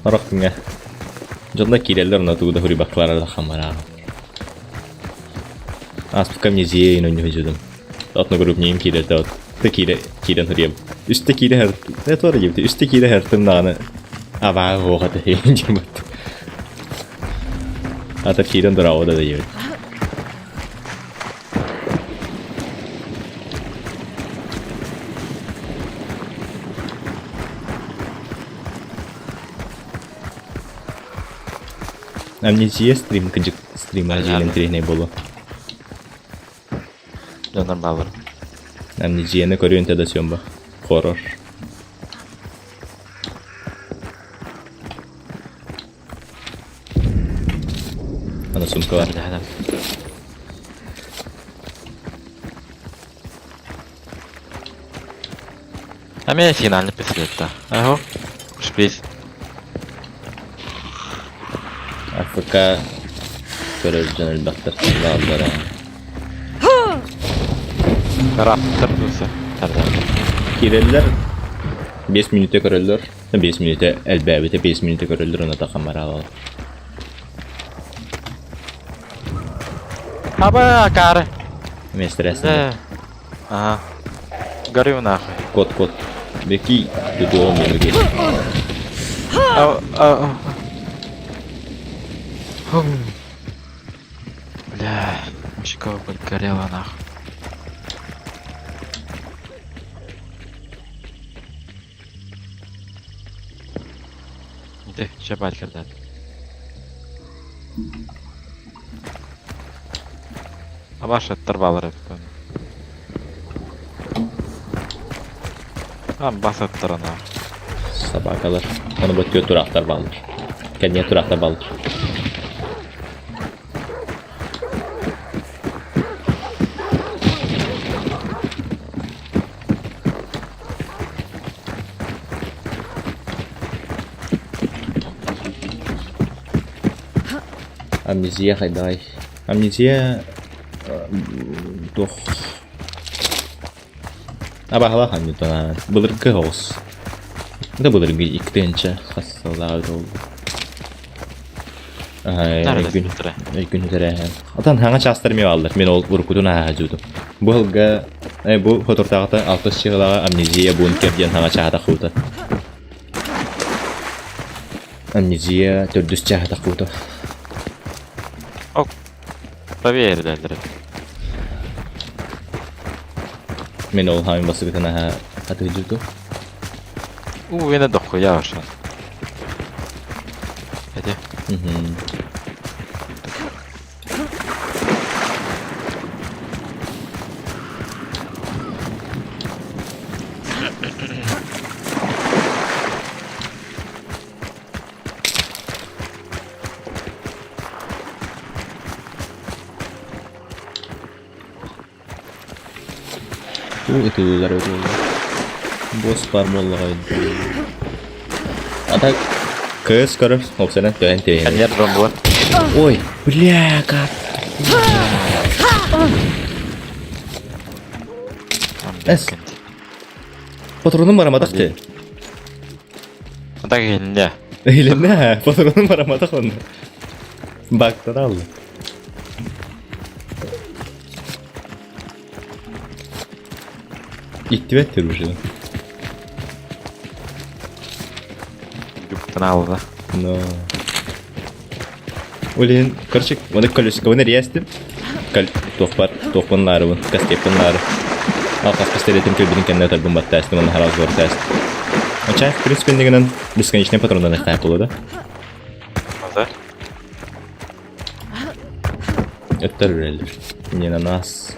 Araqtınga. Jonda kireller ona tuğda huri baklara da xamara. Aspık amneziye inönü hücudum. Atna grup neyim kireldi at. Kiren huriyab. Üstte kire her... Ne doğru gibi. Üstte kire her tırnağını. Avağı hoğadı heyince battı. Ata kiren durağı da yiyor. Amnesia stream kejek stream aja yang trihne bolo. Canlar bağlar. Amnesia ne koruyor da sömba. Horror. Ana sumka var. Meşkin alıp pisli yaptı. Aho. Şüphesiz. Afrika görürcün elbette. Allah'lara. Raptor dursa. Nerede? Kireller 5 minüte görürler. 5 minüte elbette 5 minüte görürler ona da kamera alalım. Aba karı. Mestresinde. Aha. Görüyor nahı. Kod. Belki kötü olmuyor gibi. Бля, мужиков горело нахуй. Иди, щебать когда-то. А ваши оторвал рэп. Basat tarana. Sabah kalır. Onu bakıyor duraklar bağlar. Kendine duraklar bağlar. Amnesia kayday. Amnesia tuh. Abahlah hani tuh. Belirke host. Itu belirke iktenca hastalar oldu. Gün üzere. Atan hangi çastırmıyor aldık. Men ol burkudun hacıdım. Bu halga bu fotoğrafta 60 yıllığa amnesia bunker diyen hangi çahada kutu. Amnesia 400 çahada kutu. Проверили. Men ol hangi basıkına hacıdım. Вина дохуя уж. Иди. Ötüdüler. Boss parmollağa indi. Ata kız karır. Hopsana dönen teyze. Нет, бомбу. Ой, бля, как. Эс. Patronum varamadık ki. Так не. Elimde patronum varamadık onu. Baktı da aldı. иттибеттер уже. Юптан алды. Но... Олин, короче, оны колесико, оны рейстим. Тоқпанлары вон, каскеппанлары. Алқас пистолетім көлбінің кәнне өтірдің бат тәстім, оны хараз зор тәст. Очай, в принципе, негенен бесконечный патрондан ихтайп болу да. Маза? Өттір үрелдір. Нені нас.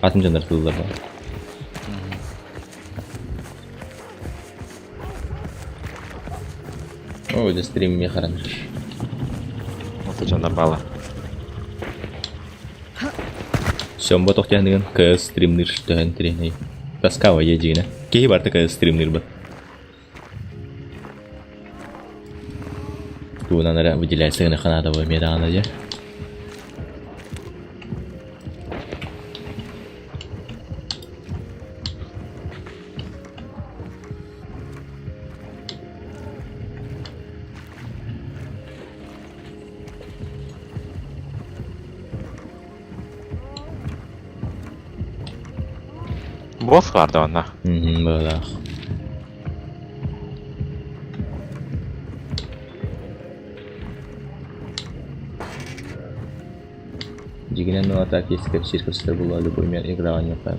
Атым жандар тылдар ба. Ой, да стримме қараныр. Осы жандар балы. Сёмба тоқтян деген кыз стримнер штөһен треней. Таскава едигіне. Кей барты кыз стримнер ба. Туынан ара выделяется гына ханадовый медана же. Босс vardı onda. Böyle. Jiginen no атаки скеп сиркустер була любой мер играния пэм.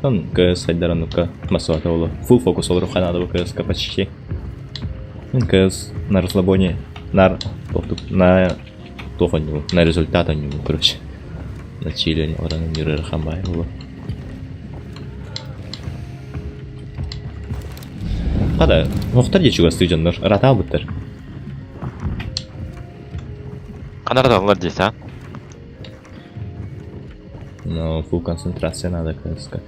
Он КС хайдаранука масуата олу. Фул фокус олу ханадовый КС почти. Он КС на расслабоне, на тоханю, на результат они, короче. На чили orang миры хамбай олу. Hada, muhtar geçiyor canlar. Rata bıttır. Kanardalılar deysen. No, full концентрация надо, конечно.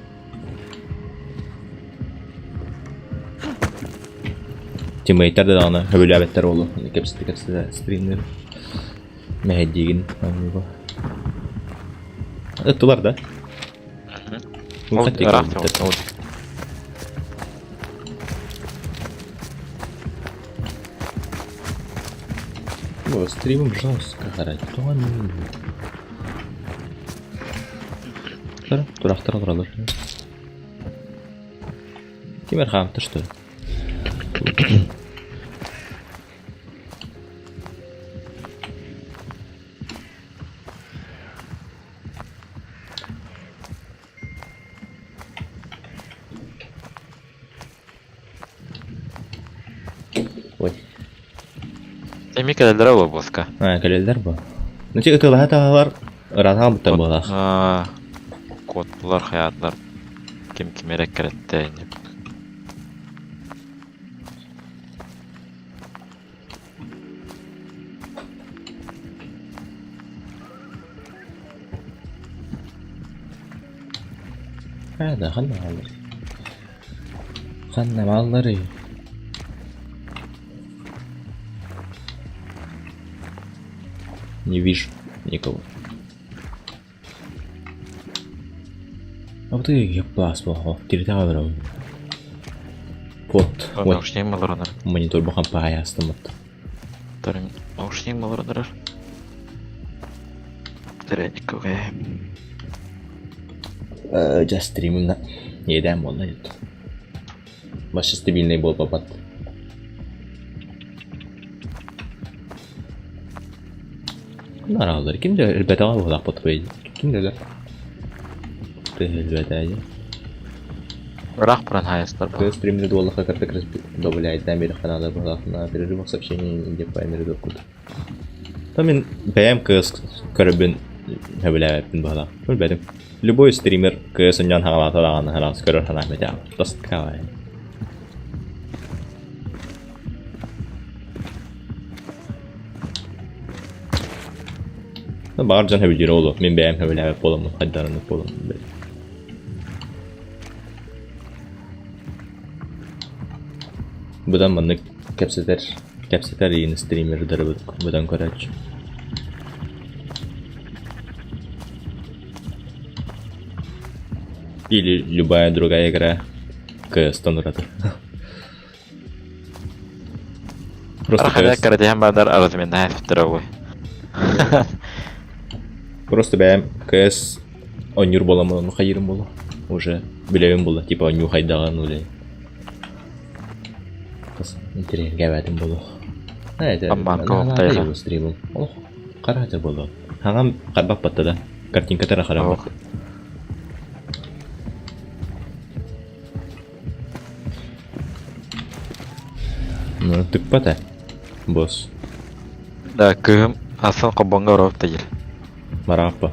Teammate'ler de ana höbülabetler oldu. Hepsi de streamler. Meheddiğin anlıyor. Ettiler da. Ол рақты ол. О, стримом жестко харать. Турақтар алыр. Кемер хамты что? Ой. Эми келелер ол боска. Келелер бу. Ну тик тылга тағалар рата бутта болақ. Kodlar, hayatlar. Kim kimere keretti. هذا خلنا معلر خلنا معلري Не вижу никого. А вот и я пас плохо. Территория. Вот. Наушник малыранар. Монитор бахан пая астамат. Тарым наушник малыранар. Тереникове. Just стримим на. Едем он найдет. Ваши стабильный был попад. Наралдар. Ким де ребята алып потвей. Ким де ребята. Рах пран хайстар. Ты стримили доллар как раз добавляет дамир канала была на перерывах сообщений где поймер докуд. Там ин БМКС карабин хабилаатын бала. Билбедим. Любой стример ксыннан хагалаталаган халас көрөр ханамет я. Таскавай. Баржан хабилер олу. Мен БМ хабилаат боламын. Хайдаранып боламын. Бұдан мұны кәпсетер ең стримердері бұдан көрәтші. Или любая другая игра КС-тан ұрады. Просто бәйім КС онюр боламын, оны хайырым болу. Уже билебим болу, типа оню хайдаган улей. Кыз интерьерге бәдім болу. Амман ковақтайға. Стримл. Ох, қарады болу. Хаңам қарбақ баттада. Картинка тара қарабақ. Ну, тыкпата, босс. Да, кыгым асын қобонға ұрап тегіл. Мараппа.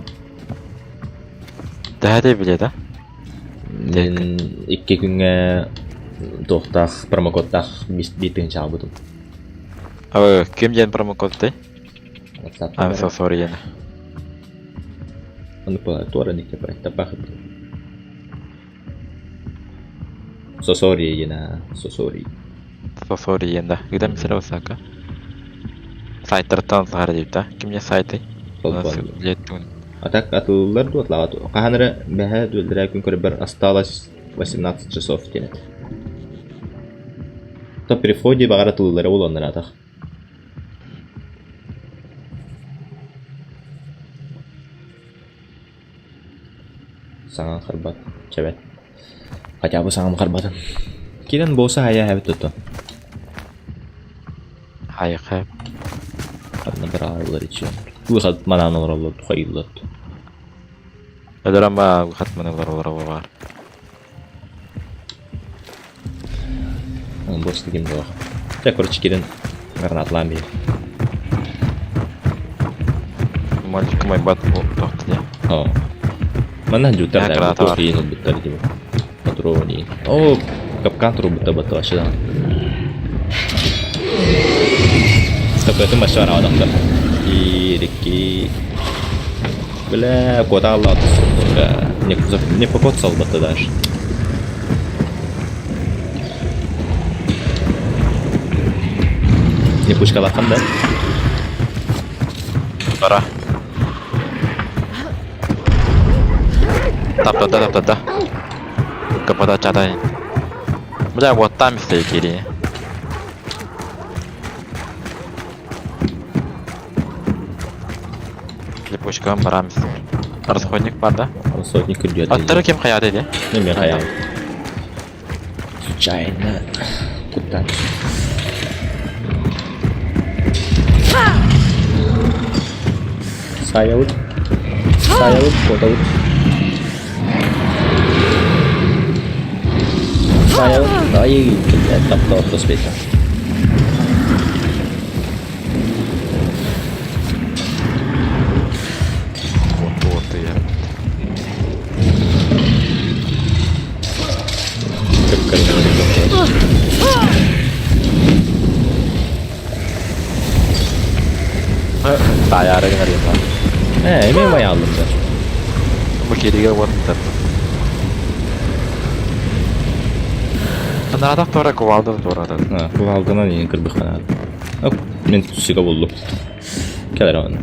Дәді біле да? Мен 2 күнге тоқтақ, промокодтақ битін чағыбыдым. Кем ден промокодты? I'm so sorry ені. Оны по туара неке проекта пахып. So sorry ена, so sorry. So sorry енді. Гүдә мисірі осака? Сайттар танысығар дейіп та? Кемде сайты? А так атылылар дуатлағат. Қағаныры бәхі дуэлдірі күн көрі бір осталось 18 часов денет. То переходе бағар атылылары оланыр атақ. Саңан қарбат, чәбәт. Хотя бы саңан қарбатын. Кеден болса хая әбіт тұтты. Хайы қайып. Қадына бір ағылар етші. Выход мананы оралды, тұқайылды. Ödürəm bax, xatmanlar olar var. Босс дегенде бақ. Жа, короче, кеден гранатлан бейді. Мальчик мой бат тоқты де. О. Маннан жүттер граната дәбі, бар. тоқ дейін ұлбыттар дейін. Патрони. О, капкан тұру бұтта бұтта башыдан. Стопетім башы бар адамдар. Ирекки. Бля, кода аллады. Не покот салбатты даже. Не пушкалатқан да? Бара. Тап-та-та. Капада чадай. Бля, вот там стоит или. Липучка, барамс. Расходник бар да? Расходник идет. Аттары кем қаяд еді? Не, мен қаям. Случайно. Куда? Саяут. Котаут. Саяут. Ай, блядь, таптал успеха. Вот я. Как короче. Dayarı arayayım lan. Emeği bayağı aldım da. Bu kediye vurdu. Ana adak tora kovaldı orada. Ha, bu aldığına neyin kırбых kanal. Hop, men tüsüge buldum. Keler onu.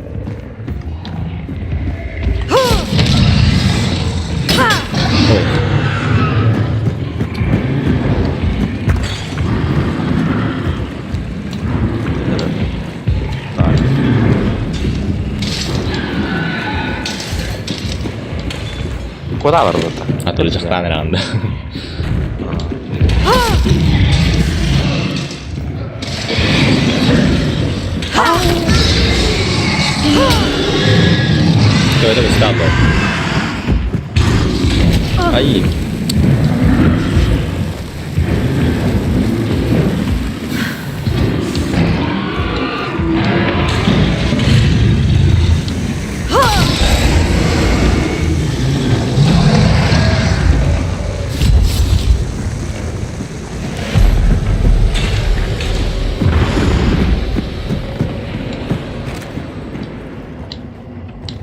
Koda var burada. Atılacaklar herhalde. Şöyle bir silah var. Ay.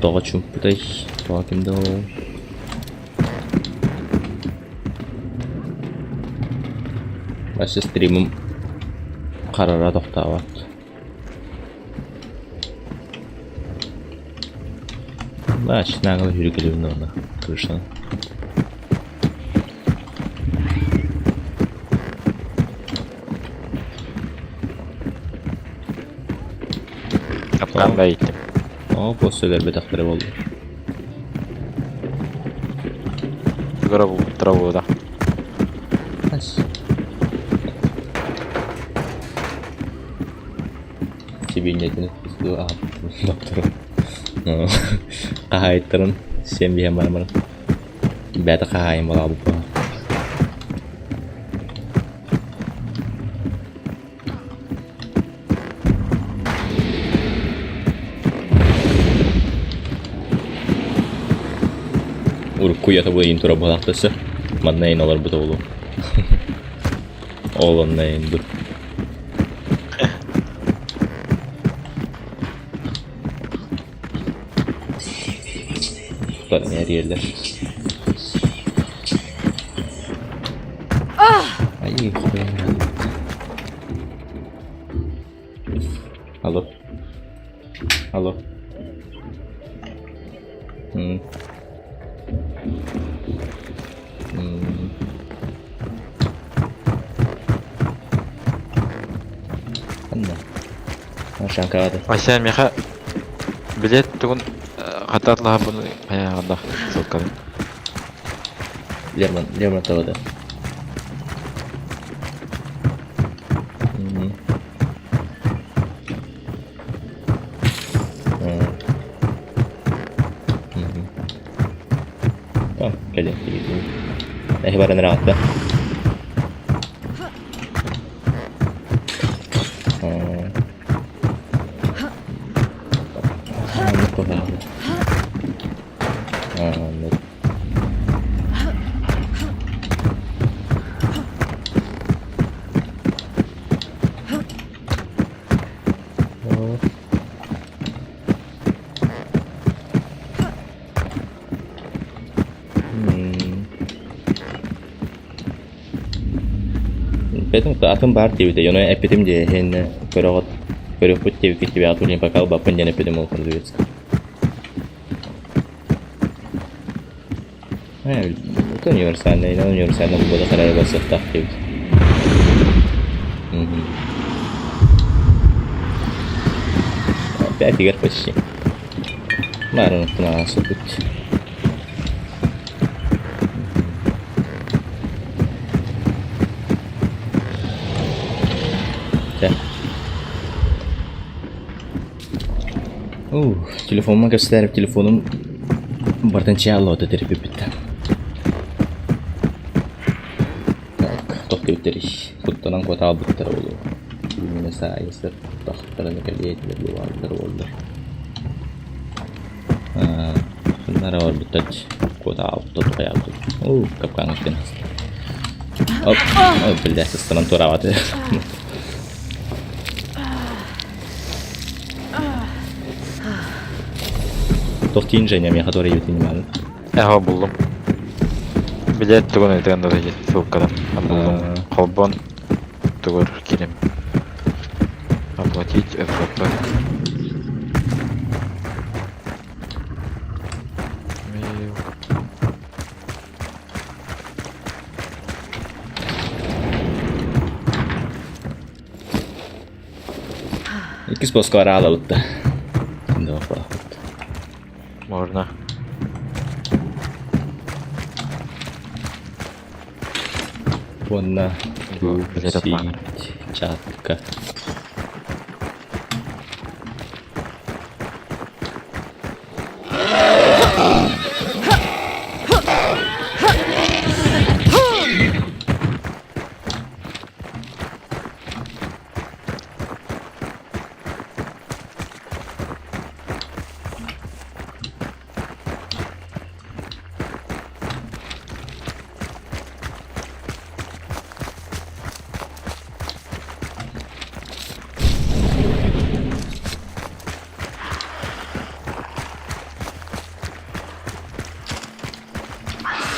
Тоға чүмпідай, тоға кімді ол. Бәші стримім қарара тоқтауат. Бәші нағылы жүргелеуін орна күрішін. Kapkan da gittim. О, босс сөйлер бетақтары болды. Tugara bu travo da. Nice. Sibinyatin itu dokter. No. Kahaytran sem biha mana-mana. Beta kahay mo labo pa. Urkuya tabu intura balaktası. Madneyin olur bu da oğlum. Oğlum neyin dur. Tutarım yer yerler. Ay be. Alo. Alo. Şankada. Aşağı meha bilet tugun hatatla bunu ya Allah sokadı. Lerman tavada. Tamam, gelin. Ehbaran rahatla. Betul tak akan berarti itu. Yang epitem je hen kerot putih kita biar tu ni pakai bapa jangan epitem mau kan duit. Itu universal ni, universal nak buat cara bahasa taktik. Tapi tiga pasti. Baru nak masuk. Telefonuma gösterip telefonum bardançayla da terip bitti. Tak, doktor kutlanan kota aldıkları oluyor. Bilmine sayesinde tahtlarını kaliyetler yuvarlar oldu. Bunlara var bu taç. Kota aldı da yaptı. Kapkan ettin. Hop, bildi asistan toravatı. Tohti inženjem, который ее принимали. Я buldum. Bilet tugun edilen dolayı soğukkadan. Buldum. Kolbon tugur kirim. Оплатить ФП. Ikke spås ska vara alla ute. Det var bra. Можно. Вон Билет mana? чатка.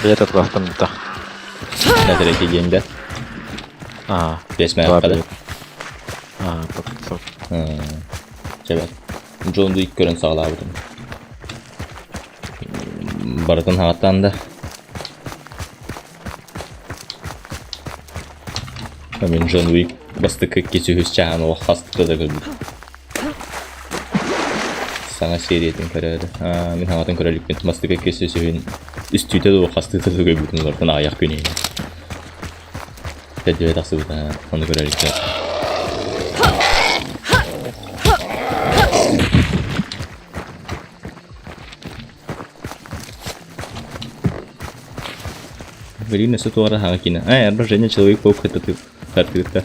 Bilet atlattım bir daha. Nedir ekildiğimde? Aa. Resmen Var yapmadı. bilet. Aa, çok. Evet. John'u ilk görün sağladım. Baratın hayattan da. Hemen John Wick bastık geçiyor çağın o hasta da gördüm. Sana seriyetin kararı. Min hangatın kararlık bin mastıka kesesinin üstüte de o hastayı da göbütün ortadan ayak güneydi. Tedbire taksı bu da onu kararlık bin. Beri nasi tu orang hang kina. Rasanya человек паук это ты. Открыто.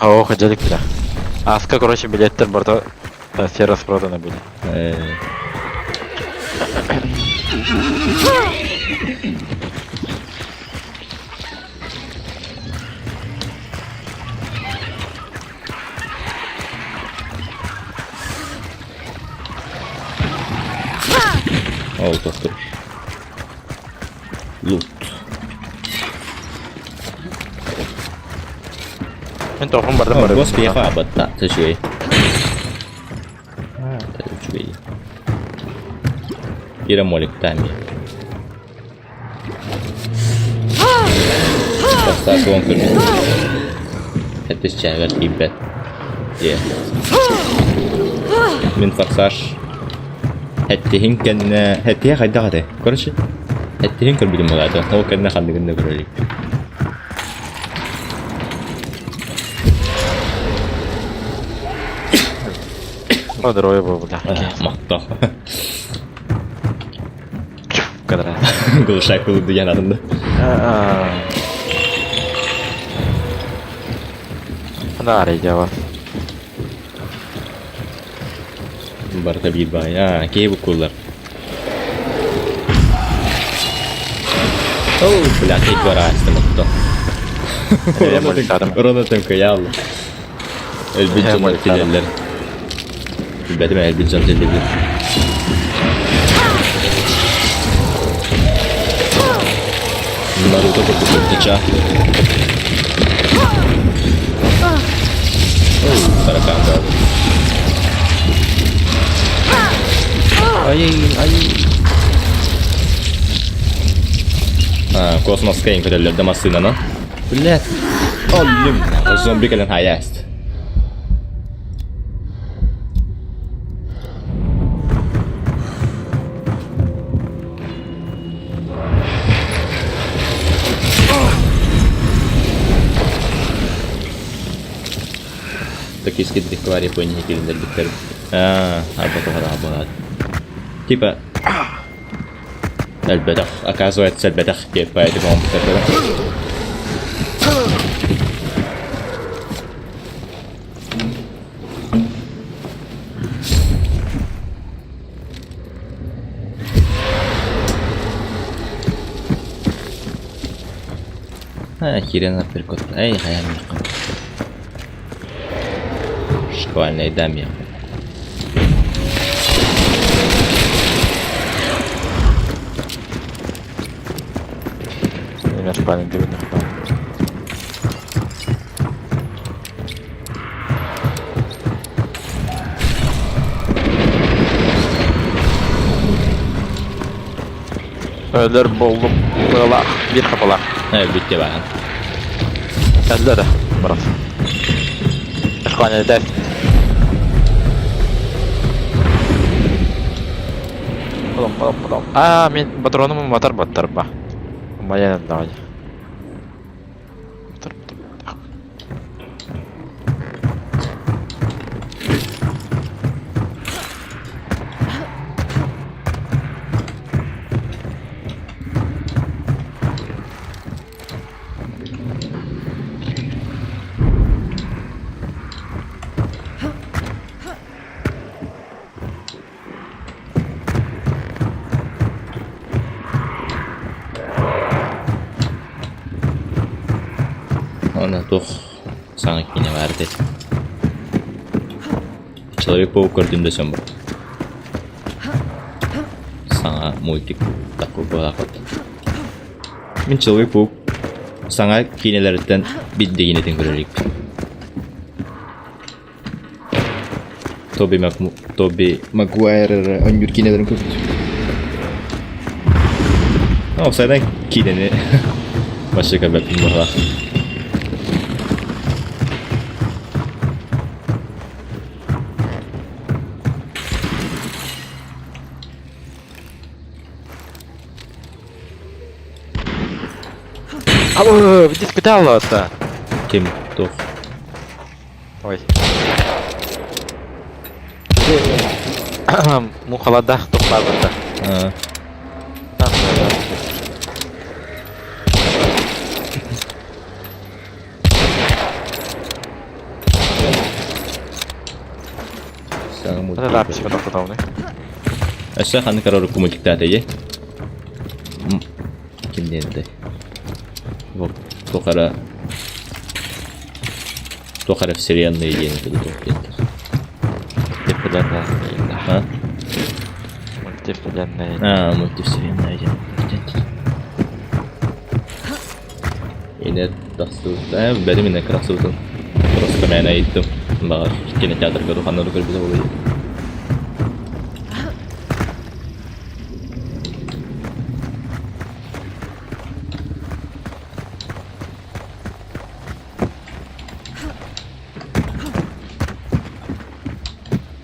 О, ходжалик бля. Аска, короче, билеттер борта все распроданы были. Ол тостур. Лут. Мен тоқым бардым бары. Бос пияха абатта. Тәжуей. Тәжуей. Ира молик тами. Постас вон кырмин. Это чайгар ибет. Min форсаж. Хәттиһин кенне, хәттиһә кайда гады. Короче. Хәттиһин кер билем булады. Ол кенне хандыгында көрөлик. Хадыр ой бу бля. Мактак. Кадра. Гулшак булды янадында. Ана арайга. Barta bir bay. Keyif okullar. Oh, belakang itu orang setengah tu. Orang tu kaya Allah. Elbistan macamnya. Berarti macam Elbistan jadi. Naruto tu pecah. Oh, sarakam dah. Kosmoska in kötülerde masynana. Blät. Oğlum. O zombi gelen hayast. Такие скидки твари по ней килин дальбитер. Абатухара. Типа البدخ оказывается البدخ поэтому он херена перекот. Эй, хаямик. Шквальный дамья. Спальный дивный. Ölür buldum. Böyle bir kapılar. Evet bitti bana. Öldü de. Burası. Işkane de. Oğlum. Men patronumu motor batırıp bak. Моя давай. Она тух sangat kini verdi. Человек-паук gördüğümde sen bak. Sana multik takut bolakot. Min Человек-паук sana kinilerden bildiğini görelik. Tobey Maguire önür kinelerin kötü. O sayeden kineni başka bir numara. Ау, видишь, пытался. Ким тух. Ой. Мухаладах тупа burada. А, Sangat Ada lapis ka doktor tahu nih. Asa kan karo ruku multik tata ye. Kim dente. Вот, тохара вселенной день это Мультивселенная. А? Мультивселенная. А, мультивселенная день. Yine tasdı. Benim yine krasıldım. Просто kamera gittim. Bak, кинотеатр görüp anladık öyle bir olayı.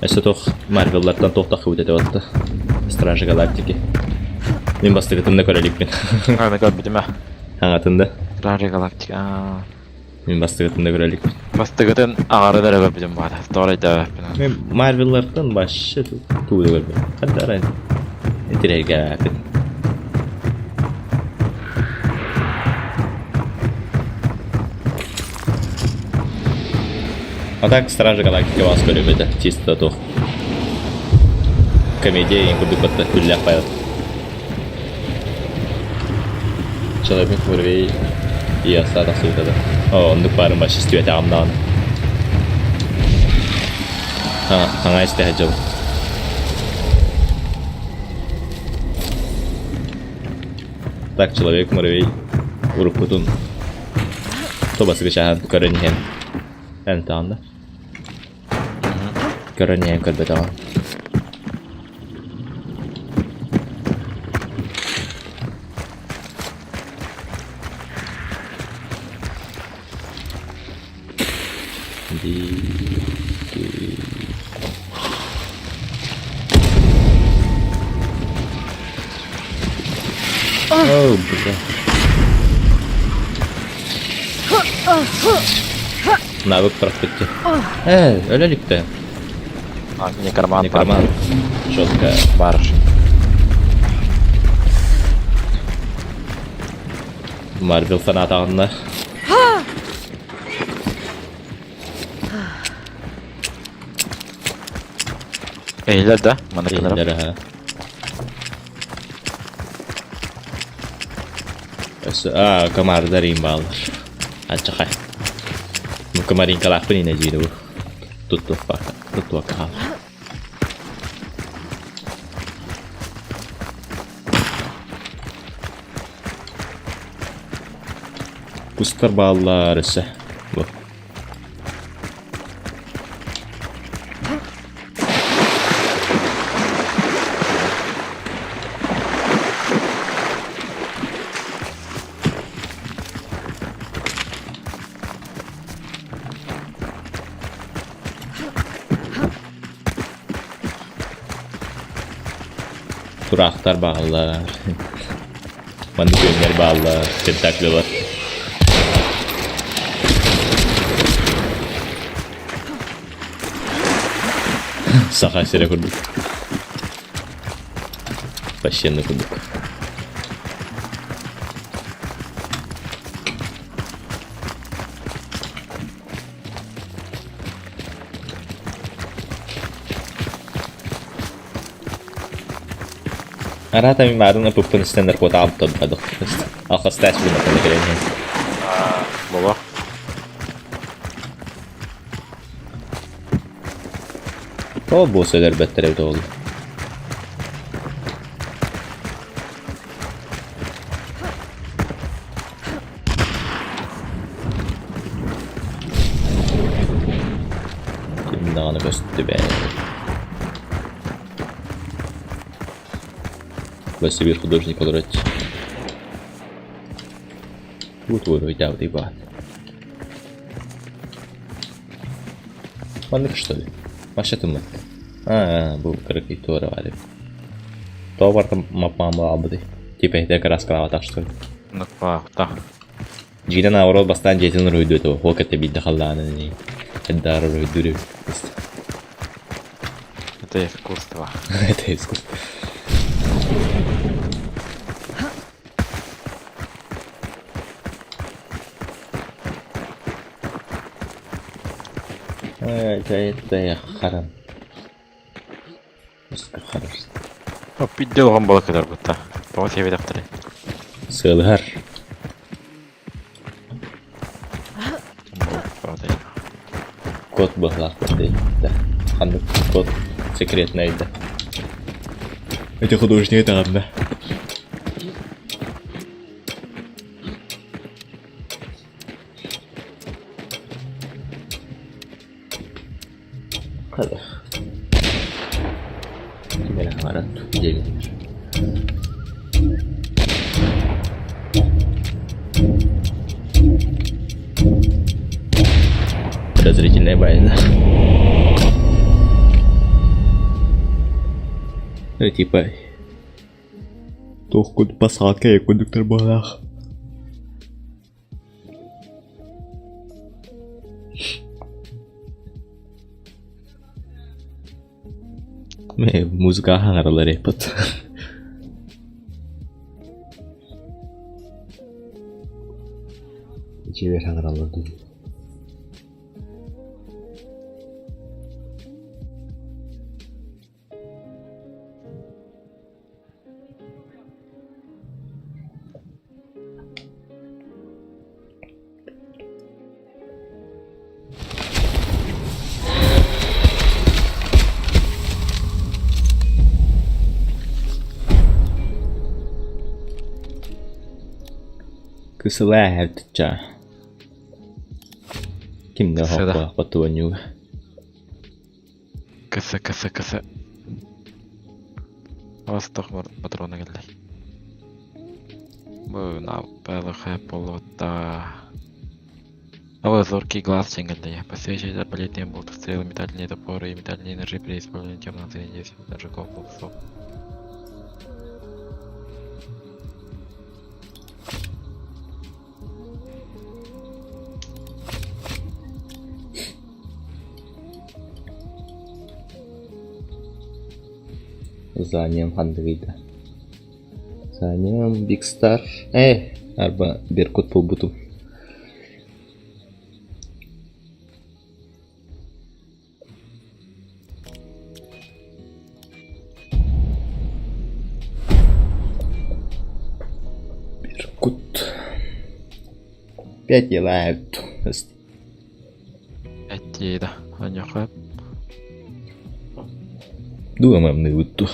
Эсэ тох Марвеллардан тоқтақ өтеді отты. Стражи Галактики. Мен бастығытымда көрелік мен. Ana görmedim ha. Аңатында. Stражи Галактика. Мен бастығытымда көрелік. Бастыгытын ағарыдар көрмедім бар. Doğru da. Мен Марвеллардан башы туды көрмедім. Қаддар айн. Интерерге әпін. А так Стражи Галактики вас көрмеді. Чисто тох. Комедия ең көбік бітті. Күлләк байыл. Человек муравей и остаток сутада. О, он пару матчей стюет амнан. Аңа исте хаджал. Так человек муравей урукутун. Тобасы кешахан көрөнген. Энтанда. Көрөнген көрбетаган. Oh, бля. Навык практики. Өлелікті. Некромант. Некромант. Жестко. Барыш. Марвел фанат ағында. Eyler de. Manekelerim. Elleri ha. Kemarin rimbalar. Acak. Bu kemarin kalah pun ini aja bu. Tutup pak, tutup kal. Kustar ballar ise bu. Turaklar bağlar. Manipüller bağlar. Tentaklılar. Saha sere kurduk. Başyanını kurduk. Arata min بعد انا بوبن ستاندر كوتا عبطل هذا اخر ستاش بنا كنا كلامين Baba. o bu söyler better evde oldu. Kim dağını gösterdi be. Себе художник подрать. Вот уровень вот и бат. Маннык что ли? Машет мы. Был корректора вали. Товар там мапам лабды. Типа это как раз крава так что ли? Ну, так. Жигден аврол бастан жетин ройду то. Хо кете бидде халланы ни. Эддар ройду. Это искусство. Это искусство. Это я харам. Хорошо. Пиддел гамбала кадар бутта. Помос я видахтали. Сылгар. Код бахлах код да. Хандык код секретный да. Эти художники там да. Хадах. Теперь аппарат делим. Подозрительная байна. Ну типа тухкут посадка и кондуктор балах. Музыка хангарла репот. Чевер хангарла ду. Кысылай хавтыча. Кимде хоппа потуаню. Кысы. Восток патроны geldi. Bu напэлэхэ полота. Зоркий глаз ченгелди. Посвящает полетным болтов, стрелы, метательные топоры и метательные ножи при использовании темного зрения ножиков болтов. Занем хандыгыйда. Занем Big Star. Арба Беркут полбуту. Беркут. 5 елают. 5 ейді. Аньяхап. Думаем на уту.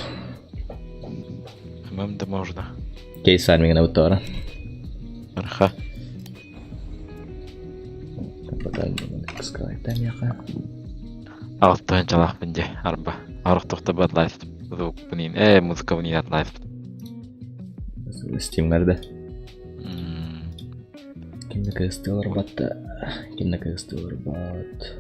Мамда можно. Кейс армия на утора. Арха. Пока не сказать там яха. Алтын жалах бенде. Арба. Арық тоқты бадлайс. Звук bunин. Музыка bunин атлайс. Стимлерде. Kimde kıstıyorlar battı. Kimde kıstıyorlar bat.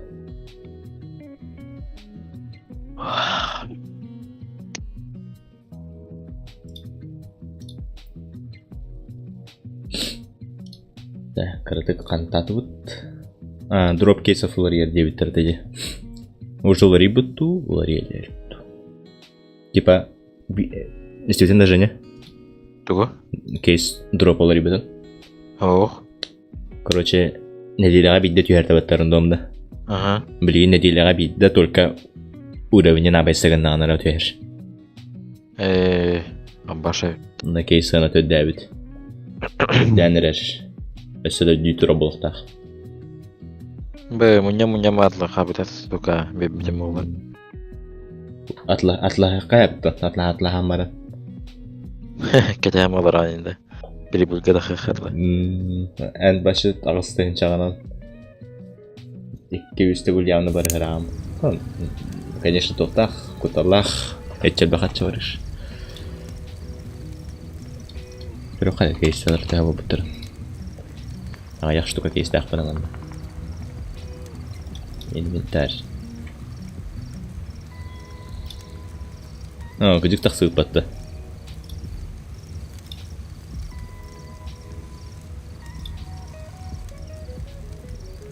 Да, кырытык кантаты бут. Дроп кейсов уларьер дебиттердеди. Уже улари бутту, улари элер. Типа, действительно Женя? Туго? Кейс дроп улари буту. Ох. Короче, неделяга бидде түйәртәбәттәрен домда. Ага. Билген неделяга бидде только уровень набайсаган нанара түйәр. Амбаша. На кейсы на төт дәбит. Дәнерәш. Өсөдө дүйтүрө болуктак. Муня матлы хабитас тука бебдем олган. Атла кайапты. Атла хаммара. Кетем олар айында. Бiri bulgada xırxırlı. En başı ağıztayın çağınan. İki üstte gül yanı barı hıram. Конечно, тоқтақ, көтарлақ, әтчел бақатшы барыш. Бір оқай кейстелер тәуі бұттыр. Аяқ штука кейсті ақпыран. Инвентарь. Күдік тақсы ұтпатты.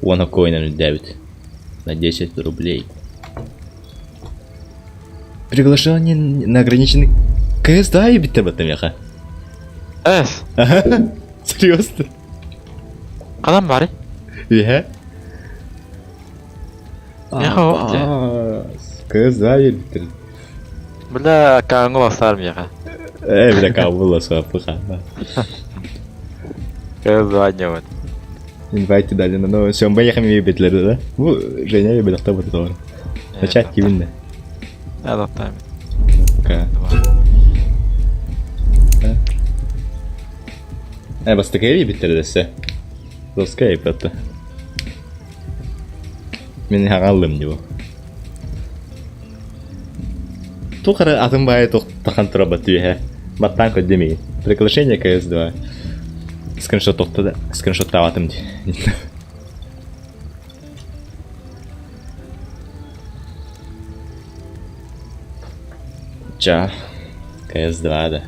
Вон коина давит. На 10 рублей. Приглашение на ограниченный КС, да, ебить об этом яха? Эс, Ага. Серьезно? кадан бары? Иә. Яха, КС, да, ебить. бля, каңғы басарым яға. Бля, кабыла суапы хана. Кыз ваня вот. Инвайты дали, но все, мы ехали ебетлерді, да? Ну, Женя ебет, кто будет тоже. Начать кивинді. Адаптай. Ка. Басты кәйбі ебеттерді десе. Доска ебетті. Мен хағалым деп. Тухары атым бай тоқтақан тұра баты е. Баттан көддемей. Приглашение КС2. Скриншот тоқтады. Скриншот таватым де. Ча. КС2 да.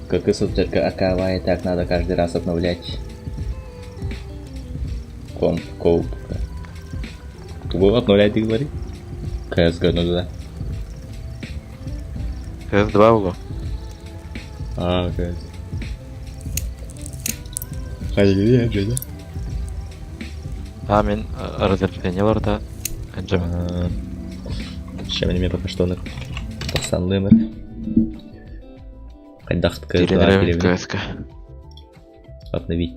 Как и сутка АКВ, и так надо каждый раз обновлять. Компка. Вы обновлять, ты говори? КС ну да. Кыз 2 было. КС. Haydi ya Женя. Мен разделенияларда әнжем. Чем они мне пока что на 90 лымыр. Қайдақты КС2 Теренірем перевели. КСК. Обновить.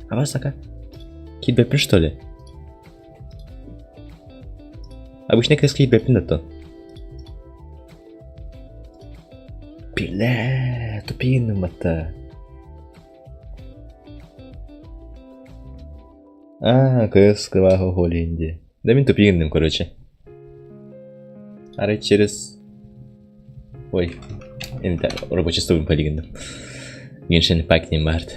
А вас ака? Китбэпин что ли? Обычно КС китбэпин да то. Бля, тупиным это. КС кровавого Голлинди. Да мен тупиным, короче. Ары через... Ой. Енді рабочий столым полигоном. Геншин пакнем бард.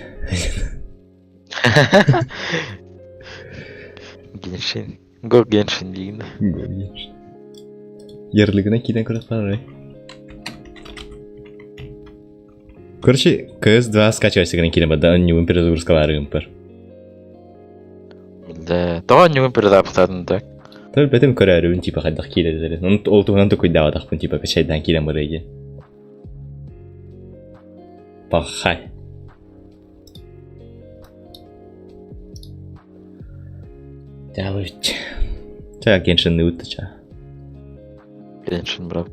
Геншин. Го Геншин дейін. Ерлігіне кейден көріп барай. Короче, КС2 скачивайся гана кейден бада, он не вымпер загрузкалары вымпер. Да, то не вымпер запустатын так. Төл бәтім көрәрі типа қайдақ кейден дәрі. Оның ол туғынан да көйдавадақ бұн типа качайдан кейден барайге. Пахай. Да ведь. Так, Геншин утача. Геншин, брат.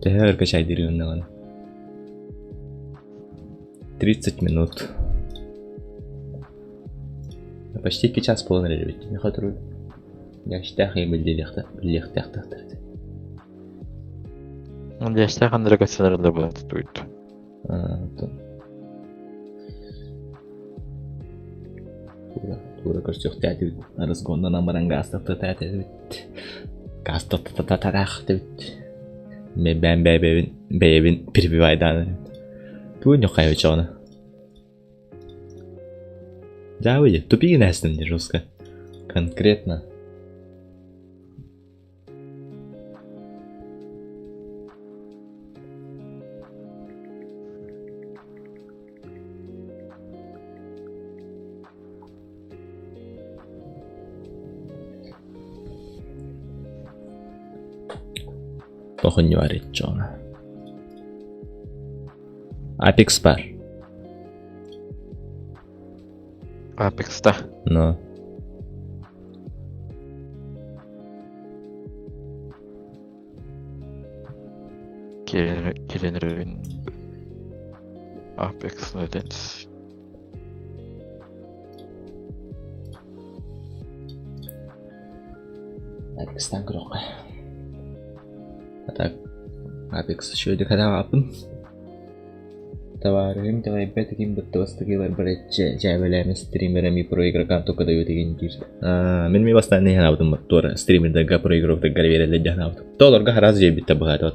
Да, качай деревянного. 30 минут. Почти час полный ведь. Не хочу. Я считаю, я блех тахтахтар. Я считаю, он драгоценный будет стоит. Тура көрсөк тәтіп, разгондан амаран гастықты тәтіп. Гастықты татарақтып. Мен бәйбін перебивайдан. Туын жоқай өчі оны. Да, выйди, тупиги nästan не жестко. Конкретно. Похуй не варить, чё она. Apex Par. Apex, да. Но. Келенервин. Apex Legends. Apex'ten kırok. Так, Apex еще один когда апын. Товарым талайбет таким баттостыгылар брать жабелерин стримерами про игрокам только дают деген кирді. Мен ми бастан не ханавдым тора стримердерге про игроктар берелер жахнавдым. Толорга раз жебитте быгат.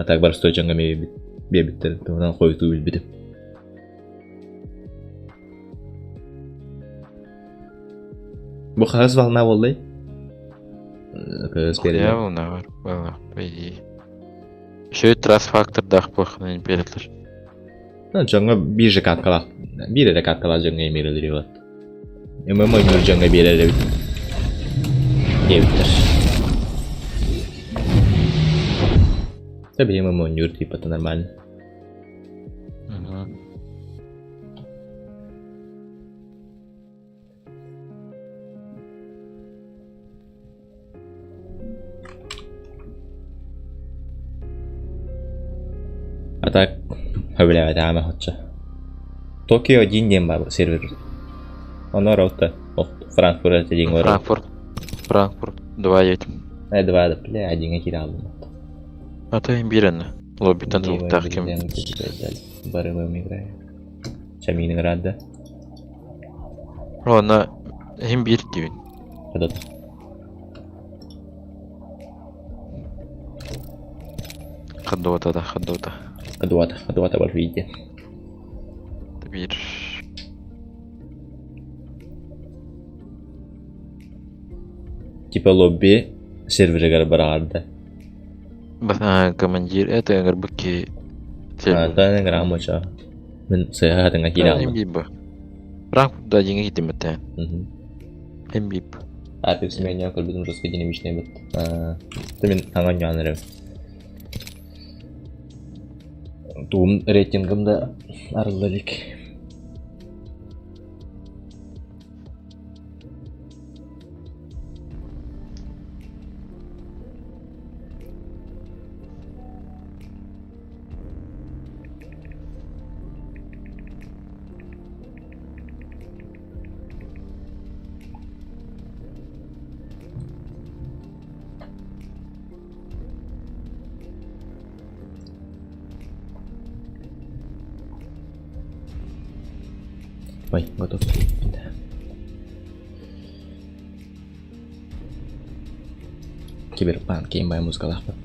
Атак бар стой жаңга мебит. Бебиттер. Тонан койду билбитим. Бу кагаз бална болду. Кагаз Я берди. волновар, было, по идее. Еще и трасс-фактор дахпохна не перетлер. Жаңа бир же каткалак. Бир эле каткалак жаңа эмерилери болот. Эми мойнур жаңа бир эле бит. Бебиттер. Таби эми мойнур типа это нормально. А так, хабилявай дама хотча. Токио один день бар сервер. Оно рота. Франкфурт один гора. Франкфурт, 2 едь. Два да, бля, один я кидал. А то имбиренно. Лобби танцул тахким. Бары мы играем. Чамин играет, да? Ладно, имбирь дивин. Ходот. Ходота, да, ходота. Ходота бар виде. Табир. Типа лобби сервер барарда. Командир, это гарбаки. Да, игра моча. Мен saya dengan kira. Имбиб. Франкфурт, да, деньги гитимете. Имбиб. Апекс меня как бы нужно сказать динамичный бит. Ты мен аңа янырым. Тум рейтингымда арылдалик. Ой, готов. Киберпанк кийинбай музыкалакпыт.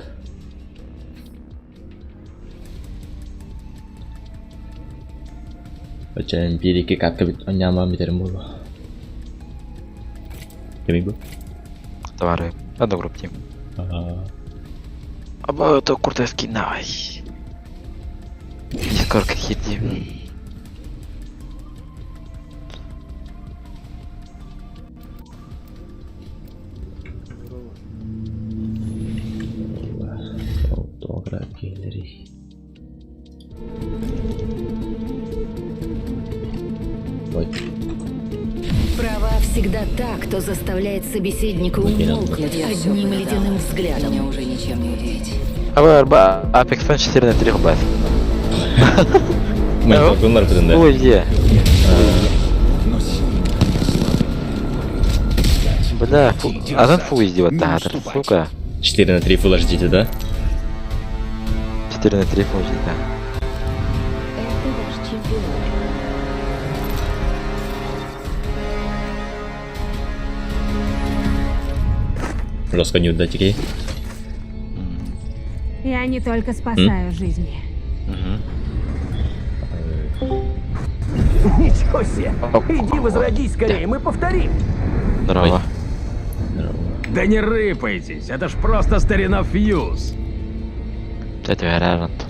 Очен бир-эки катка бит ойнамам битерим болду. Кеми бу? Товары. Одну группу тим. Аба это куртовский навай. Сколько хити. Права всегда та, кто заставляет собеседника умолкнуть одним ледяным взглядом. Меня уже ничем не удивить. Аба Apex 4 на 3 хбат. Мы факунлар битинде. Ой, где? Бля, азан фу издевать тахатыр, сука. 4 на 3 Full HD, да? 4 на 3 фу да. Это ваш чемпион. Жестко не удать, окей? Я не только спасаю жизни. Ничего себе! Иди возродись скорее, мы повторим! Здорово. Да не рыпайтесь, это ж просто старина Фьюз. Это вариант.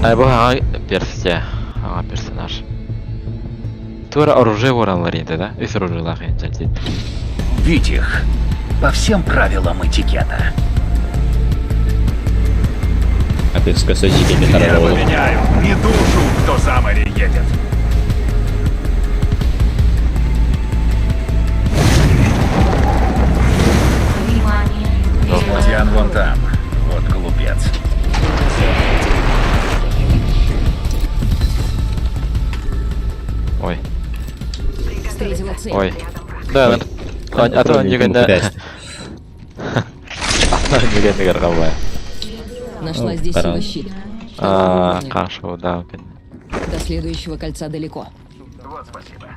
А bu персонаж. Тура оружие воранларинде, да? Из оружия лахин. Бить их по всем правилам этикета. Апекс косочки не Я хорошо. поменяю и душу, кто за море едет. Диан вон там. Вот глупец. Ой. Встретила цель. Ой. Да, а то он никогда... Никогда не горковая. Нашла здесь Пора. его щит. Кашу, да. До следующего кольца далеко. Вот спасибо.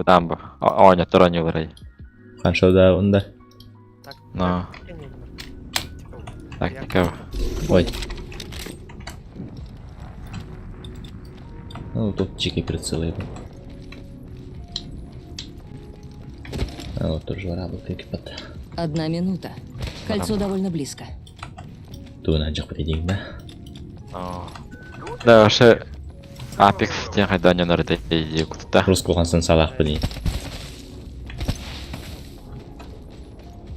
Там бы. Оня, туранил рей. Хорошо, да, он да. Но. Так, никого. Ой. Ну, тут чики прицелы. А вот тоже работа экипат. 1 минута. Кольцо довольно близко. Тут на джах подойдем, да? Да, вообще... Апекс тем хайда не нарыта идея куда-то. Русского хансан салах подойдем.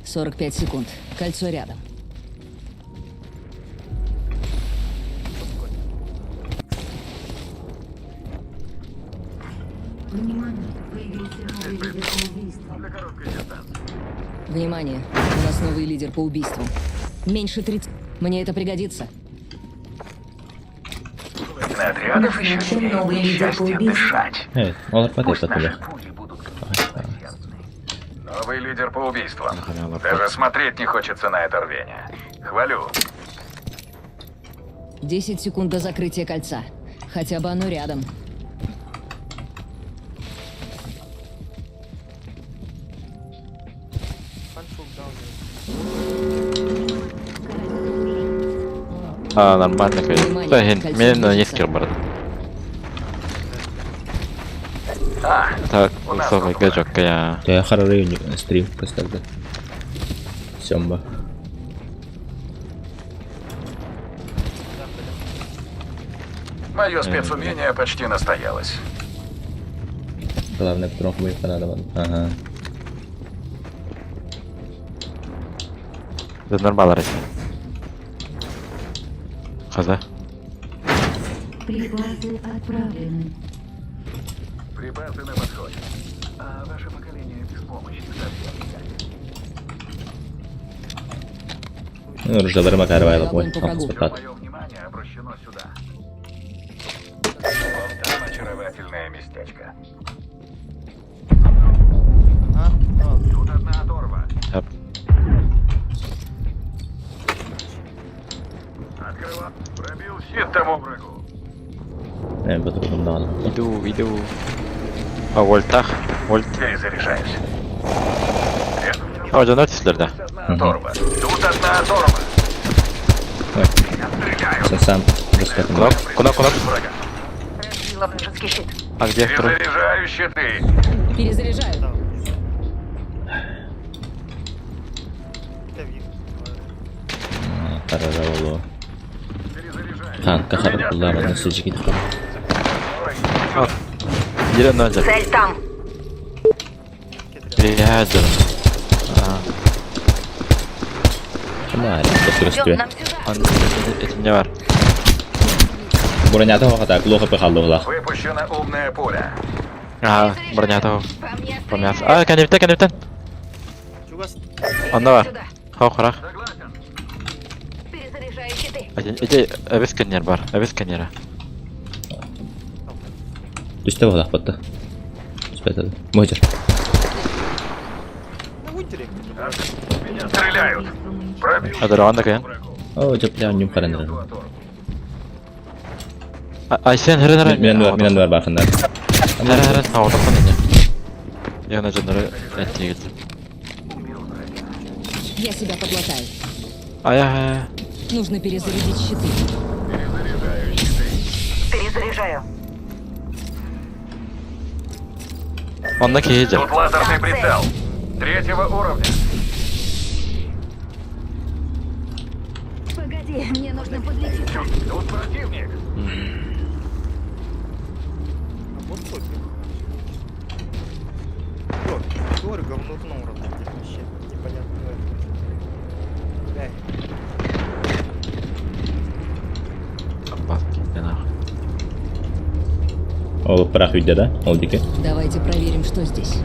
45 секунд. Кольцо рядом. Внимание, у нас новый лидер по убийству. Меньше 30. Мне это пригодится. Отрядов еще новый лидер по убийству. Олар подойдет туда. Новый лидер по убийству. Даже смотреть не хочется на это рвение. Хвалю. 10 секунд до закрытия кольца. Хотя бы оно рядом. Нормально, конечно. Да, мен не скер, брат. Так, высокий гачок, я... Я хорроры стрим поставлю. Сёмба. Мое спецумение почти настоялось. Главное, трох будет понадобно. Ага. Это нормально, Россия. Хаза. Припасы отправлены. Припасы на подходе. А ваше поколение беспомощно совсем. Ну, ружья макаровая лапой. Спад. Мое внимание обращено сюда. Вот там очаровательное местечко. Тут одна оторва. Открыла. Пробил щит тому врагу. По-другому надо. Иду. А, вольтах. Вольт. Перезаряжаюсь. О, жанатислерді. Оторва. Тут одна оторва. Ой. Сам жестко. Кунак. Врага. А где второй? Перезаряжаю щиты. Перезаряжаю. Харарало. Танка харакуллама на сыджики. Бiri önce. Цель там. Приятель. Kemarin terus Это не var. Броня того хата, плохо пихал лах. Выпущено умное поле. Ага, броня того. Помяс. А, kanepten. Onda var. Хохрах. Перезаряжаю щиты. Эти эвисканер бар. Эвисканера. Düştü bu lahbatta. Спрятали. Мойдер. Меня стреляют. Пробил. Адырганда кайын. О, жаплян ним караныр. Айсен херенер. Мен бар бакындар. Херен аудакан эне. Яна жанары эттигит. Я себя подлатаю. Ая. Нужно перезарядить щиты. Перезаряжаю щиты. Перезаряжаю. Он на кейдер. Тут лазерный прицел. 3-го уровня. Погоди, мне нужно подлечиться. Тут противник. Говорю, говно дном работает вообще. Непонятно. Баски, нахуй. Ол прах үйде да? Ол деке. Давайте проверим, что здесь.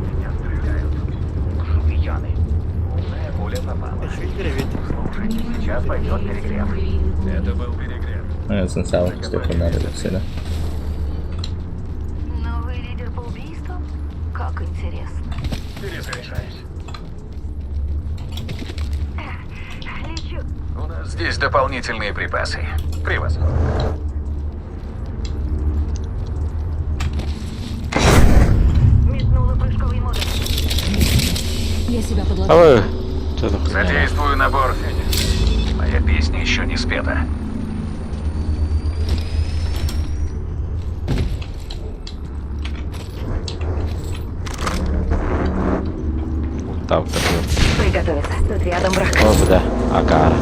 Меня стреляют. Шумияны. Умная пуля попала. Сейчас пойдет перегрев. Это был перегрев. Сенсал, что надо сюда. Новый лидер по убийству? Как интересно. Перезаряжаюсь. Лечу. У нас здесь дополнительные припасы. Превосходно. Метнула прыжковый модуль. Я себя подлатаю. А вы Что за хуйня? Задействую набор, Феникс. Моя песня еще не спета. Так, такой. Приготовиться. Тут рядом враг. О, бля, агар.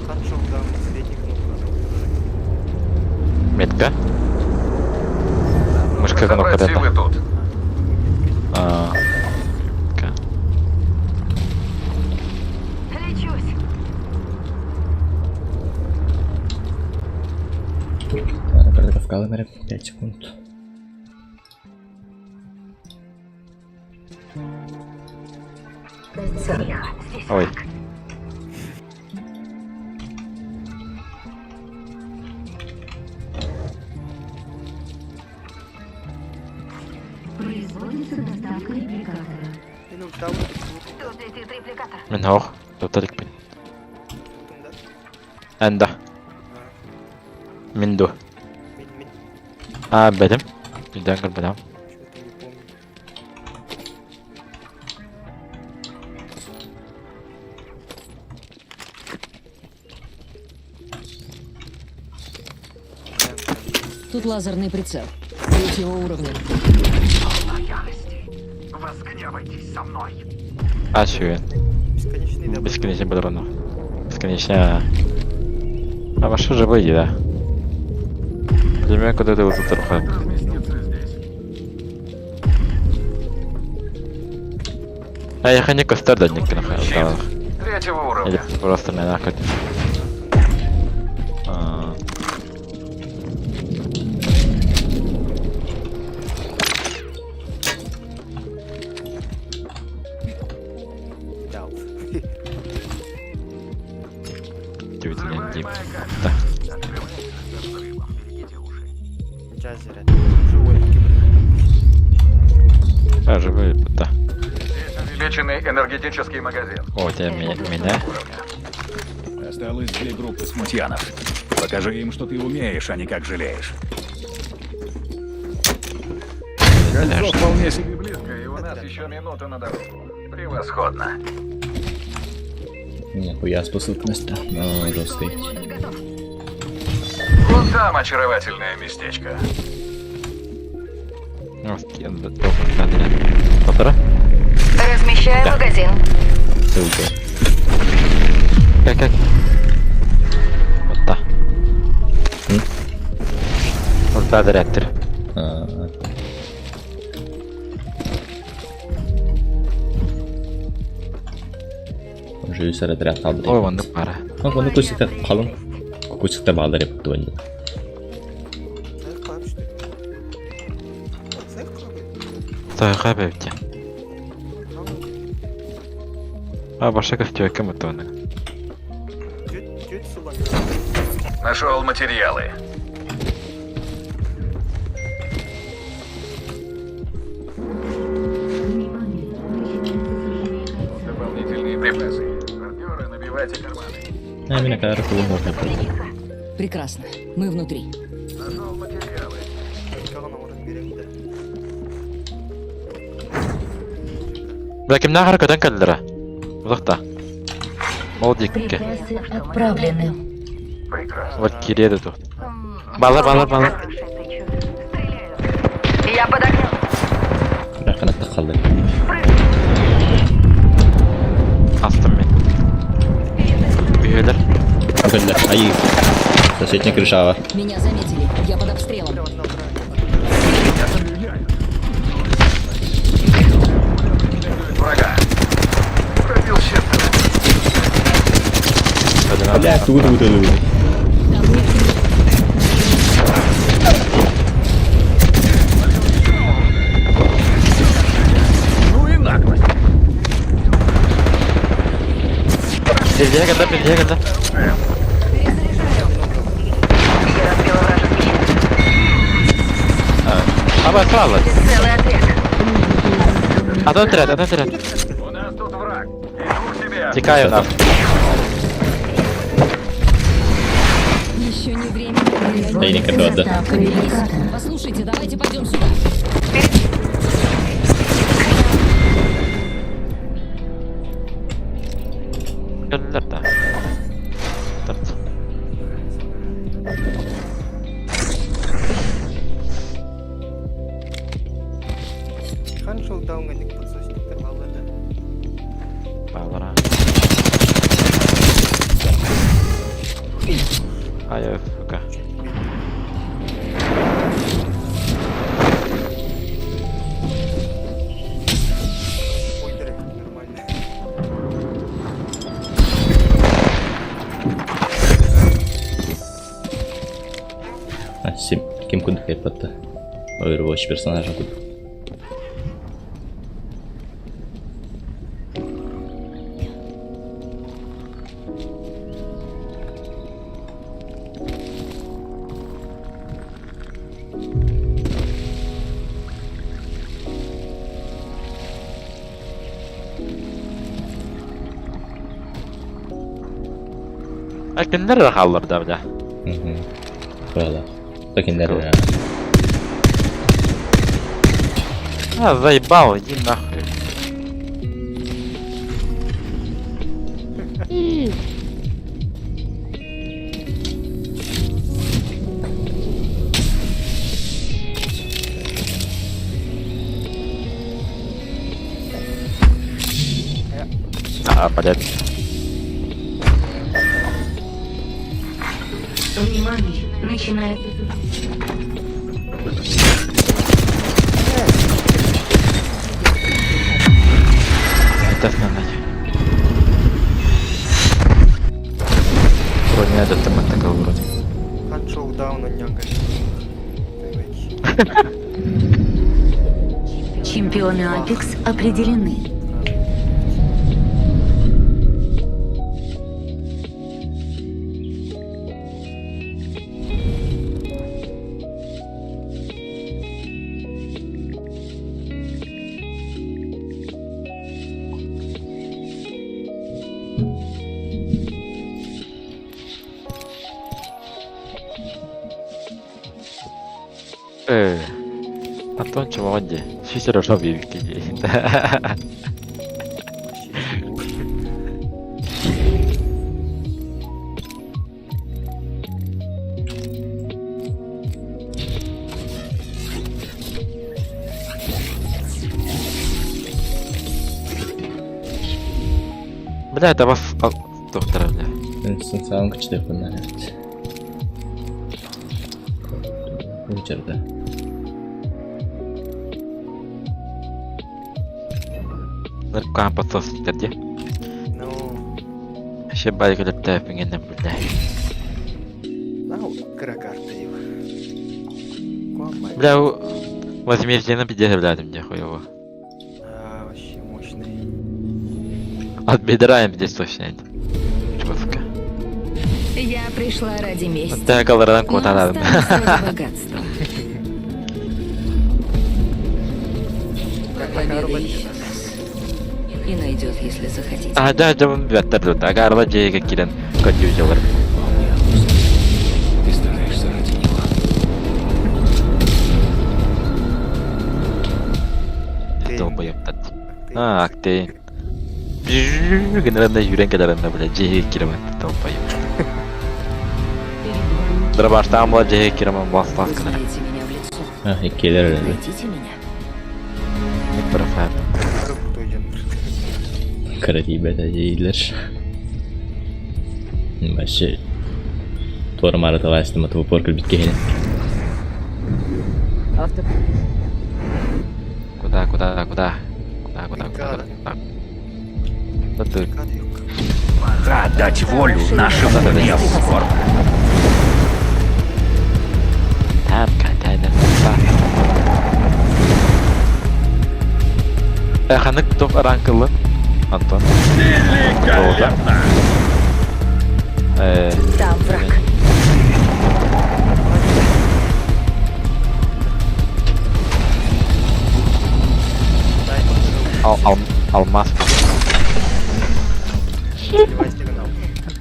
Ханчок, да, средний кнопка. Метка? Мышка кнопка Разобрать, вы это. тут. Метка. Лечусь. Ладно, передав калимери 5 секунд. Ой. Производится доставка репликатора. Minum tahu Тут летит репликатор. من هو تطلق بين tunda. عنده من ده Min بدم يدانقل بدم что-то не помню. Тут лазерный прицел. 3-го уровня. Возгневайтесь со мной. عاشوين Бесконечный добавок. бесконечно подробно бесконечно а что же выйди да для меня куда ты вот тут рухает Разместиться здесь. а я хочу костер дать никто нахуй 3-го уровня. или просто меня нахуй Дал. Дим. Открывается со взрывом. Берегите уши. Джазер это. Живой гибрид. А, живые, да. Здесь увеличенный энергетический магазин. О, у тебя меня. Осталось 2 группы смутьянов. Покажи им, что ты умеешь, а не как жалеешь. Кольцо вполне себе близко. И у нас еще минута на дорогу. Превосходно. Нихуя способность, но жесткий. Вот там очаровательное местечко. Размещаю магазин. Ссылка. Как? Вот так. Вот так, реактор. Уже сэр отряд қалды. Ой, вон пара. Оны көсекте қалың. Көсекте бағдар еп туын. Сайқап что ли? Сайқап это? Сайқа бәвте. А, баша костюя кем это он? Тёть сулами. Нашел материалы. Дополнительные припасы. Партнеры, набивайте карманы. Меня кажется, вы можно. Прекрасно. Мы внутри. Нашел материалы. Кагана орын берем да. Бля, кемнен харакаттан келдіра? Ұзақта. Молдик. Припасы отправлены. Прекрасно. Вот киреді тут. Балар. Я под огнем. Бірақ қанатта қалды. Астым мен. Үйелер. Бля, ай. Соседняя крышава. Меня заметили. Я под обстрелом. Врага. Пробил щепку. Бля, тут. Ну и наглость. Передяганда. Я разбила вражеский щит. Аба, сразу. Целый отряд. Один отряд. У нас тут враг. Иду к тебе. Тікаю нас. Да и не катает, да. Доставка репликатора. Послушайте, давайте пойдем сюда. Öldüler de. Dört. Қанша даунға подсосниктер қалды. Bağlara. Ay öfke. Ой, дыры, нормально. Ким куды кайпатты? Overwatch персонажа тут. Kimler kalır da bile. Böyle. Такие Cool. А, заебал, иди нахуй. А, блядь. Внимание, начинается. Это основной. Вроде не этот там такой вроде. Қанша дауна нянга. Чемпионы Апекс определены. Антон чего 실제로 섭이 이렇게. Бля, это вас доктора, бля. Сам качтай фонарит. Вечерда. Наркан подсосник где? Ну, Ще байка летает, не бля. кыра карта его. Куамай. Бля, возьмите на 50 рядом, мне хуево. Вообще мощный. От бедра им здесь точно нет. Жестко. Я пришла ради мести. Да, колоран Но кота надо. останусь ради богатства. Победа ищет нас. И найдет, если захотите. А, да, он ветер, да, гарла джейга кирен, конфьюзер. Ты стараешься ради него. Долбоёб тат. А, актей. Генеральный юрен кадарында, бля, джейга кирен, долбоёб. Дробаш там, джейга кирен, Вы бастаскана. знаете меня в лицо. Хиккейлер öyle. Найдите меня. Профайль. Кырып тойден. Kara diybete değiller. Başı Tora marata vastım atı porkul bitki hele. Куда? Куда? Да ты. Кады yok. Пора дать волю нашему гневу, Корп. Там катайда. Ханık топ ранкылы. Антон. Великолепно! Там враг. Алмаз. Девайс сигнал.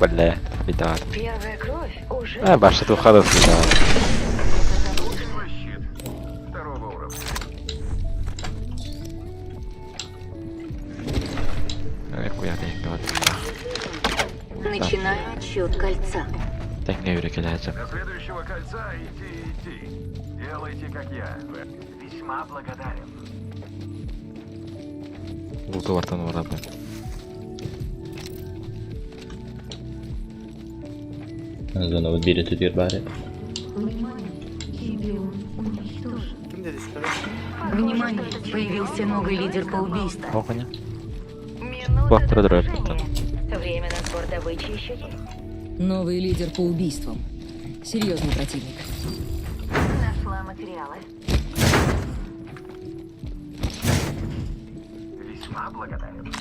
Бля. виноват. Первая кровь уже. Башит уходит, виноват. Огневой щит. Второго уровня. Куя дейін Начинаю отсчет кольца. Тәңге үйрек еләзім. До следующего кольца идти. Делайте, как я. Весьма благодарен. Луты вартан орады. Зона вот берет и дверь баре. Кем дедіс, короче? Внимание, появился новый лидер по убийству. Оқыне. Минута Бак, до продырай, завершения. Время на сбор добычи еще есть. Новый лидер по убийствам. Серьезный противник. Нашла материалы. Весьма благодарен.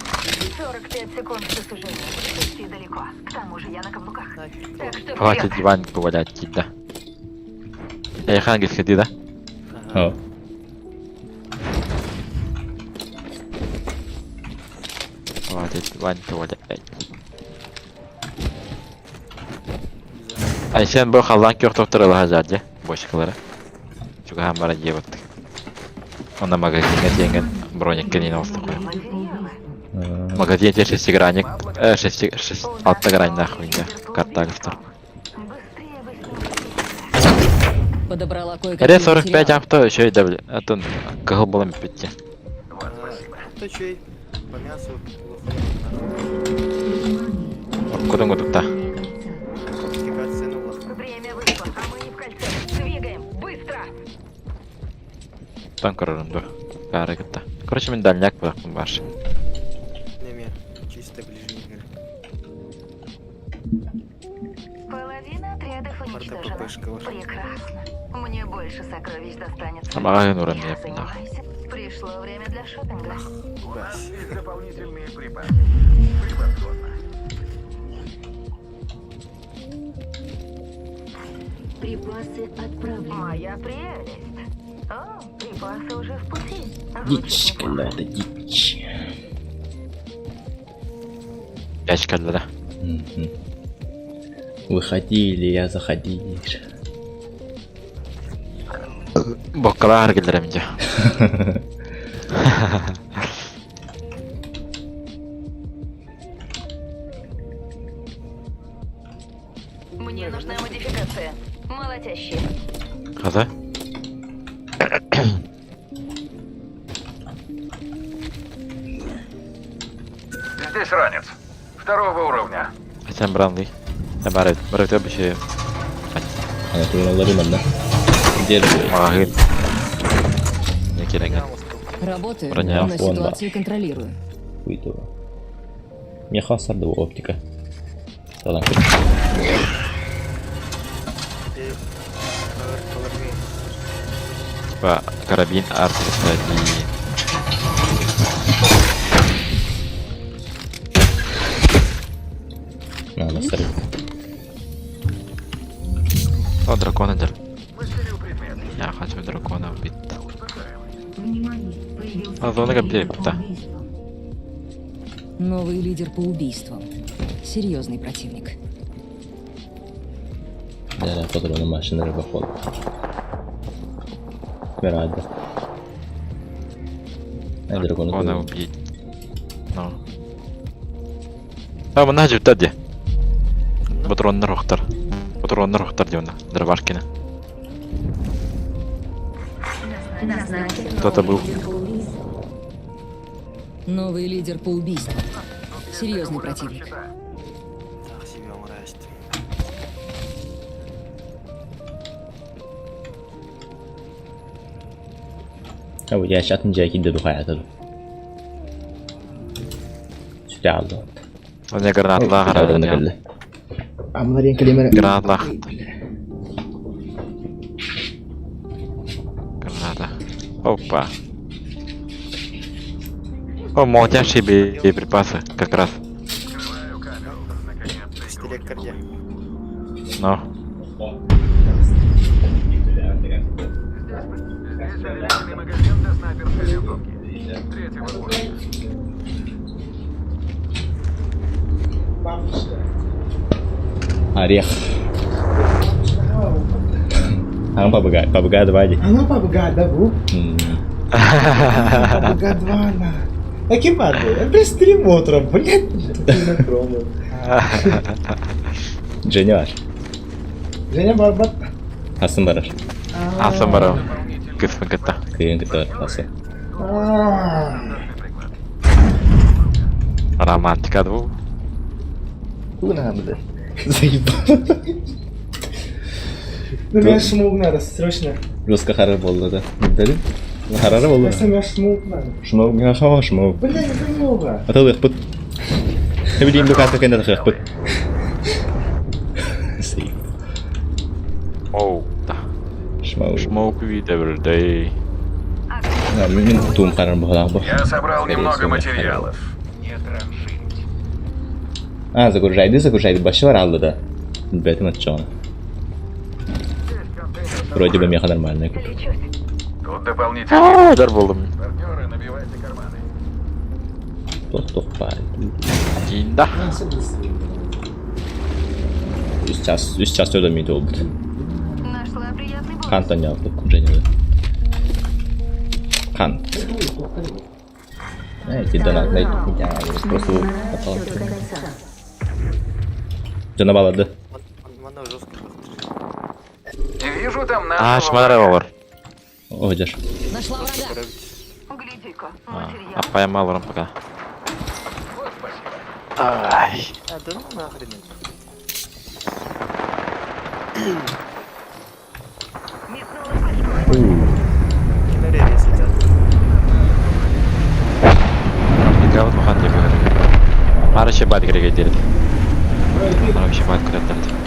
45 секунд до сужения. Почти далеко. К тому же я на каблуках. Так что Хватит вперед. диван повалять, кидда. Хангис ходи, да? О, Хватит диван повалять. Ай, сен бұл қалдан көк тоқтыр алға жарды, бошықлары. Чуға хам бара ебіттік. Онда магазинге теңген броник кенен олсты қойым. Магазин те 6 граник, 6 грань нахуйня, картагыз тұр. Подобрала кое-какие Эре 45 материалы. апта, еще и давлю. Атын, кого было пить. То чей? По мясу. Куда гудукта? Стекать цену власно. Время вышло, а мы не в кольце. Двигаем, быстро! Там корорунду. Кары гитта. Короче, мен дальняк бıraktım başı. Неме. Чисто ближний мир. Половина отрядов уничтожена. ППшка ваша. Прекрасно. Мне больше сокровищ достанется. Магазин Я уровня, нахуй. занимаюсь. Пришло время для шопинга. У нас есть дополнительные припасы. Превосходно. Припасы отправлены. Моя прелесть. О, припасы уже в пути. дичь какая-то, дичь. Яч kaldı da. Мгм. Выходили, я заходишь. Bokkalar gelirim diyor. Мне нужна модификация. Молотящие. Kazı. Здесь ранец. Второго уровня. Sen brandy. Ne bari, bıraktı bir şey. Она турнула на. Держи. Magazin. Ne kirengen. Работаю, Броня, но фон, ситуацию контролирую. Хуйтова. Мне хасарда оптика. Салам. Ve karabin artı strategi. На сорви. O drakonadır. Мастерю предмет. Я хочу дракона убить. Внимание, появился А зона как лидер бьет, по да. убийствам. Новый лидер по убийствам. Серьезный противник. Да, патроны машины рыбоход. Рада. Дракон. Дракона убить. Ну. А мына жібді де. Патронны рухтар. Патронны рухтар де оны. Дробашкина. Назначен Кто-то был. новый лидер по убийствам. Новый лидер по убийствам. Серьезный противник. Так, себе умрать. أو يا شاتن جاي كده بخياته. شو تعال. Onu granatla harabın ya. عمالين كلمة. Granatla. Граната. Опа. О, молотящие боеприпасы, как раз. Открываю камеру. Наконец-то Стилек карьер. Но. Здесь увеличенный магазин для снайперской винтовки. Третьего уровня. Орех. Побегай, давай. Ano pa bagada, bro? Погодвана. Какие падают? Это стрим утром, блядь. На промо. Женя var. Женя Барбат. Hasan var. Hasan bara. Kısmı kıta. Kıyın kıta Hasan. Романтика двух. Куда надо? Заебал. Ну, мне шмуг надо, срочно. Ruska harap oldu da. Ne dedin? Harap oldu. Мне шмуг надо. Şmog ya hava şmog. Блядь, не понял, бра. Atıl yakpıt. Ne bileyim bu kadar kendi de yakpıt. Оу, да. Şmog. Smoke weed every day. Ya min tuğum karar bu kadar bu. Я собрал немного материалов. Загружай. Başı var aldı da. Betim atacağım onu. Вроде бы меха нормальная. Тут дополнительные Дар buldum. партнеры, набивайте карманы. Top bari. Cinda. Üst ças öyle miydi oldu? Нашла приятный бонус. Kant'tan yaptık. Jenny'de. Kant. Evet, cidden atmayı ya. Просто atalım. Cana bağladı. Mana жестко. Вижу там А, нашего шмадрова var. Оğacar. Нашла врага. Гляди-ка, Апаем алırım пока. Ай. А, да ну нахрен. Nereye satan? Gavut makan yapıyor. Mara şey bad gerek edildi. Mara bir şey bad gerek edildi.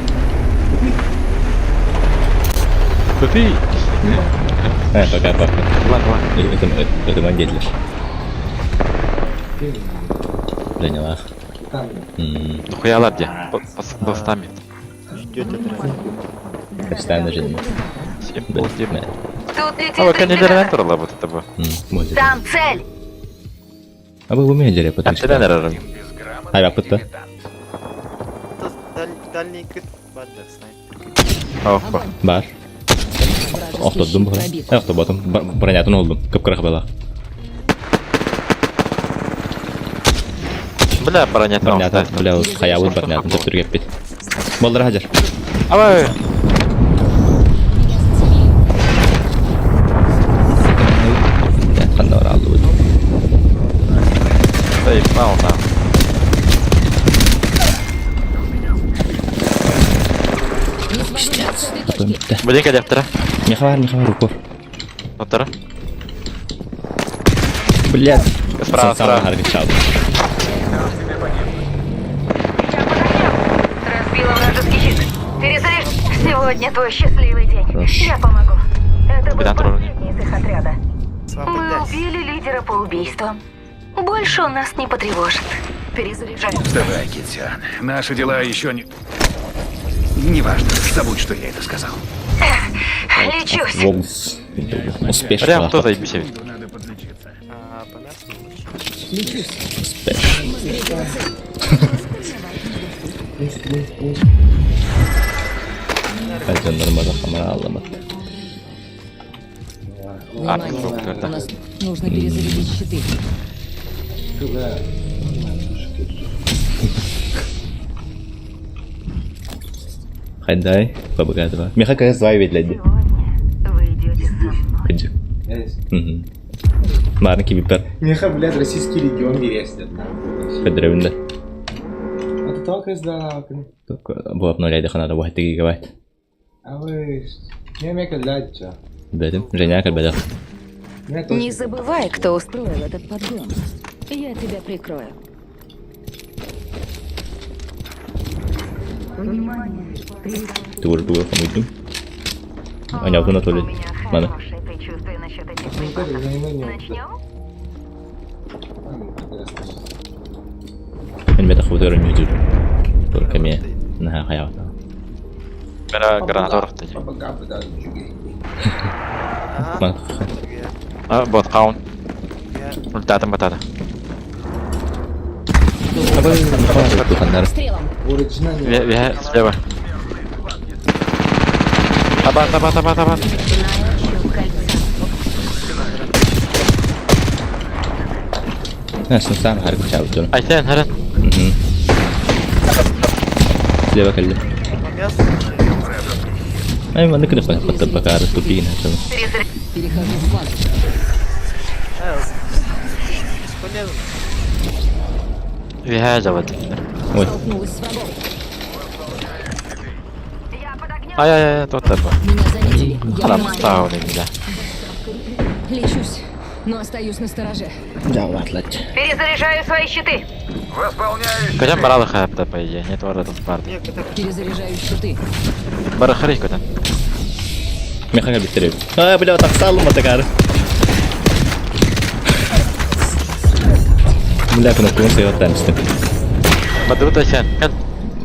Kötü. Evet, bak. Ulan. Ötümen geldiler. Zaняла. Хуяlar diye. Dostamit. Ждет это. Kaçtan da Jenny. Simple değil mi? Тут летит Ama kendi истребитель. elementor работает bu. Может. Там цель. Abi bu mencere Ben yapıtmış. şeyden ararım. Hayır yapıttı. Это дальний кыт. Бадда, снайпер. Hoppa. Бар. Oxtodum bu. Oxtobotum. Bronятын oldum. Kıpkırık bala. Бля, бронятын Bronятын. Bля, hayavuz bronятын. Tüptür gep bit. Boldur hajar. Ava. Kanda var aldı bu. Заебал нам. Bitti. Bude kadar Meha var упор. Otur. Блядь. Справа, справа. Hareket çaldı. Разбила вражеский щит. Перезаряжь. Сегодня твой счастливый день. Хорошо. Я помогу. Это был Капитан Тролль. последний из их отряда. Мы Свободясь. убили лидера по убийствам. Больше он нас не потревожит. Перезаряжаем. Вставай, Китян. Наши дела еще не... Неважно, забудь, что я это сказал. Лечусь. Волс. Успешно. Прям кто заебись. Надо подлечиться. А, по мясу лучше. Успешно. Хотя нормально хамара аллама. Внимание, у нас нужно перезарядить щиты. Хайдай. Побегай два. Меха как звай ведлedi. Вы идете со мной. Кыджик. Марники випер. Меха, блядь, российский регион берестит. Федеревinde. Это только из Донавка. Bu apnolaydı kanada 1 гигабайт. А вы... Не мека лядча. Dedim. Женя kalbede. Не забывай, кто устроил этот подгон. Я тебя прикрою. Dur kamuydum. Anyavdu na tuvalet. Mana. Хорошее предчувствие насчет этих припасов. Начнем? Benim de xavutuyorum yüzür. Dur kamiye. Naha hayatna. Bana granatör dedi. Man. Ah, bot count. Ultatum batata. Tuhanlar. Стрелом. Слева. Taban. Nästan sama harga cabut. Ayten Haran. Слева колли. Мясо. Ай, mana kenapa bakar tupin atau? Перехожу в фазу. Бесполезно. في حاجة بدك. Ой, Столкнулась с врагом. Ай, توتر. Меня заметили. Я Haram внимание. مستعوني بالله. Лечусь, но остаюсь на стороже. jauh atlet. Перезаряжаю свои щиты. Восполняю. كجم برا خيابته по идее, нет ворота спарты. Нет, это Перезаряжаю щиты. برا خريج كده. Mereka bitir. Ah, beliau tak salah mata kar. Beliau kena kurang sehat mesti. مضغوط عشان كل.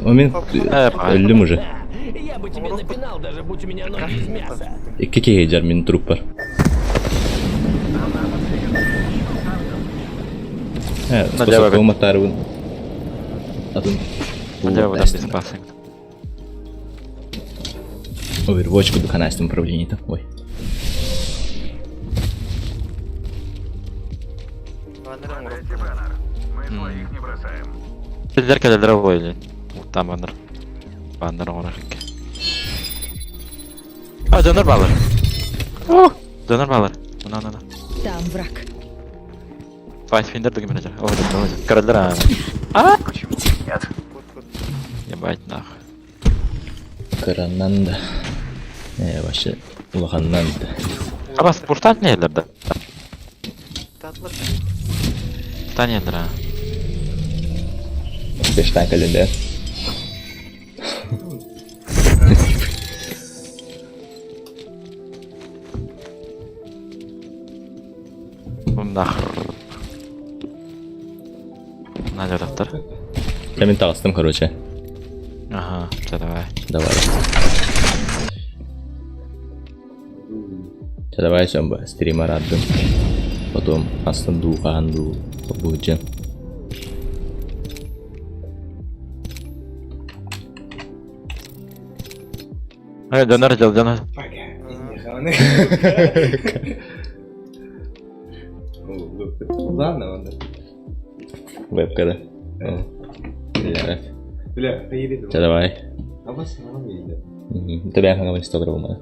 Omin, ölüm уже. Я бы тебе напинал, даже будь у меня ноги из мяса. İki kejar min trup var. Способ коматар он. Atın. Надеюсь, там безопасно. Overwatch kudu канастым управление-то. Ой. баннером урок. Эти баннер. Мы своих не бросаем. تقدر كده ضربه ولا وطعم بانر بانر ورا هيك جنر بالر جنر بالر انا Там враг. فايت فيندر دقي من هجر كردر Почему нет? Кут. ебать нахуй Kırandan da. Başı ulakandan da. خلاص بورتال نيلر ده Tatlı. تاني يدرا 5 tane kalender. нахер надо доктор Я ментал с тем, короче. ага все давай Давай. Давай сёмба стример аддым. Потом астанду канду побуджен. جنر جل جنر Ладно, ладно. Вебка, да? Бля, давай. А вас нормально. Тебе я говорю, 100 грамм.